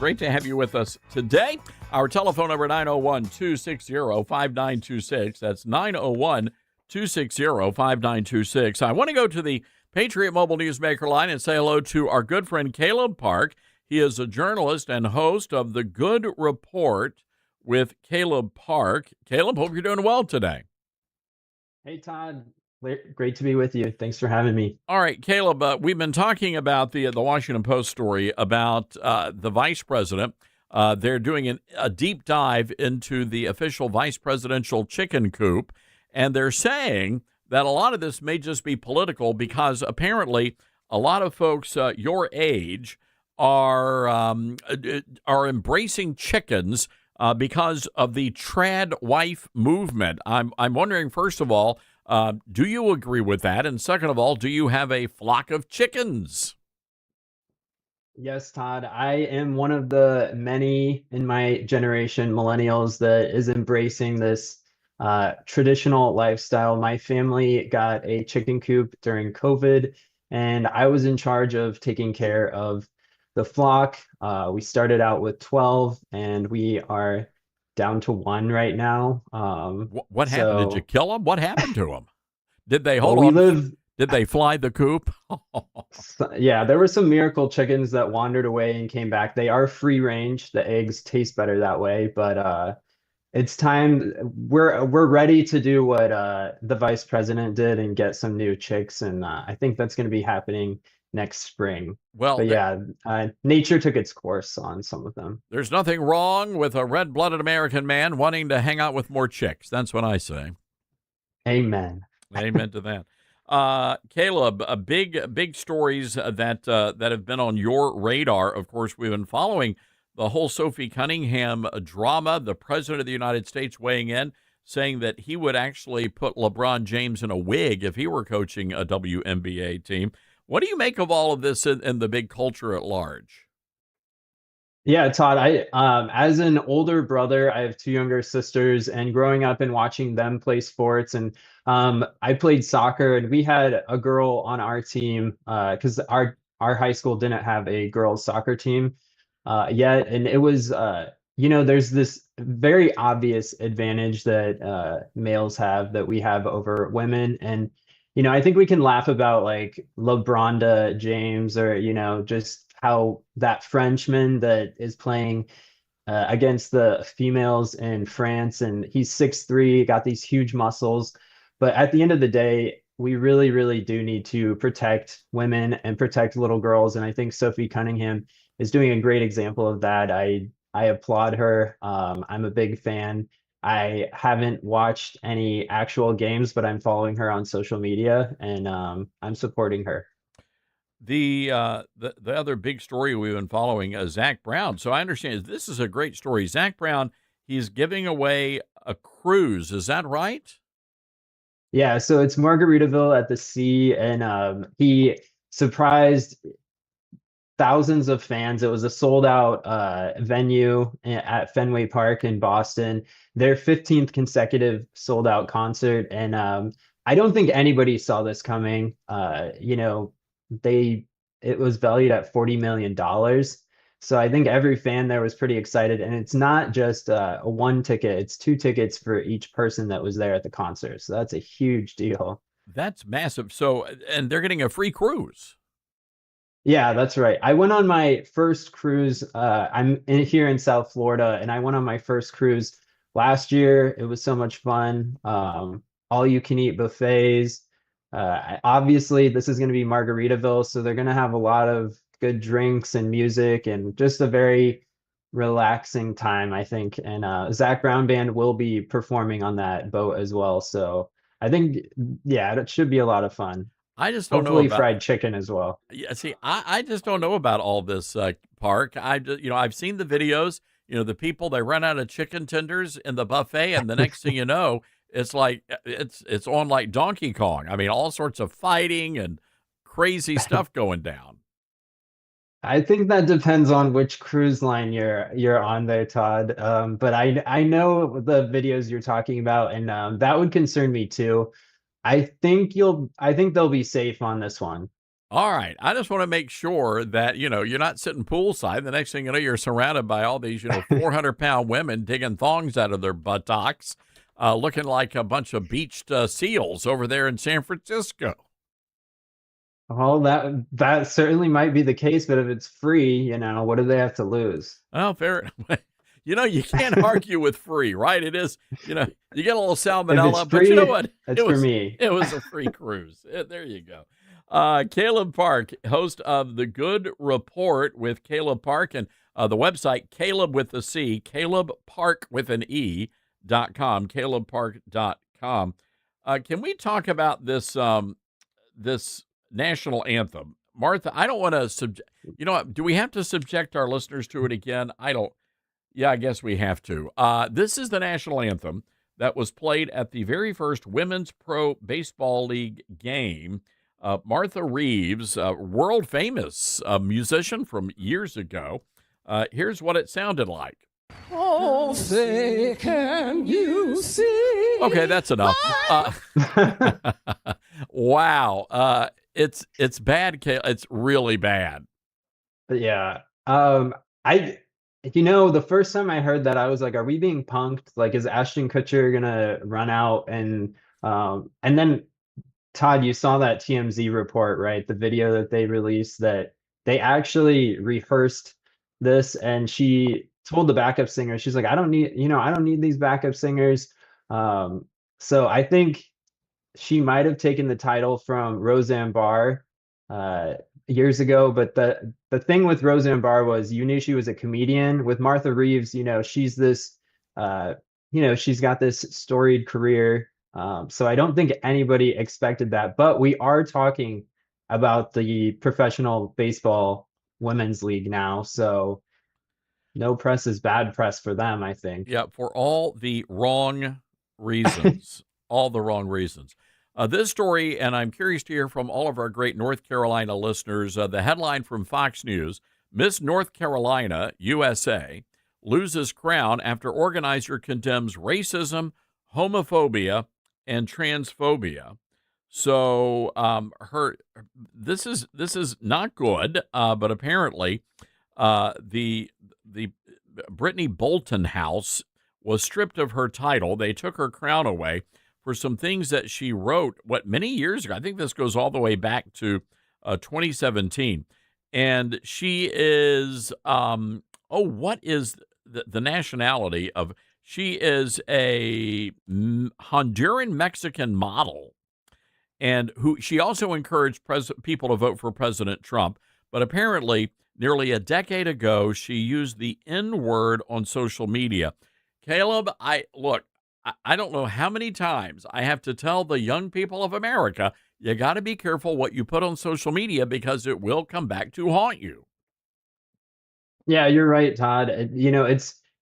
Great to have you with us today. Our telephone number 901-260-5926. That's 901-260-5926. I want to go to the Patriot Mobile Newsmaker line and say hello to our good friend Caleb Park. He is a journalist and host of The Good Report with Caleb Park. Caleb, hope you're doing well today. Hey, Todd. Great to be with you. Thanks for having me. All right, Caleb, we've been talking about the Washington Post story about the vice president. They're doing a deep dive into the official vice presidential chicken coop, and they're saying that a lot of this may just be political because apparently a lot of folks your age are embracing chickens because of the trad wife movement. I'm wondering, first of all, do you agree with that? And second of all, do you have a flock of chickens? Yes, Todd. I am one of the many in my generation, millennials, that is embracing this traditional lifestyle. My family got a chicken coop during COVID, and I was in charge of taking care of the flock. We started out with 12, and we are down to 1 right now. What happened? Did you kill them? What happened to them? Did they Did they fly the coop? Yeah, there were some miracle chickens that wandered away and came back. They are free range. The eggs taste better that way, but it's time. We're ready to do what the vice president did and get some new chicks, and I think that's going to be happening next spring. Well, but yeah, nature took its course on some of them. There's nothing wrong with a red-blooded American man wanting to hang out with more chicks. That's what I say. Amen. Amen to that. Caleb, big stories that have been on your radar. Of course, we've been following the whole Sophie Cunningham drama. The president of the United States weighing in, saying that he would actually put LeBron James in a wig if he were coaching a WNBA team. What do you make of all of this in the big culture at large? Yeah, Todd, as an older brother, I have 2 younger sisters, and growing up and watching them play sports, and I played soccer, and we had a girl on our team because our high school didn't have a girls soccer team yet, and it was there's this very obvious advantage that males have that we have over women, and I think we can laugh about like LeBronda James or just how that Frenchman that is playing against the females in France, and he's 6'3", got these huge muscles. But at the end of the day, we really, really do need to protect women and protect little girls. And I think Sophie Cunningham is doing a great example of that. I applaud her. I'm a big fan. I haven't watched any actual games, but I'm following her on social media, and I'm supporting her. The other big story we've been following is Zach Brown. So I understand this is a great story. Zach Brown, he's giving away a cruise. Is that right? Yeah, so it's Margaritaville at the sea, and he surprised thousands of fans. It was a sold-out venue at Fenway Park in Boston. Their 15th consecutive sold-out concert, and I don't think anybody saw this coming. It was valued at $40 million. So I think every fan there was pretty excited. And it's not just a 1 ticket, it's 2 tickets for each person that was there at the concert. So that's a huge deal. That's massive. So, and they're getting a free cruise. Yeah, that's right. I went on my first cruise. I'm here in South Florida, and I went on my first cruise last year. It was so much fun. All you can eat buffets. Obviously, this is going to be Margaritaville, so they're going to have a lot of good drinks and music and just a very relaxing time, I think. And Zach Brown Band will be performing on that boat as well. So I think, yeah, it should be a lot fun. I just don't Hopefully know about fried chicken as well. Yeah, see, I just don't know about all this, Park. I've seen the videos. The people, they run out of chicken tenders in the buffet, and the next thing you know, it's like it's on like Donkey Kong. I mean, all sorts of fighting and crazy stuff going down. I think that depends on which cruise line you're on there, Todd. But I know the videos you're talking about, and that would concern me too. I think they'll be safe on this one. All right. I just want to make sure that, you're not sitting poolside. The next thing you know, you're surrounded by all these, 400-pound women digging thongs out of their buttocks, looking like a bunch of beached seals over there in San Francisco. Well, that certainly might be the case, but if it's free, what do they have to lose? Oh, fair enough. You can't argue with free, right? It is, you get a little salmonella, but you know what? It's for me. It was a free cruise. There you go. Caleb Park, host of The Good Report with Caleb Park, and the website, Caleb with a C, Caleb Park with an E.com, calebpark.com. Can we talk about this this national anthem? Martha, I don't want to do we have to subject our listeners to it again? I guess we have to. This is the national anthem that was played at the very first Women's Pro Baseball League game. Martha Reeves, world famous musician from years ago. Here's what it sounded like. Oh, say, can you see? Okay, that's enough. Wow. It's bad. It's really bad. Yeah. The first time I heard that, I was like, are we being punked? Like, is Ashton Kutcher gonna run out? And then, Todd, you saw that TMZ report, right? The video that they released, that they actually rehearsed this, and she told the backup singer, she's like, I don't need these backup singers. So I think she might have taken the title from Roseanne Barr years ago, but the thing with Roseanne Barr was, you knew she was a comedian. With Martha Reeves, she's this, she's got this storied career. So I don't think anybody expected that, but we are talking about the professional baseball women's league now. So no press is bad press for them, I think. Yeah, for all the wrong reasons, all the wrong reasons. This story, and I'm curious to hear from all of our great North Carolina listeners, the headline from Fox News, Miss North Carolina, USA, loses crown after organizer condemns racism, homophobia, and transphobia. So this is not good, but apparently the Brittany Bolton House was stripped of her title. They took her crown away for some things that she wrote, many years ago. I think this goes all the way back to 2017. And she is, what is the nationality of, she is a Honduran Mexican model, and she also encouraged people to vote for President Trump. But apparently, nearly a decade ago, she used the N-word on social media. Caleb, I don't know how many times I have to tell the young people of America, you got to be careful what you put on social media, because it will come back to haunt you. Yeah, you're right, Todd.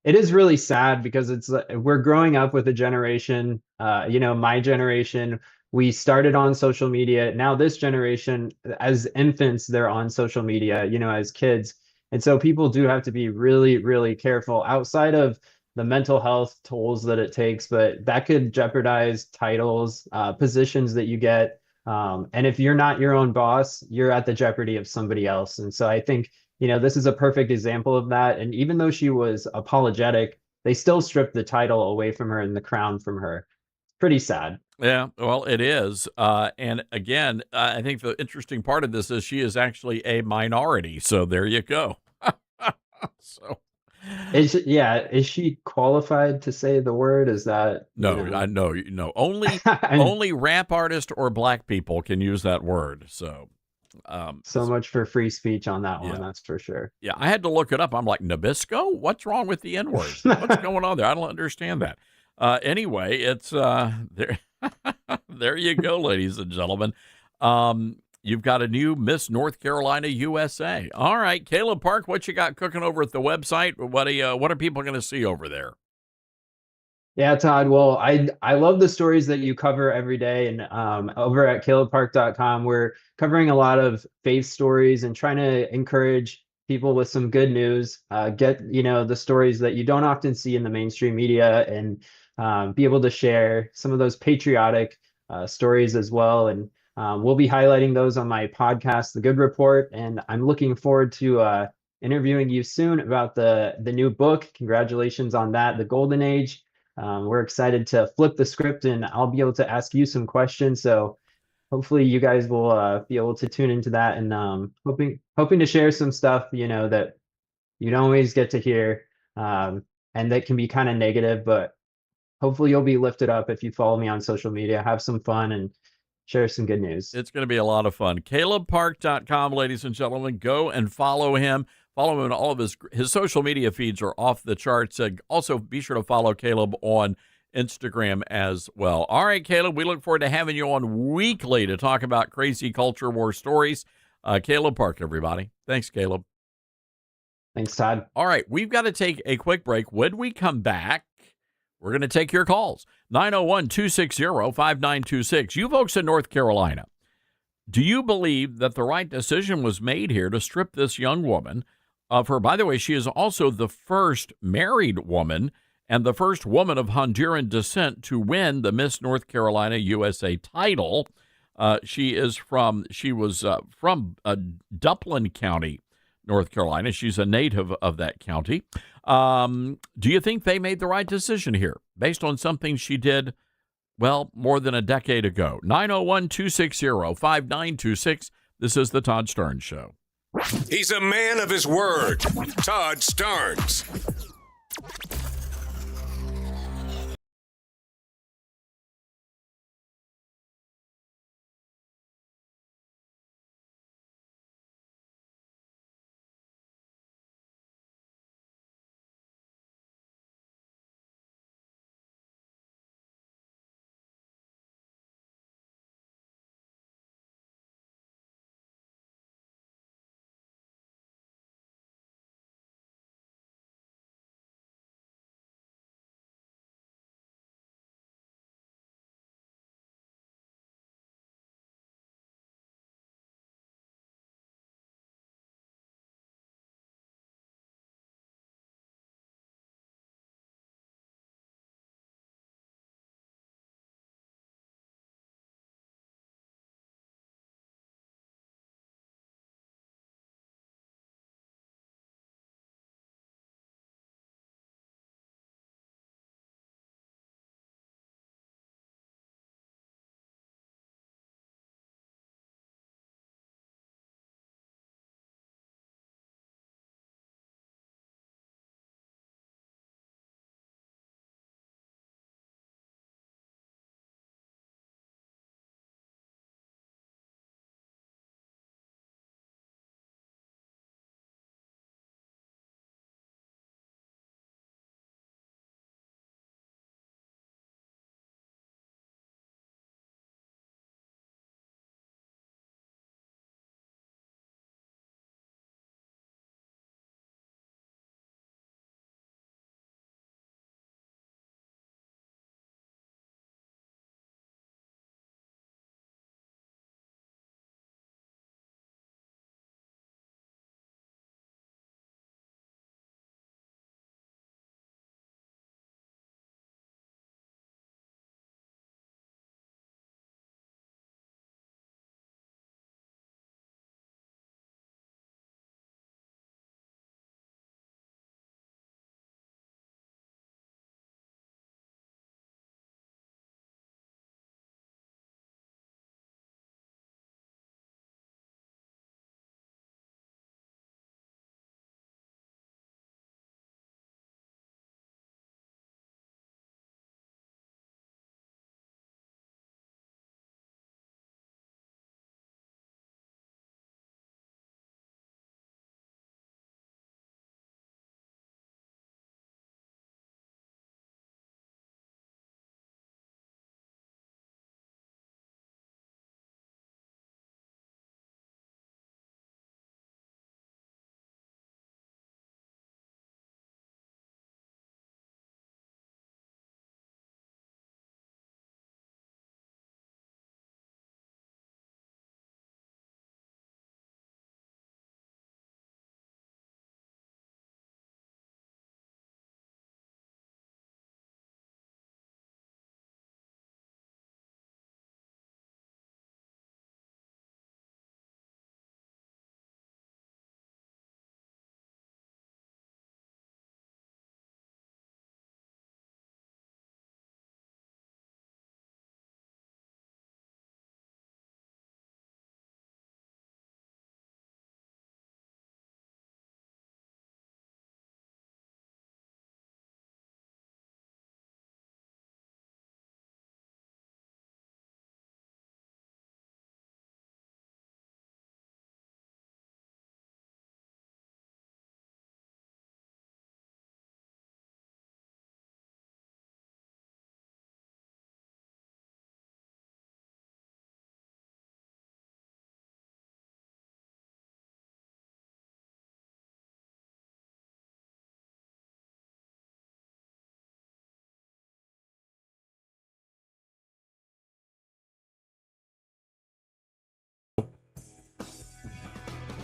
It is really sad, because we're growing up with a generation, my generation, we started on social media. Now this generation, as infants, they're on social media, as kids. And so people do have to be really, really careful outside of the mental health tolls that it takes, but that could jeopardize titles, positions that you get. And if you're not your own boss, you're at the jeopardy of somebody else. And so I think, this is a perfect example of that. And even though she was apologetic, they still stripped the title away from her and the crown from her. Pretty sad. Yeah, well, it is. And again, I think the interesting part of this is she is actually a minority. So there you go. So. Is she qualified to say the word? Is that no. Only rap artists or black people can use that word. So much for free speech on that one, that's for sure. Yeah, I had to look it up. I'm like, Nabisco? What's wrong with the N-word? What's going on there? I don't understand that. Anyway, it's there. There you go, ladies and gentlemen. You've got a new Miss North Carolina USA. All right, Caleb Park, what you got cooking over at the website? What are people going to see over there? Yeah, Todd. Well, I love the stories that you cover every day, and over at calebpark.com, we're covering a lot of faith stories and trying to encourage people with some good news. Get the stories that you don't often see in the mainstream media, and be able to share some of those patriotic stories as well. And We'll be highlighting those on my podcast, The Good Report, and I'm looking forward to interviewing you soon about the new book. Congratulations on that, The Golden Age. We're excited to flip the script, and I'll be able to ask you some questions. So hopefully you guys will be able to tune into that, and hoping to share some stuff, that you don't always get to hear, and that can be kind of negative, but hopefully you'll be lifted up if you follow me on social media. Have some fun and share some good news. It's going to be a lot of fun. CalebPark.com, ladies and gentlemen. Go and follow him. Follow him on all of his social media feeds are off the charts. Also, be sure to follow Caleb on Instagram as well. All right, Caleb, we look forward to having you on weekly to talk about crazy culture war stories. Caleb Park, everybody. Thanks, Caleb. Thanks, Todd. All right, we've got to take a quick break. When we come back, we're going to take your calls. 901-260-5926. You folks in North Carolina, do you believe that the right decision was made here to strip this young woman of her? By the way, she is also the first married woman and the first woman of Honduran descent to win the Miss North Carolina USA title. She was from Duplin County, North Carolina. She's a native of that county. Do you think they made the right decision here based on something she did, well, more than a decade ago? 901-260-5926. This is the Todd Starnes Show. He's a man of his word. Todd Starnes.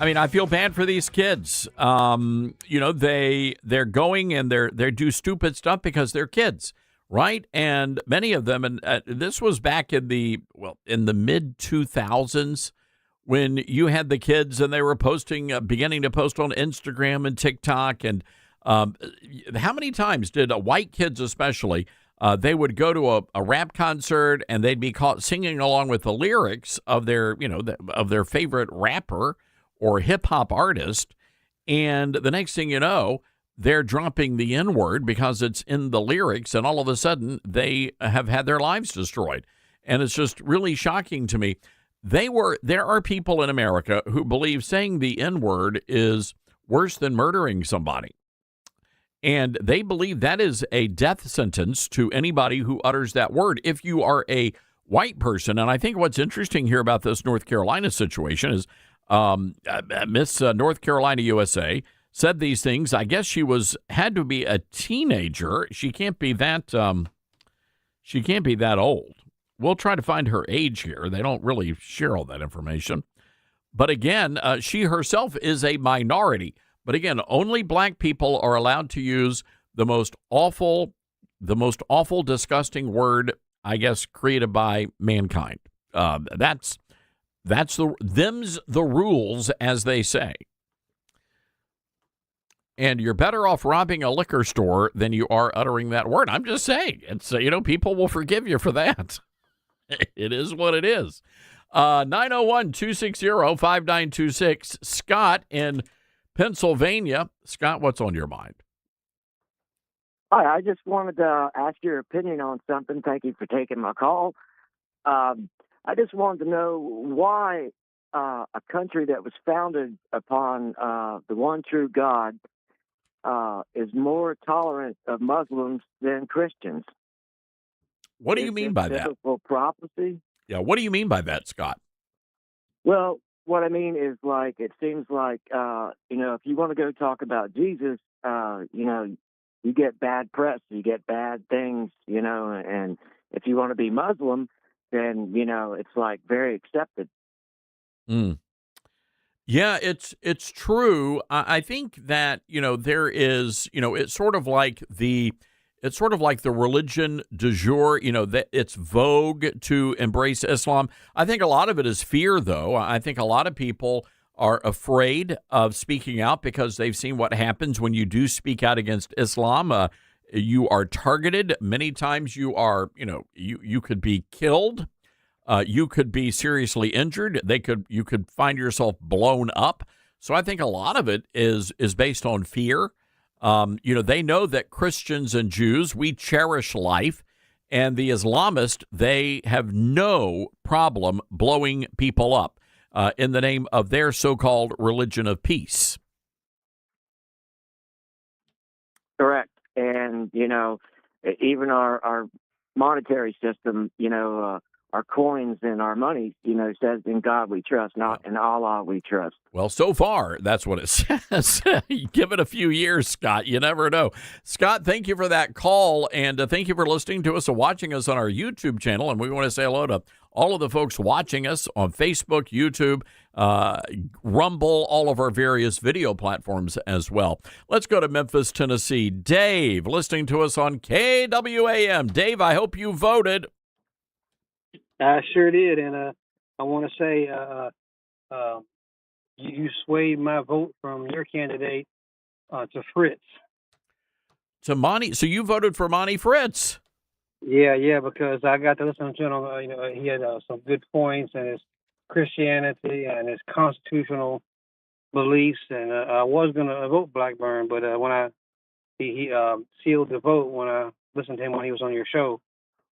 I mean, I feel bad for these kids. They're going and they do stupid stuff because they're kids, right? And many of them, and this was back in the mid 2000s when you had the kids and they were beginning to post on Instagram and TikTok. And how many times did white kids, especially, they would go to a rap concert and they'd be caught singing along with the lyrics of their favorite rapper or hip hop artist, and the next thing you know, they're dropping the N-word because it's in the lyrics, and all of a sudden they have had their lives destroyed. And it's just really shocking to me. There are people in America who believe saying the N-word is worse than murdering somebody. And they believe that is a death sentence to anybody who utters that word if you are a white person. And I think what's interesting here about this North Carolina situation is Miss North Carolina, USA, said these things. I guess she had to be a teenager. She can't be that old. We'll try to find her age here. They don't really share all that information. But again, she herself is a minority. But again, only black people are allowed to use the most awful, disgusting word, I guess, created by mankind. Them's the rules, as they say. And you're better off robbing a liquor store than you are uttering that word. I'm just saying. It's people will forgive you for that. It is what it is. 901-260-5926. Scott in Pennsylvania. Scott, what's on your mind? Hi, I just wanted to ask your opinion on something. Thank you for taking my call. I just wanted to know why a country that was founded upon the one true God is more tolerant of Muslims than Christians. What do you mean by that? Biblical prophecy? Yeah, what do you mean by that, Scott? Well, what I mean is, it seems like, if you want to go talk about Jesus, you get bad press, you get bad things, and if you want to be Muslim, then, it's very accepted. Yeah, it's true. I think that, there is, it's sort of like the religion du jour, that it's vogue to embrace Islam. I think a lot of it is fear, though. I think a lot of people are afraid of speaking out because they've seen what happens when you do speak out against Islam. You are targeted. Many times you are, you could be killed. You could be seriously injured. You could find yourself blown up. So I think a lot of it is based on fear. They know that Christians and Jews, we cherish life, and the Islamists, they have no problem blowing people up in the name of their so-called religion of peace. Correct. And, even our monetary system, our coins and our money, says in God we trust, not in Allah we trust. Well, so far, that's what it says. Give it a few years, Scott. You never know. Scott, thank you for that call, and thank you for listening to us and watching us on our YouTube channel. And we want to say hello to all of the folks watching us on Facebook, YouTube, Rumble, all of our various video platforms as well. Let's go to Memphis, Tennessee. Dave, listening to us on KWAM. Dave, I hope you voted. I sure did, and I want to say you swayed my vote from your candidate to Fritz. To Monty, so you voted for Monty Fritz? Yeah, because I got to listen to him. He had some good points and his Christianity and his constitutional beliefs, and I was going to vote Blackburn, but when he sealed the vote when I listened to him when he was on your show.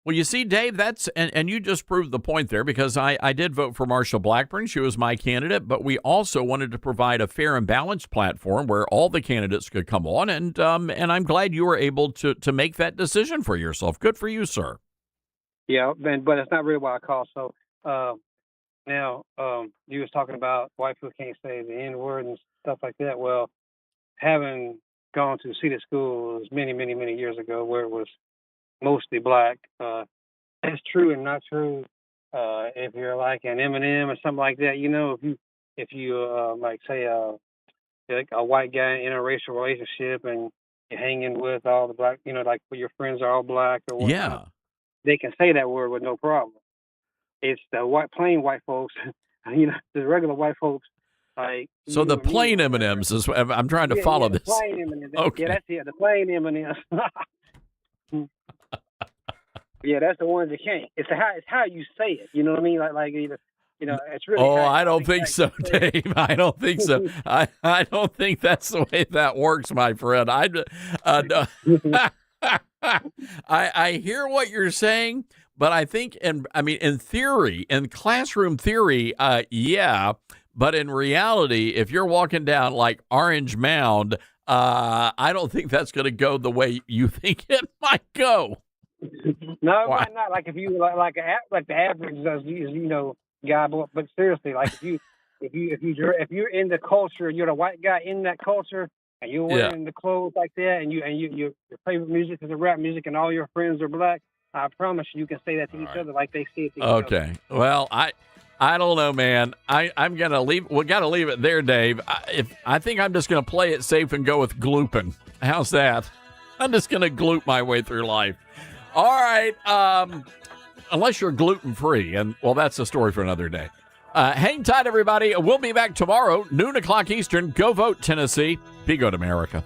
Well, you see, Dave, and you just proved the point there, because I did vote for Marsha Blackburn. She was my candidate, but we also wanted to provide a fair and balanced platform where all the candidates could come on, and I'm glad you were able to make that decision for yourself. Good for you, sir. Yeah, but it's not really what I call. So now you was talking about white people can't say the N-word and stuff like that. Well, having gone to Cedar Schools many, many, many years ago, where it was mostly black. It's true and not true. If you're like an Eminem or something like that, if you if you like say like a white guy in a interracial relationship and you're hanging with all the black, like your friends are all black or whatnot, Yeah. they can say that word with no problem. It's the plain white folks, the regular white folks. Like So the plain M&Ms is I'm trying to follow the this. plain M&Ms. Okay. Yeah, that's it. The plain M&Ms. Yeah, that's the ones that can't. It's how you say it. You know what I mean? It's really. Oh, I don't think so, Dave. I don't think so. I don't think that's the way that works, my friend. I hear what you're saying, but I think, in theory, in classroom theory, yeah. But in reality, if you're walking down like Orange Mound, I don't think that's going to go the way you think it might go. No, it might not. Like if you like the average guy, but seriously, like if you're in the culture, you're the white guy in that culture, and you're wearing the clothes like that, and your favorite music is the rap music, and all your friends are black, I promise you can say that to each other like they say it to each other. Okay. Well, I don't know, man. I'm gonna leave. We got to leave it there, Dave. I think I'm just gonna play it safe and go with glooping. How's that? I'm just gonna gloop my way through life. All right. Unless you're gluten free, and well, that's a story for another day. Hang tight, everybody. We'll be back tomorrow, noon o'clock Eastern. Go vote, Tennessee. Be good, America.